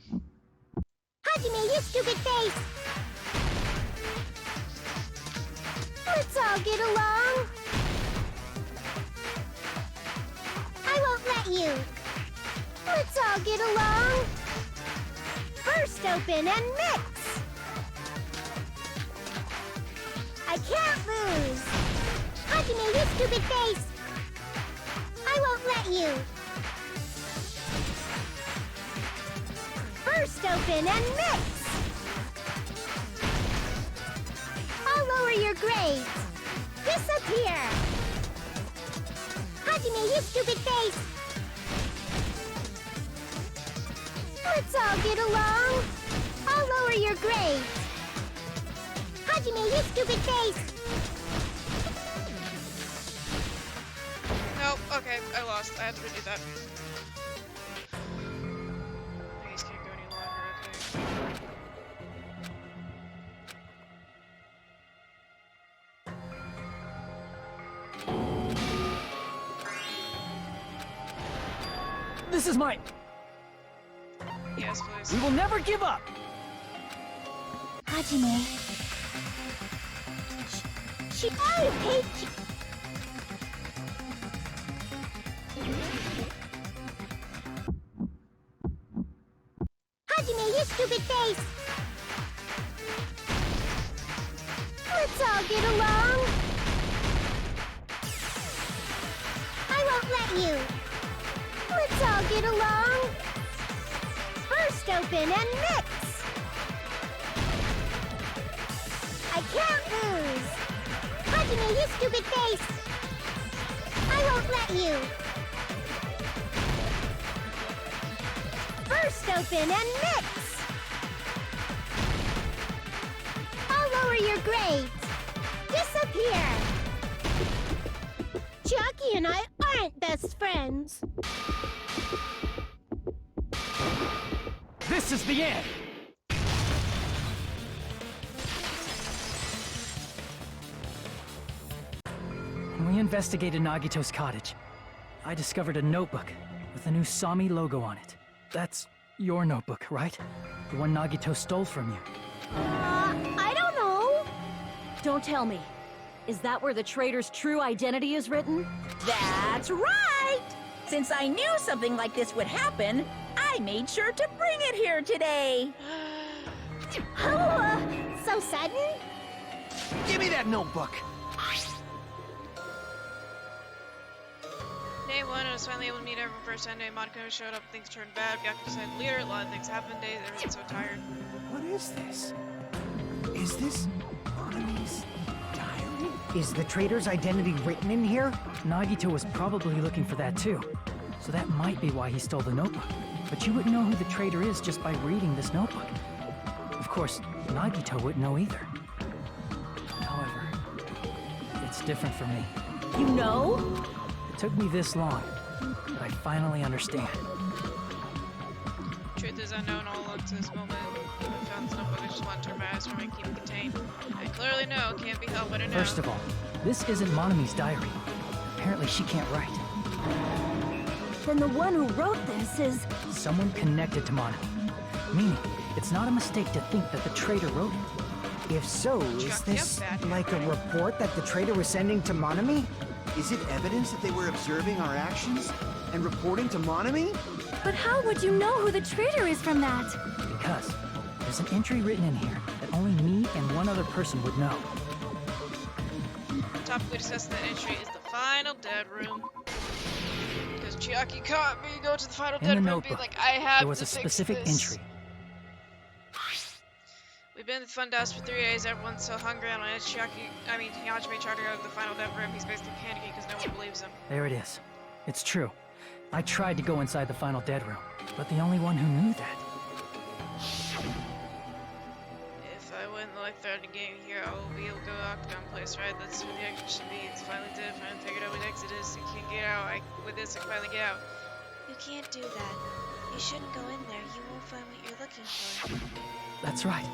[SPEAKER 12] Hajime, you stupid face! Let's all get along. I won't let you. Let's all get along. First open and mix. I can't lose. Hajime, you stupid face. I won't let you. First open and mix. I'll lower your grades. Disappear. Hajime, you stupid face. Let's all get along. I'll lower your grades. Hajime, you stupid face.
[SPEAKER 1] Nope, okay, I lost. I had to redo that. These can't go any longer, okay.
[SPEAKER 2] This is my...
[SPEAKER 1] Yes, please.
[SPEAKER 2] We will never give up!
[SPEAKER 6] Hajime.
[SPEAKER 12] I hate you. Hajime, you stupid face. Let's all get along. I won't let you. Let's all get along. First open and mix. I can't lose. Hajime, you stupid face. I won't let you. First open and mix. I'll lower your grades. Disappear. Chiaki and I aren't best friends.
[SPEAKER 2] This is the end! When we investigated Nagito's cottage, I discovered a notebook with a new Sami logo on it. That's your notebook, right? The one Nagito stole from you.
[SPEAKER 12] I don't
[SPEAKER 9] Don't tell me. Is that where the traitor's true identity is written?
[SPEAKER 5] That's right! Since I knew something like this would happen, I made sure to bring it here today.
[SPEAKER 12] Oh, so sudden?
[SPEAKER 8] Give me that notebook!
[SPEAKER 4] Day 1, I was finally able to meet everyone first time. Day Monaco showed up, things turned bad. Byakuya decided leader, a lot of things happened. Day, everyone's so tired.
[SPEAKER 8] What is this? Is this Monami's diary?
[SPEAKER 7] Is the traitor's identity written in here?
[SPEAKER 2] Nagito was probably looking for that too. So that might be why he stole the notebook. But you wouldn't know who the traitor is just by reading this notebook. Of course, Nagito wouldn't know either. However, it's different for me.
[SPEAKER 9] You know?
[SPEAKER 2] It took me this long, but I finally understand.
[SPEAKER 4] Truth is unknown all along to this moment. When I found this notebook, I just want to turn my eyes from it and keep it contained. I clearly know, can't be helped but I know.
[SPEAKER 2] First of all, this isn't Monami's diary. Apparently she can't write.
[SPEAKER 9] Then the one who wrote this is...
[SPEAKER 2] Someone connected to Monami. Meaning, it's not a mistake to think that the traitor wrote it.
[SPEAKER 7] If so, is this like a report that the traitor was sending to Monami?
[SPEAKER 8] Is it evidence that they were observing our actions and reporting to Monami?
[SPEAKER 10] But how would you know who the traitor is from that?
[SPEAKER 2] Because there's an entry written in here that only me and one other person would know.
[SPEAKER 4] The topic we discussed in that entry is the final dead room. Because Chiaki caught me go to the final
[SPEAKER 2] In
[SPEAKER 4] dead
[SPEAKER 2] the
[SPEAKER 4] room
[SPEAKER 2] notebook,
[SPEAKER 4] being like, I have
[SPEAKER 2] there was
[SPEAKER 4] to
[SPEAKER 2] a
[SPEAKER 4] fix
[SPEAKER 2] specific
[SPEAKER 4] this.
[SPEAKER 2] entry.
[SPEAKER 4] We've been at the funhouse for 3 days. Everyone's so hungry. And when Hajime tried to go to the final death room, he's basically panicking because no one believes him.
[SPEAKER 2] There it is. It's true. I tried to go inside the final dead room, but the only one who knew that.
[SPEAKER 4] If I win the life threatening game here, I will be able to go to Octagon Place, right? That's where the exit should be. It's finally dead. Finally figured out what exit is. You can't get out. With this, I can finally get out.
[SPEAKER 1] You can't do that. You shouldn't go in there. You won't find what you're looking for.
[SPEAKER 2] That's right.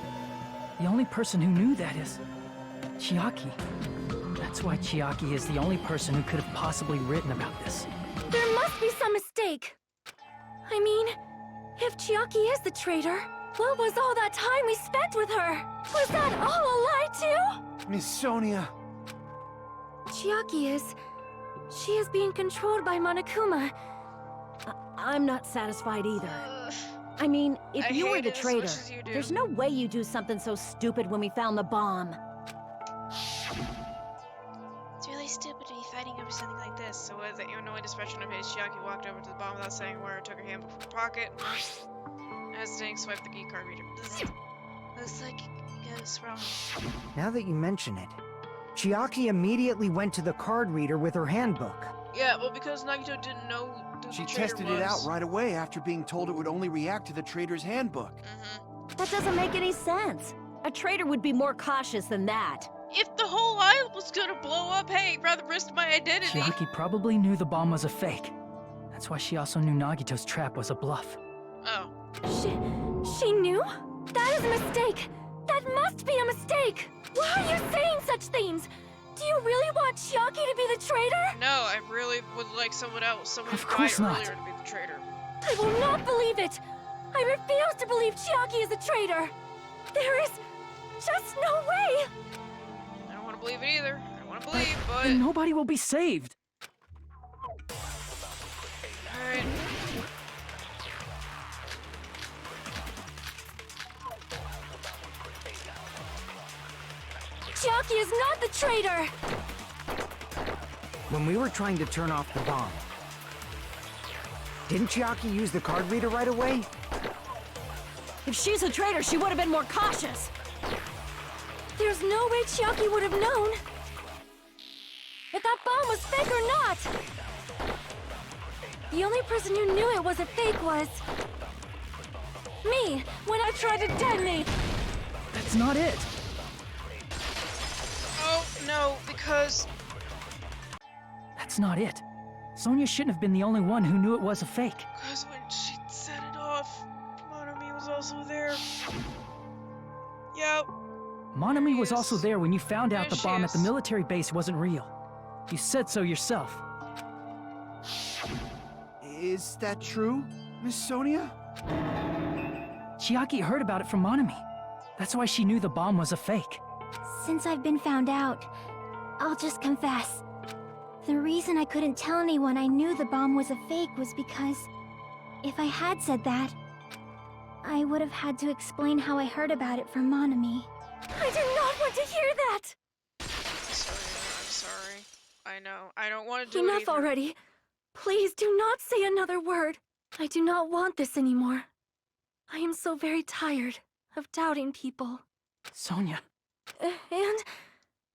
[SPEAKER 2] The only person who knew that is Chiaki. That's why Chiaki is the only person who could have possibly written about this.
[SPEAKER 10] There must be some mistake. I mean, if Chiaki is the traitor, what was all that time we spent with her? Was that all a lie too?
[SPEAKER 8] Miss Sonia.
[SPEAKER 10] Chiaki is... She is being controlled by Monokuma.
[SPEAKER 9] I'm not satisfied either. I mean, if you were the traitor, there's no way you'd do something so stupid when we found the bomb.
[SPEAKER 1] It's really stupid to be fighting over something like this.
[SPEAKER 4] So with the annoyed expression of his, Chiaki walked over to the bomb without saying a word, took her hand from her pocket, and hesitating, swiped the key card reader.
[SPEAKER 1] Looks like it goes wrong.
[SPEAKER 7] Now that you mention it, Chiaki immediately went to the card reader with her handbook.
[SPEAKER 4] Yeah, well, because Nagito didn't know who
[SPEAKER 8] She
[SPEAKER 4] the traitor
[SPEAKER 8] tested
[SPEAKER 4] was.
[SPEAKER 8] it out right away after being told it would only react to the traitor's handbook.
[SPEAKER 9] That doesn't make any sense. A traitor would be more cautious than that.
[SPEAKER 4] If the whole island was gonna blow up, hey, I'd rather risk my identity.
[SPEAKER 2] Chiaki probably knew the bomb was a fake. That's why she also knew Nagito's trap was a bluff.
[SPEAKER 4] Oh.
[SPEAKER 10] She knew? That is a mistake. That must be a mistake. Why are you saying such things? Do you really want Chiaki to be the traitor?
[SPEAKER 4] No, I really would like someone else, someone
[SPEAKER 2] Of
[SPEAKER 4] who died
[SPEAKER 2] course not.
[SPEAKER 4] earlier to be the traitor.
[SPEAKER 10] I will not believe it. I refuse to believe Chiaki is the traitor. There is just no way.
[SPEAKER 4] I don't want to believe it either. I don't want to believe, but...
[SPEAKER 2] Then nobody will be saved.
[SPEAKER 4] Alright.
[SPEAKER 10] Chiaki is not the traitor.
[SPEAKER 7] When we were trying to turn off the bomb, didn't Chiaki use the card reader right away?
[SPEAKER 9] If she's a traitor, she would have been more cautious.
[SPEAKER 10] There's no way Chiaki would have known. If that bomb was fake or not. The only person who knew it was a fake was... me, when I tried to detonate.
[SPEAKER 2] That's not it.
[SPEAKER 4] Oh, no, because...
[SPEAKER 2] That's not it. Sonia shouldn't have been the only one who knew it was a fake.
[SPEAKER 4] Because when she set it off, Monami was also there. Yep.
[SPEAKER 2] Monami was also there when you found out
[SPEAKER 4] There
[SPEAKER 2] the bomb
[SPEAKER 4] she
[SPEAKER 2] at the
[SPEAKER 4] is.
[SPEAKER 2] military base wasn't real. You said so yourself.
[SPEAKER 8] Is that true, Miss Sonia?
[SPEAKER 2] Chiaki heard about it from Monami. That's why she knew the bomb was a fake.
[SPEAKER 6] Since I've been found out, I'll just confess. The reason I couldn't tell anyone I knew the bomb was a fake was because if I had said that, I would have had to explain how I heard about it from Monami.
[SPEAKER 10] I do not want to hear that!
[SPEAKER 1] I'm sorry. I know. I don't want to do it
[SPEAKER 10] Enough
[SPEAKER 1] either.
[SPEAKER 10] already. Please do not say another word. I do not want this anymore. I am so very tired of doubting people.
[SPEAKER 2] Sonia.
[SPEAKER 10] And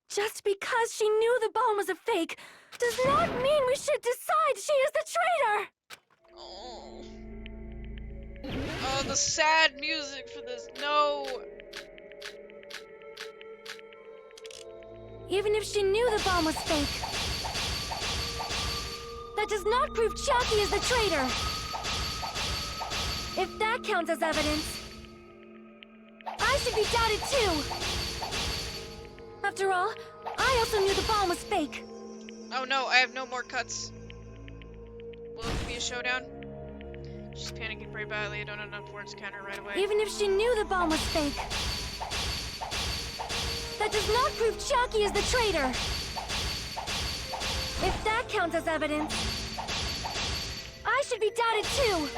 [SPEAKER 10] just because she knew the bomb was a fake does not mean we should decide she is the traitor!
[SPEAKER 1] Oh. Oh, the sad music for this. No.
[SPEAKER 10] Even if she knew the bomb was fake, that does not prove Chiaki is the traitor. If that counts as evidence, I should be doubted too. After all, I also knew the bomb was fake.
[SPEAKER 1] Oh no, I have no more cuts. Will it be a showdown? She's panicking pretty badly. I don't have enough words to counter right away.
[SPEAKER 10] Even if she knew the bomb was fake, that does not prove Chiaki is the traitor. If that counts as evidence, I should be doubted too.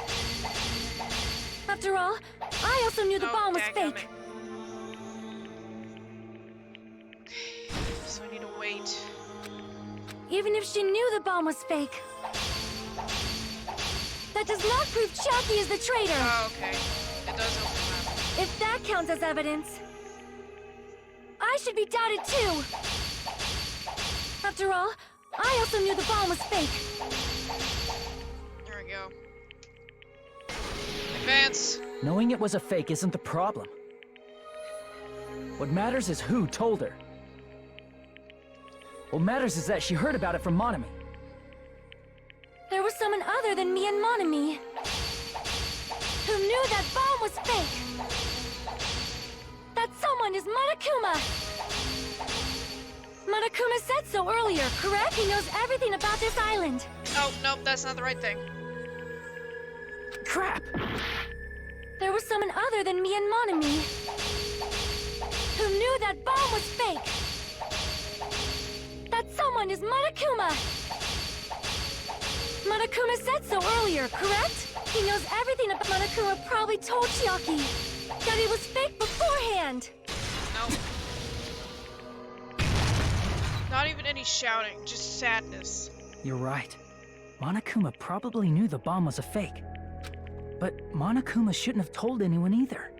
[SPEAKER 10] After all, I also knew the bomb was fake.
[SPEAKER 1] So I need to wait.
[SPEAKER 10] Even if she knew the bomb was fake, that does not prove Chiaki is the traitor.
[SPEAKER 1] Oh, okay. It does overlap.
[SPEAKER 10] If that counts as evidence, I should be doubted too. After all, I also knew the bomb was fake.
[SPEAKER 1] There we go. Advance.
[SPEAKER 2] Knowing it was a fake isn't the problem. What matters is who told her. What matters is that she heard about it from Monami.
[SPEAKER 10] There was someone other than me and Monami who knew that bomb was fake. That someone is Monokuma. Monokuma said so earlier, correct? He knows everything about this island.
[SPEAKER 1] Oh, nope, that's not the right thing.
[SPEAKER 2] Crap!
[SPEAKER 10] There was someone other than me and Monami who knew that bomb was fake. That someone is Monokuma. Monokuma said so earlier, correct? He knows everything about Monokuma. Probably told Chiaki that it was fake beforehand.
[SPEAKER 1] No. Not even any shouting, just sadness.
[SPEAKER 2] You're right. Monokuma probably knew the bomb was a fake. But Monokuma shouldn't have told anyone either.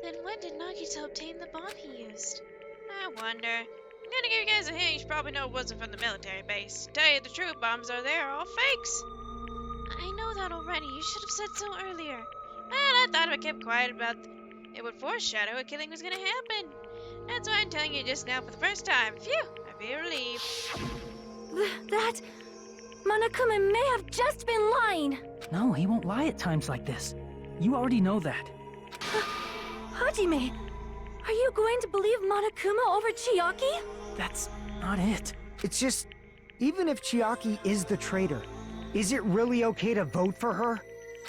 [SPEAKER 4] Then when did Nagito obtain the bomb he used? I wonder. I'm gonna give you guys a hint. You should probably know it wasn't from the military base. Tell you the truth, bombs are there, all fakes. I know that already. You should have said so earlier. Well, I thought if I kept quiet about it would foreshadow a killing was gonna happen. That's why I'm telling you just now for the first time. Phew, I feel relieved.
[SPEAKER 10] That... Monokuma may have just been lying.
[SPEAKER 2] No, he won't lie at times like this. You already know that.
[SPEAKER 10] Hajime, are you going to believe Monokuma over Chiaki?
[SPEAKER 2] That's not it.
[SPEAKER 7] It's just, even if Chiaki is the traitor, is it really okay to vote for her?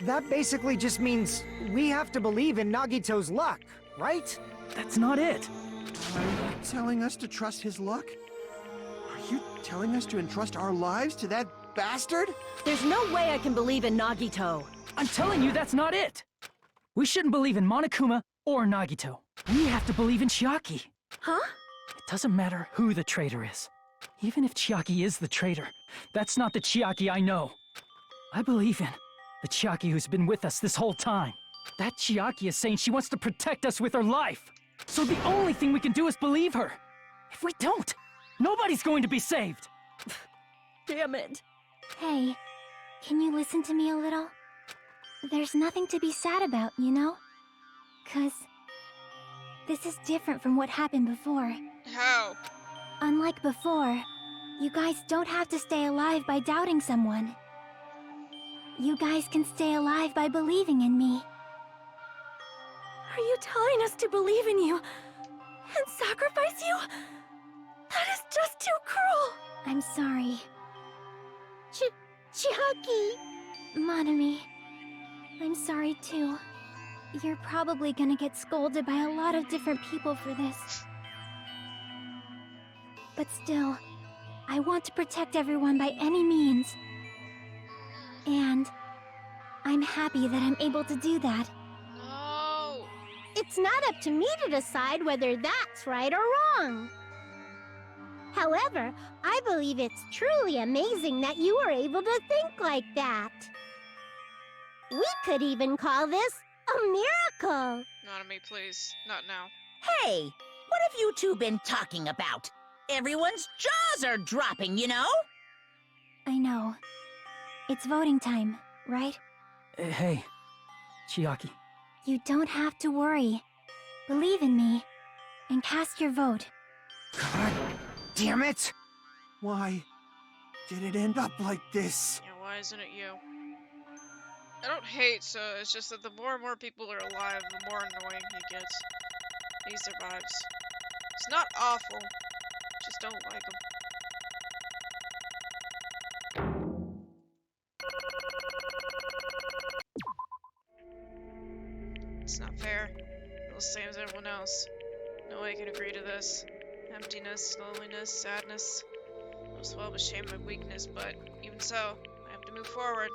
[SPEAKER 7] That basically just means we have to believe in Nagito's luck, right?
[SPEAKER 2] That's not it.
[SPEAKER 8] Are you telling us to trust his luck? Are you telling us to entrust our lives to that bastard?
[SPEAKER 9] There's no way I can believe in Nagito.
[SPEAKER 2] I'm telling you that's not it. We shouldn't believe in Monokuma or Nagito. We have to believe in Chiaki.
[SPEAKER 10] Huh?
[SPEAKER 2] It doesn't matter who the traitor is. Even if Chiaki is the traitor, that's not the Chiaki I know. I believe in the Chiaki who's been with us this whole time. That Chiaki is saying she wants to protect us with her life. So the only thing we can do is believe her. If we don't, nobody's going to be saved.
[SPEAKER 9] Damn it.
[SPEAKER 6] Hey, can you listen to me a little? There's nothing to be sad about, you know? 'Cause this is different from what happened before.
[SPEAKER 1] How?
[SPEAKER 6] Unlike before, you guys don't have to stay alive by doubting someone. You guys can stay alive by believing in me.
[SPEAKER 10] Are you telling us to believe in you and sacrifice you? That is just too cruel.
[SPEAKER 6] I'm sorry.
[SPEAKER 12] Chiaki!
[SPEAKER 6] Monami, I'm sorry too. You're probably gonna get scolded by a lot of different people for this. But still, I want to protect everyone by any means. And I'm happy that I'm able to do that.
[SPEAKER 1] No.
[SPEAKER 12] It's not up to me to decide whether that's right or wrong. However, I believe it's truly amazing that you were able to think like that. We could even call this a miracle.
[SPEAKER 1] Not on me, please. Not now.
[SPEAKER 5] Hey, what have you two been talking about? Everyone's jaws are dropping, you know?
[SPEAKER 6] I know. It's voting time, right?
[SPEAKER 2] Hey, Chiaki.
[SPEAKER 6] You don't have to worry. Believe in me, and cast your vote.
[SPEAKER 7] God damn it!
[SPEAKER 8] Why did it end up like this?
[SPEAKER 1] Yeah, why isn't it you? I don't hate, so it's just that the more and more people are alive, the more annoying he gets. He survives. It's not awful. Just don't like him. It's not fair. Feel the same as everyone else. No way I can agree to this. Emptiness, loneliness, sadness. Most of all, shame my weakness, but even so, I have to move forward.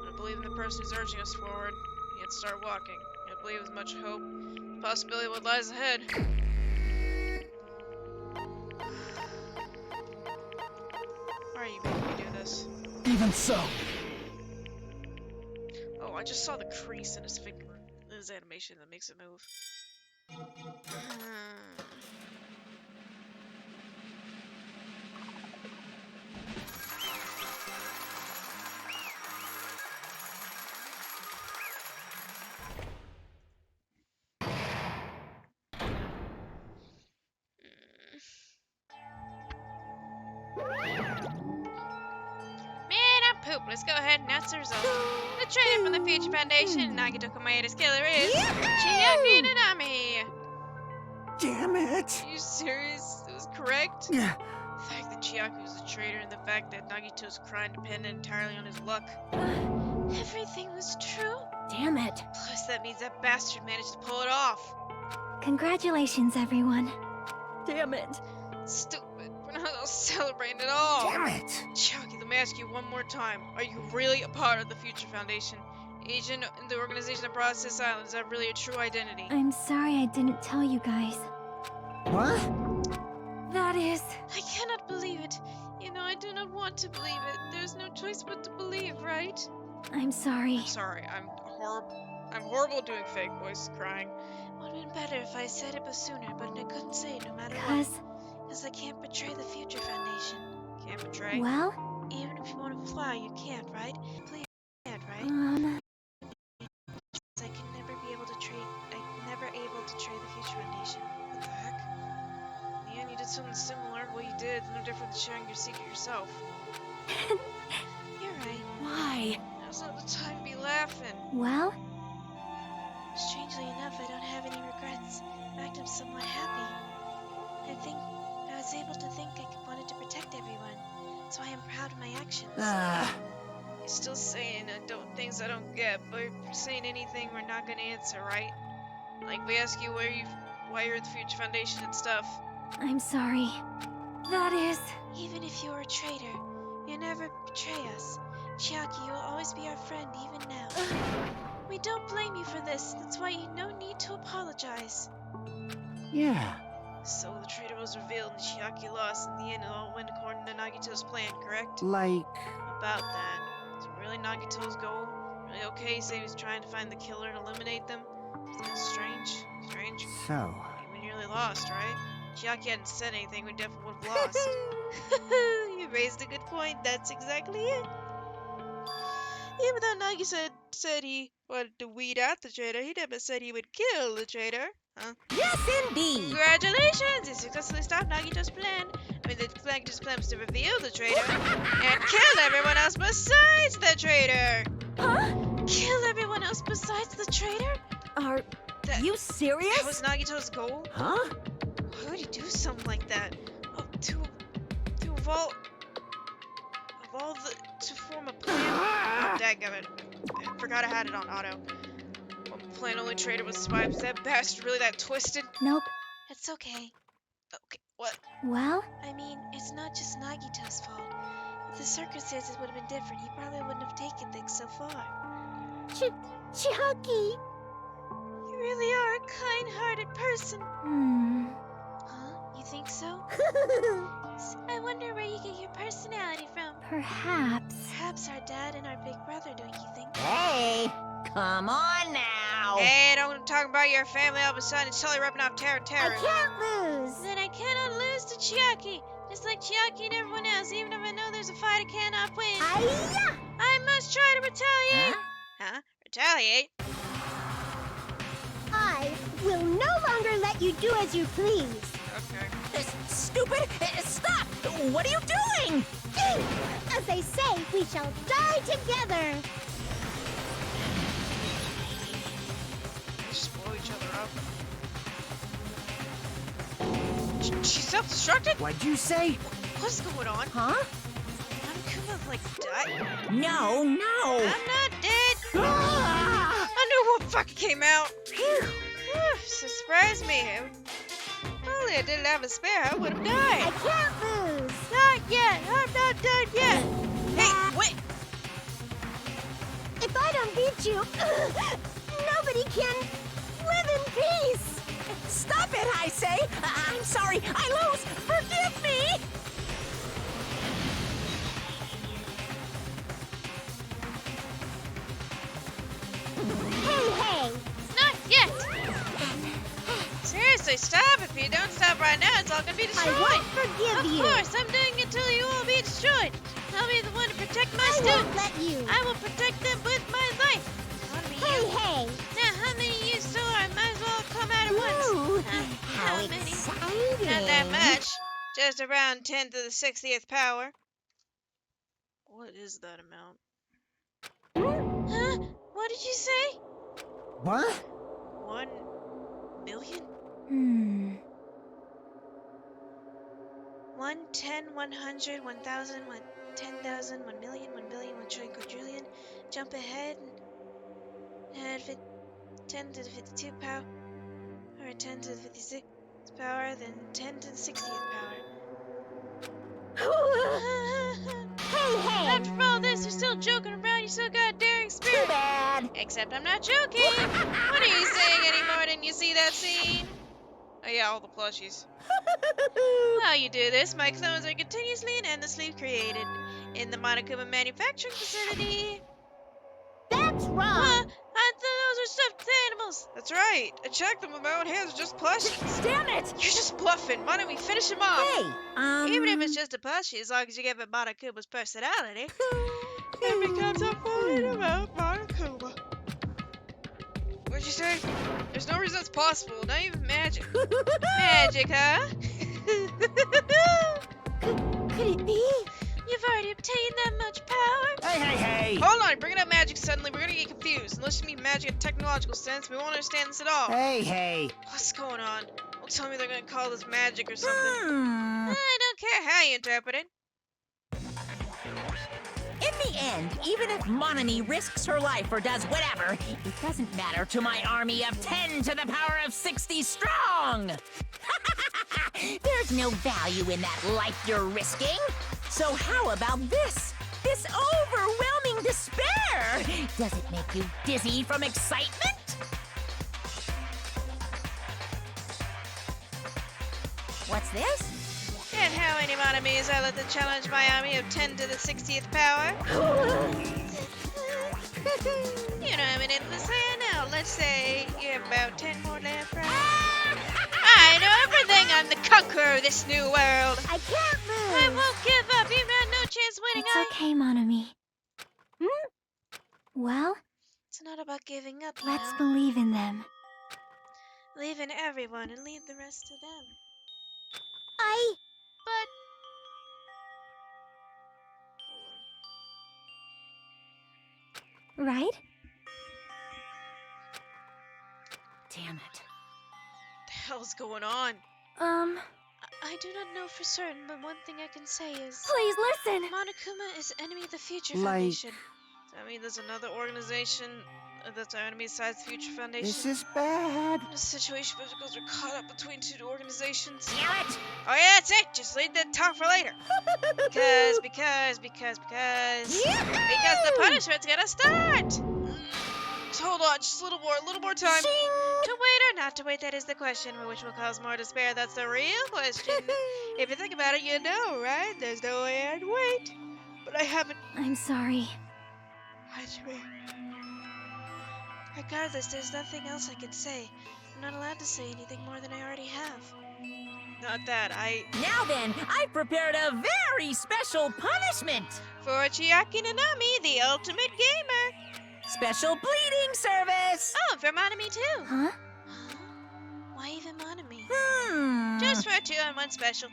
[SPEAKER 1] I believe in the person who's urging us forward. We have to start walking. I believe with much hope, the possibility of what lies ahead. Why are you making me do this?
[SPEAKER 2] Even so.
[SPEAKER 1] Oh, I just saw the crease in his finger. His animation that makes it move. Poop. Let's go ahead and announce the results. The traitor from the Future Foundation, Nagito Komaeda's killer is Chiaki Nanami.
[SPEAKER 11] Damn it!
[SPEAKER 1] Are you serious? It was correct?
[SPEAKER 11] Yeah.
[SPEAKER 1] The fact that Chiaki was a traitor and the fact that Nagito's crime depended entirely on his luck. Everything was true.
[SPEAKER 9] Damn it.
[SPEAKER 1] Plus, that means that bastard managed to pull it off.
[SPEAKER 6] Congratulations, everyone.
[SPEAKER 9] Damn it.
[SPEAKER 1] Stupid. We're not all celebrating at all.
[SPEAKER 7] Damn it!
[SPEAKER 1] Chiaki, let me ask you one more time. Are you really a part of the Future Foundation? Agent in the organization that brought us this island, is that really a true identity?
[SPEAKER 6] I'm sorry I didn't tell you guys.
[SPEAKER 7] What?
[SPEAKER 10] That is...
[SPEAKER 1] I cannot believe it. You know, I do not want to believe it. There's no choice but to believe, right?
[SPEAKER 6] I'm sorry.
[SPEAKER 1] I'm sorry. I'm horrible doing fake voice crying. Would have been better if I said it sooner, but I couldn't say it no matter what. Because I can't betray the Future Foundation. Can't betray?
[SPEAKER 6] Well?
[SPEAKER 1] Even if you want to fly, you can't, right? Please, you can't, right? I can never be able to trade. I'm never able to trade the Future Foundation. What the heck? Yeah, you did something similar. What you did is no different than sharing your secret yourself. You're right.
[SPEAKER 9] Why?
[SPEAKER 1] Now's not the time to be laughing.
[SPEAKER 6] Well?
[SPEAKER 1] Strangely enough, I don't have any regrets. In fact, I'm somewhat happy. I was able to think I wanted to protect everyone. So I am proud of my actions. You're still saying things I don't get, but if you're saying anything we're not gonna answer, right? Like we ask you why you're at the Future Foundation and stuff.
[SPEAKER 6] I'm sorry.
[SPEAKER 10] That is...
[SPEAKER 1] Even if you're a traitor, you never betray us. Chiaki, you will always be our friend, even now. We don't blame you for this. That's why you no need to apologize.
[SPEAKER 7] Yeah.
[SPEAKER 1] So the traitor was revealed and Chiaki lost. In the end, it all went according to Nagito's plan, correct?
[SPEAKER 7] Like...
[SPEAKER 1] About that. Is it really Nagito's goal? Really okay saying he's trying to find the killer and eliminate them? That's strange. Strange.
[SPEAKER 7] So...
[SPEAKER 1] We nearly lost, right? Chiaki hadn't said anything, we definitely would have lost. You raised a good point. That's exactly it. Even though Nagi said he wanted to weed out the traitor, he never said he would kill the traitor. Huh?
[SPEAKER 5] Yes, indeed.
[SPEAKER 1] Congratulations! You successfully stopped Nagito's plan. Nagito's plan was to reveal the traitor and kill everyone else besides the traitor.
[SPEAKER 9] Huh?
[SPEAKER 1] Kill everyone else besides the traitor?
[SPEAKER 9] Are you serious?
[SPEAKER 1] That was Nagito's goal?
[SPEAKER 11] Huh?
[SPEAKER 1] Why would he do something like that? Oh, to form a plan. Oh, dadgummit. I forgot I had it on auto. plan only traded with spies. Is that bastard really that twisted?
[SPEAKER 6] Nope.
[SPEAKER 1] It's okay. Okay, what?
[SPEAKER 6] Well,
[SPEAKER 4] I mean, it's not just Nagito's fault. If the circumstances would have been different, he probably wouldn't have taken things so far.
[SPEAKER 12] Chiaki.
[SPEAKER 4] You really are a kind-hearted person. Huh? You think so? I wonder where you get your personality from.
[SPEAKER 6] perhaps.
[SPEAKER 4] Perhaps our dad and our big brother, don't you think?
[SPEAKER 5] Hey, come on now.
[SPEAKER 1] Hey, don't talk about your family all of a sudden. It's totally ripping off
[SPEAKER 12] I
[SPEAKER 1] terror.
[SPEAKER 12] can't lose.
[SPEAKER 4] Then I cannot lose to Chiaki. Just like Chiaki and everyone else, even if I know there's a fight I cannot win.
[SPEAKER 12] Hi-ya!
[SPEAKER 4] I must try to retaliate.
[SPEAKER 1] Huh? Retaliate?
[SPEAKER 12] I will no longer let you do as you please.
[SPEAKER 1] Okay.
[SPEAKER 5] Stupid! Stop! What are you doing?
[SPEAKER 12] As they say, we shall die together.
[SPEAKER 1] Just blow each other up. She self-destructed?
[SPEAKER 7] What'd you say?
[SPEAKER 1] What's going on?
[SPEAKER 5] Huh?
[SPEAKER 1] Monokuma, like, died?
[SPEAKER 5] No, no.
[SPEAKER 1] I'm not dead! I knew what fucking came out! Phew! Surprised me. Only I didn't have a spare, I would have
[SPEAKER 12] I
[SPEAKER 1] died.
[SPEAKER 12] can't lose.
[SPEAKER 1] Not yet! I'm not done yet! Hey, wait!
[SPEAKER 12] If I don't beat you, nobody can live in peace.
[SPEAKER 5] Stop it, I say. I'm sorry. I lose. Forgive me.
[SPEAKER 12] Hey,
[SPEAKER 1] Not yet! Seriously, stop! If you don't stop right now, it's all gonna be
[SPEAKER 12] I
[SPEAKER 1] destroyed!
[SPEAKER 12] won't forgive you.
[SPEAKER 1] Of course, I'm doing it till you all be destroyed! I'll be the one to protect my
[SPEAKER 12] I won't
[SPEAKER 1] students!
[SPEAKER 12] let you.
[SPEAKER 1] I will protect them with my life!
[SPEAKER 12] Hey.
[SPEAKER 1] Now, how many you saw? I might as well come out at once!
[SPEAKER 12] Ooh,
[SPEAKER 1] How
[SPEAKER 12] how
[SPEAKER 1] many?
[SPEAKER 12] exciting.
[SPEAKER 1] Not that much. Just around 10 to the 60th power. What is that amount?
[SPEAKER 4] Huh? What did you say?
[SPEAKER 7] What?
[SPEAKER 1] 1 million?
[SPEAKER 4] 1, 10, 100, 1,000, 10,000, 1 million, 1 billion, 1 trillion, quadrillion. Jump ahead and 10 to the 52 power, or 10 to the 56th power, then 10 to the 60th power.
[SPEAKER 12] Hey.
[SPEAKER 4] After all this, you're still joking around. You still got a daring
[SPEAKER 5] Too
[SPEAKER 4] spirit.
[SPEAKER 5] bad.
[SPEAKER 1] Except I'm not joking! What are you saying anymore? Didn't you see that scene? Oh yeah, all the plushies. How you do this? My clones are continuously and endlessly created in the Monokuma manufacturing facility.
[SPEAKER 12] That's
[SPEAKER 1] Huh?
[SPEAKER 12] wrong.
[SPEAKER 1] I thought those are stuffed animals. That's right. I checked them with my own hands, just plushies.
[SPEAKER 5] Damn it.
[SPEAKER 1] You're just bluffing. Why don't we finish him off?
[SPEAKER 5] Hey,
[SPEAKER 1] Even if it's just a plushie, as long as you give it Monokuma's personality, it becomes a point about Monokuma. What'd you say? There's no reason it's possible, not even magic. Magic, huh?
[SPEAKER 12] Could it be?
[SPEAKER 4] You've already obtained that much power.
[SPEAKER 7] Hey.
[SPEAKER 1] Hold on, bringing up magic suddenly, we're gonna get confused. Unless you mean magic in technological sense, we won't understand this at all.
[SPEAKER 7] Hey.
[SPEAKER 1] What's going on? Don't tell me they're gonna call this magic or something.
[SPEAKER 5] Hmm.
[SPEAKER 1] I don't care how you interpret it.
[SPEAKER 5] In the end, even if Monami risks her life or does whatever, it doesn't matter to my army of 10 to the power of 60 strong! There's no value in that life you're risking. So how about this? This overwhelming despair! Does it make you dizzy from excitement? What's this?
[SPEAKER 1] And how many Monamis I let them challenge my army of 10 to the 60th power? You know how many let's say now. Let's say you have about 10 more left, right? I know everything. I'm the conqueror of this new world.
[SPEAKER 12] I can't lose.
[SPEAKER 4] I won't give up, even had no chance winning.
[SPEAKER 6] It's okay, Monami. Well,
[SPEAKER 4] It's not about giving up,
[SPEAKER 6] let's
[SPEAKER 4] now.
[SPEAKER 6] believe in them.
[SPEAKER 4] Leave in everyone and leave the rest to them. But
[SPEAKER 6] Right?
[SPEAKER 5] Damn it.
[SPEAKER 1] The hell's going on?
[SPEAKER 4] I do not know for certain, but one thing I can say is
[SPEAKER 10] Please listen.
[SPEAKER 4] Monokuma is enemy of the future
[SPEAKER 8] Like-
[SPEAKER 4] foundation.
[SPEAKER 1] Does that mean there's another organization
[SPEAKER 4] that's our enemy besides the Future Foundation.
[SPEAKER 8] This is bad.
[SPEAKER 4] In a situation where girls are caught up between two organizations.
[SPEAKER 3] Damn it!
[SPEAKER 4] Oh yeah, that's it. Just leave that talk for later. Because the punishment's gonna start. Just hold on, just a little more time. To wait or not to wait, that is the question, which will cause more despair. That's the real question. If you think about it, you know, right? There's no way I'd wait. But I haven't.
[SPEAKER 10] I'm sorry.
[SPEAKER 4] I swear. Regardless, there's nothing else I can say. I'm not allowed to say anything more than I already have. Not that,
[SPEAKER 5] Now then, I've prepared a very special punishment.
[SPEAKER 4] For Chiaki Nanami, the ultimate gamer.
[SPEAKER 5] Special bleeding service.
[SPEAKER 4] Oh, and for Monami too.
[SPEAKER 10] Huh?
[SPEAKER 4] Why even Monami?
[SPEAKER 5] Just
[SPEAKER 4] Just for a 2-on-1 special.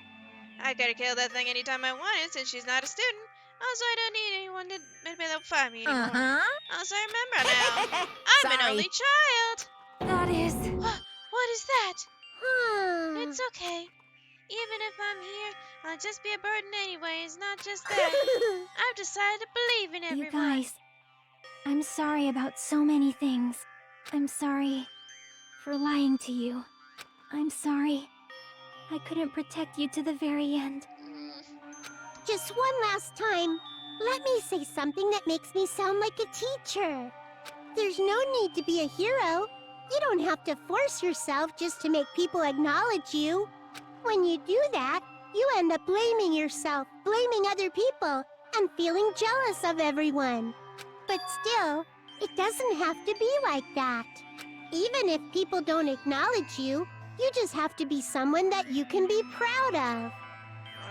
[SPEAKER 4] I could kill that thing anytime I wanted since she's not a student. Also, I don't need anyone to find me anymore. Also, I remember now. I'm an
[SPEAKER 5] Sorry.
[SPEAKER 4] only child.
[SPEAKER 10] That is...
[SPEAKER 4] What is that?
[SPEAKER 12] Hmm.
[SPEAKER 4] It's okay. Even if I'm here, I'll just be a burden anyways, not just that. I've decided to believe in
[SPEAKER 10] You
[SPEAKER 4] everyone.
[SPEAKER 10] guys, I'm sorry about so many things. I'm sorry for lying to you. I'm sorry I couldn't protect you to the very end.
[SPEAKER 12] Just one last time, let me say something that makes me sound like a teacher. There's no need to be a hero. You don't have to force yourself just to make people acknowledge you. When you do that, you end up blaming yourself, blaming other people, and feeling jealous of everyone. But still, it doesn't have to be like that. Even if people don't acknowledge you, you just have to be someone that you can be proud of.
[SPEAKER 4] I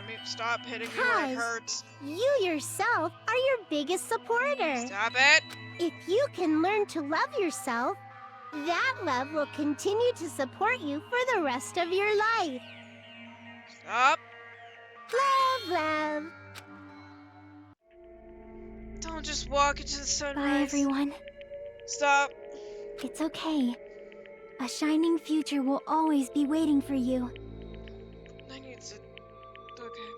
[SPEAKER 4] mean, stop hitting me where it hurts.
[SPEAKER 12] You yourself are your biggest supporter.
[SPEAKER 4] Stop it.
[SPEAKER 12] If you can learn to love yourself, that love will continue to support you for the rest of your life.
[SPEAKER 4] Stop.
[SPEAKER 12] Love, love.
[SPEAKER 4] Don't just walk into the sunrise.
[SPEAKER 10] Bye, everyone.
[SPEAKER 4] Stop.
[SPEAKER 10] It's okay. A shining future will always be waiting for you.
[SPEAKER 4] I need to... Okay.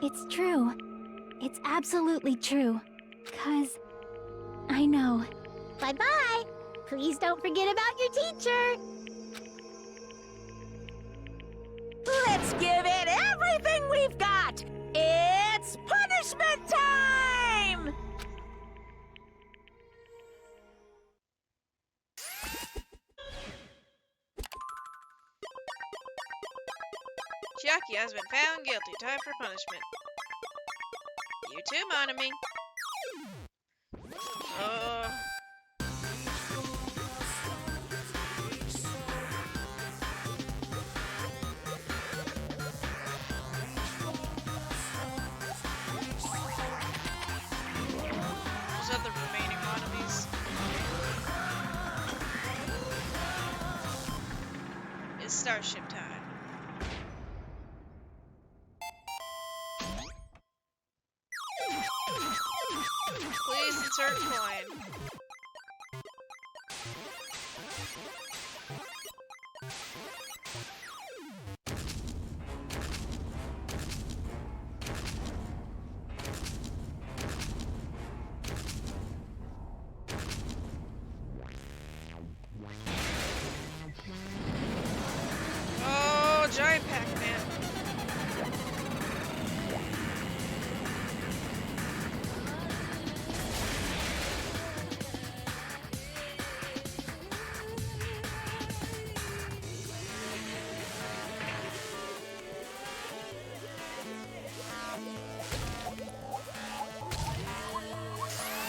[SPEAKER 10] It's true. It's absolutely true. 'Cause I know.
[SPEAKER 12] Bye-bye. Please don't forget about your teacher.
[SPEAKER 5] Let's give it everything we've got. It's punishment time!
[SPEAKER 4] Chiaki has been found guilty. Time for punishment. You too, Monami. Those are the remaining Monamis. It's Starship time. Please insert coin. Oh, giant Pac-Man.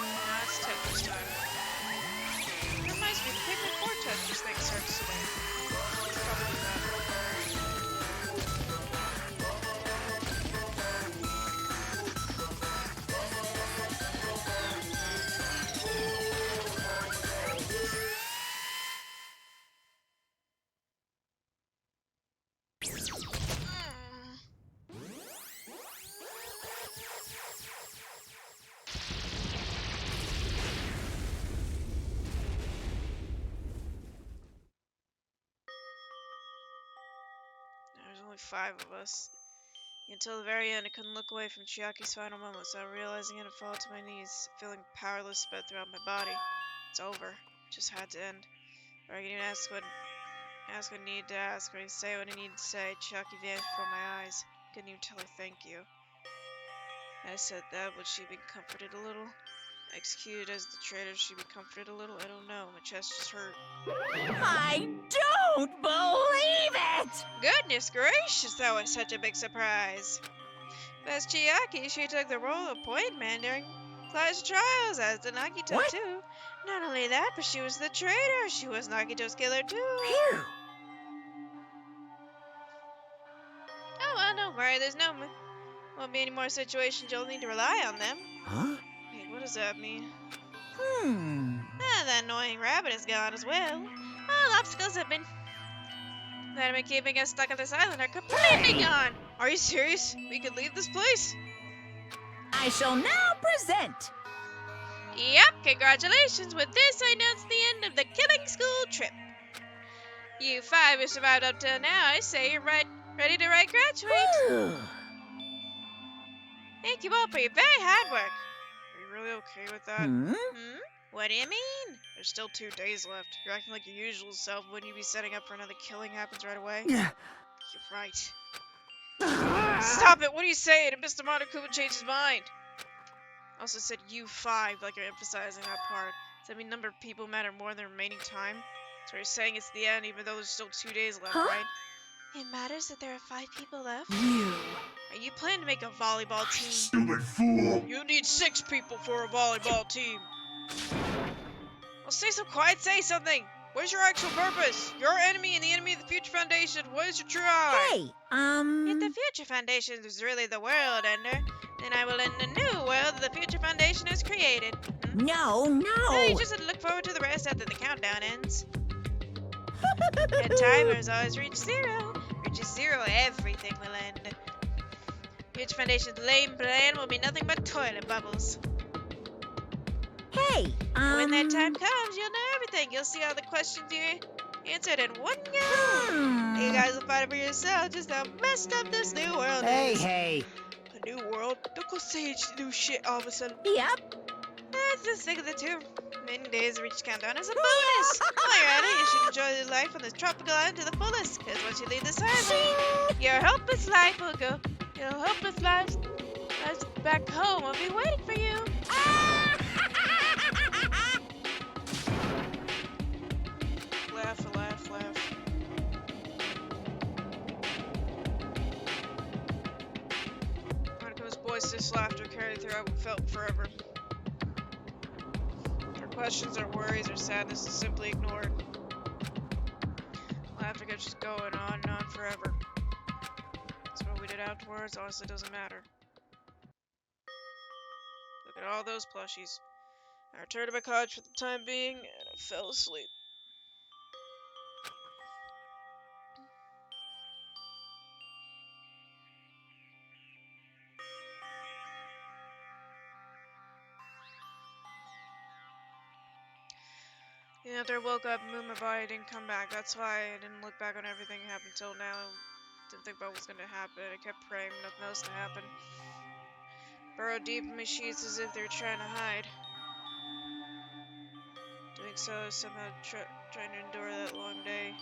[SPEAKER 4] Now it's Tetris time. Reminds me, the Paper 4 Tetris thing starts today. Probably that. There's only 5 of us.
[SPEAKER 1] Until the very end, I couldn't look away from Chiaki's final moments without realizing it and fall to my knees, feeling powerless spread throughout my body. It's over. It just had to end. Or I could even ask what I needed to ask, or say what I needed to say. Chiaki vanished before my eyes. Couldn't even tell her thank you. I said that, would she be comforted a little? Executed as the traitor, she be comforted a little? I don't know. My chest just hurt.
[SPEAKER 5] I don't believe it!
[SPEAKER 1] Goodness gracious, that was such a big surprise. As Chiaki, she took the role of point man during Clash Trials, as did Nagito
[SPEAKER 5] What?
[SPEAKER 1] too. Not only that, but she was the traitor. She was Nagito's killer too.
[SPEAKER 5] Phew!
[SPEAKER 1] Oh well, don't worry. Won't be any more situations you'll need to rely on them.
[SPEAKER 11] Huh?
[SPEAKER 1] Wait, what does that mean?
[SPEAKER 5] Ah,
[SPEAKER 1] that annoying rabbit is gone as well. All obstacles that have been keeping us stuck on this island are completely gone. Are you serious? We could leave this place?
[SPEAKER 5] I shall now present.
[SPEAKER 1] Yep, congratulations. With this, I announce the end of the Killing School trip. You 5 who survived up till now, I say you're ready to graduate. Thank you all for your very hard work. Are you really okay with that? What do you mean? There's still 2 days left. You're acting like your usual self. Wouldn't you be setting up for another killing happens right away?
[SPEAKER 11] Yeah.
[SPEAKER 1] You're right. Stop it! What are you saying? And Mr. Monokuma changed his mind. I also said you 5, like you're emphasizing that part. Does that mean number of people matter more than remaining time? So you're saying it's the end even though there's still 2 days left, right? It matters that there are 5 people left?
[SPEAKER 5] You.
[SPEAKER 1] Are you planning to make a volleyball team?
[SPEAKER 11] Stupid fool!
[SPEAKER 1] You need 6 people for a volleyball team. Well, stay so quiet, say something! What is your actual purpose? Your enemy and the enemy of the Future Foundation. What is your true ally?
[SPEAKER 5] Hey,
[SPEAKER 1] If the Future Foundation is really the world ender, then I will end a new world that the Future Foundation has created.
[SPEAKER 5] No,
[SPEAKER 1] No,
[SPEAKER 5] no.
[SPEAKER 1] you just have to look forward to the rest after the countdown ends. And timers always reach 0. Reaches 0, everything will end. Future Foundation's lame plan will be nothing but toilet bubbles.
[SPEAKER 5] Hey,
[SPEAKER 1] When that time comes, you'll know everything. You'll see all the questions you answered in one go. You guys will find it for yourself just how messed up this new world is.
[SPEAKER 7] Hey.
[SPEAKER 1] A new world? Don't go say new shit all of a sudden.
[SPEAKER 5] Yep.
[SPEAKER 1] Let's just think of the 2 remaining days to reach countdown as a bonus. While you're at it, you should enjoy the life on this tropical island to the fullest. Because once you leave this island, your hopeless life will go. Your hopeless life back home will be waiting for you. Laugh, laugh, laugh. Monaco's boisterous laughter carried throughout what felt forever. Her questions, her worries, her sadness is simply ignored. Laughter kept just going on and on forever. So what we did afterwards honestly doesn't matter. Look at all those plushies. I returned to my couch for the time being, and I fell asleep. You know, after I woke up and moved my body, I didn't come back. That's why I didn't look back on everything that happened till now. Didn't think about what's gonna happen. I kept praying for nothing else to happen. Burrowed deep in my sheets as if they were trying to hide. Doing so, somehow trying to endure that long day.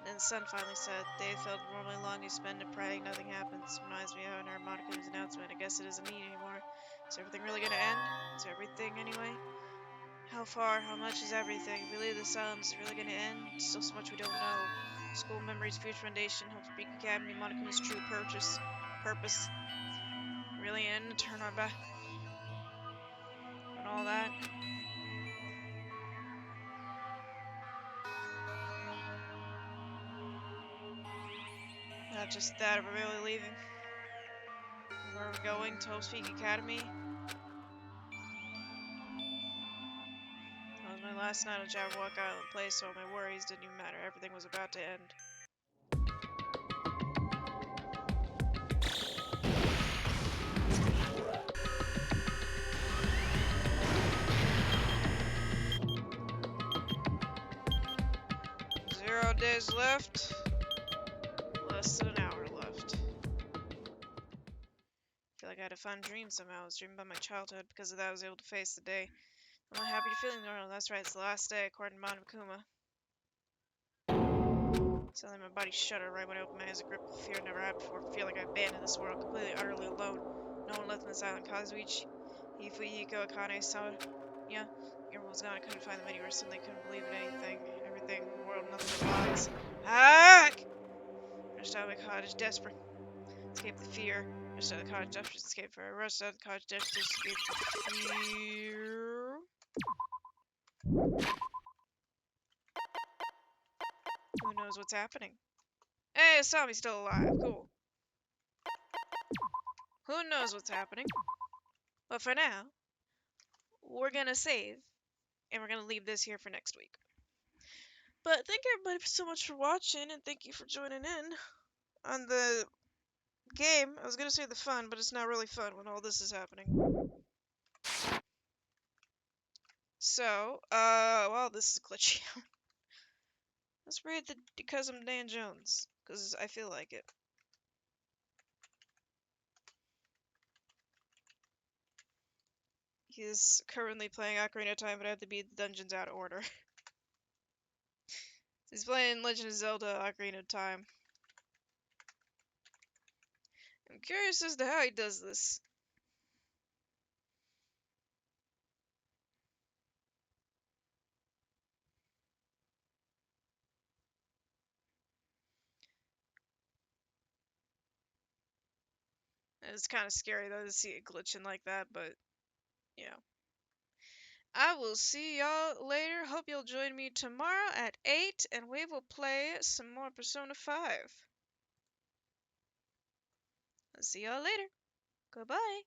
[SPEAKER 1] Then the sun finally set. The day felt normally long. You spend it praying, nothing happens. Reminds me of an Harmonica's announcement. I guess it isn't me anymore. Is everything really gonna end? Is everything anyway? How far? How much is everything? Really, the silence is really gonna end? Still so much we don't know. School memories, Future Foundation, Hope Peak Academy, Monaco's true purpose. Really end to turn our back and all that. Not just that, are we really leaving? Where are we going? To Hope Peak Academy? That was my last night on Jabberwock Island Place, so all my worries didn't even matter. Everything was about to end. Days left. Less than an hour. had a fun dream somehow. I was dreaming about my childhood. Because of that, I was able to face the day. I'm not happy you're feeling normal. That's right, it's the last day, according to Monokuma. Suddenly my body shuddered right when I opened my eyes. A grip of fear I never had before. I feel like I abandoned this world, completely, utterly alone. No one left in this island. Kazuichi, Hifuyiko, Akane, Sawa. Yeah, everyone was gone. I couldn't find them anywhere. Suddenly I couldn't believe in anything. Everything in the world, nothing but lies. Hack! I rushed out of my cottage, desperate. Escape the fear. Rushed out of the cottage, desperate to escape fear. I rushed out of the cottage, desperate to escape fear. Who knows what's happening? Hey, Asami's still alive. Cool. Who knows what's happening? But for now, we're gonna save, and we're gonna leave this here for next week. But thank everybody so much for watching, and thank you for joining in on the game. I was gonna say the fun, but it's not really fun when all this is happening. So, well, this is glitchy. Let's read the Because I'm Dan Jones, because I feel like it. He's currently playing Ocarina of Time, but I have to beat the dungeons out of order. He's playing Legend of Zelda Ocarina of Time. I'm curious as to how he does this. It's kind of scary though to see it glitching like that, but you know. I will see y'all later. Hope you'll join me tomorrow at 8 and we will play some more Persona 5. I'll see y'all later. Goodbye.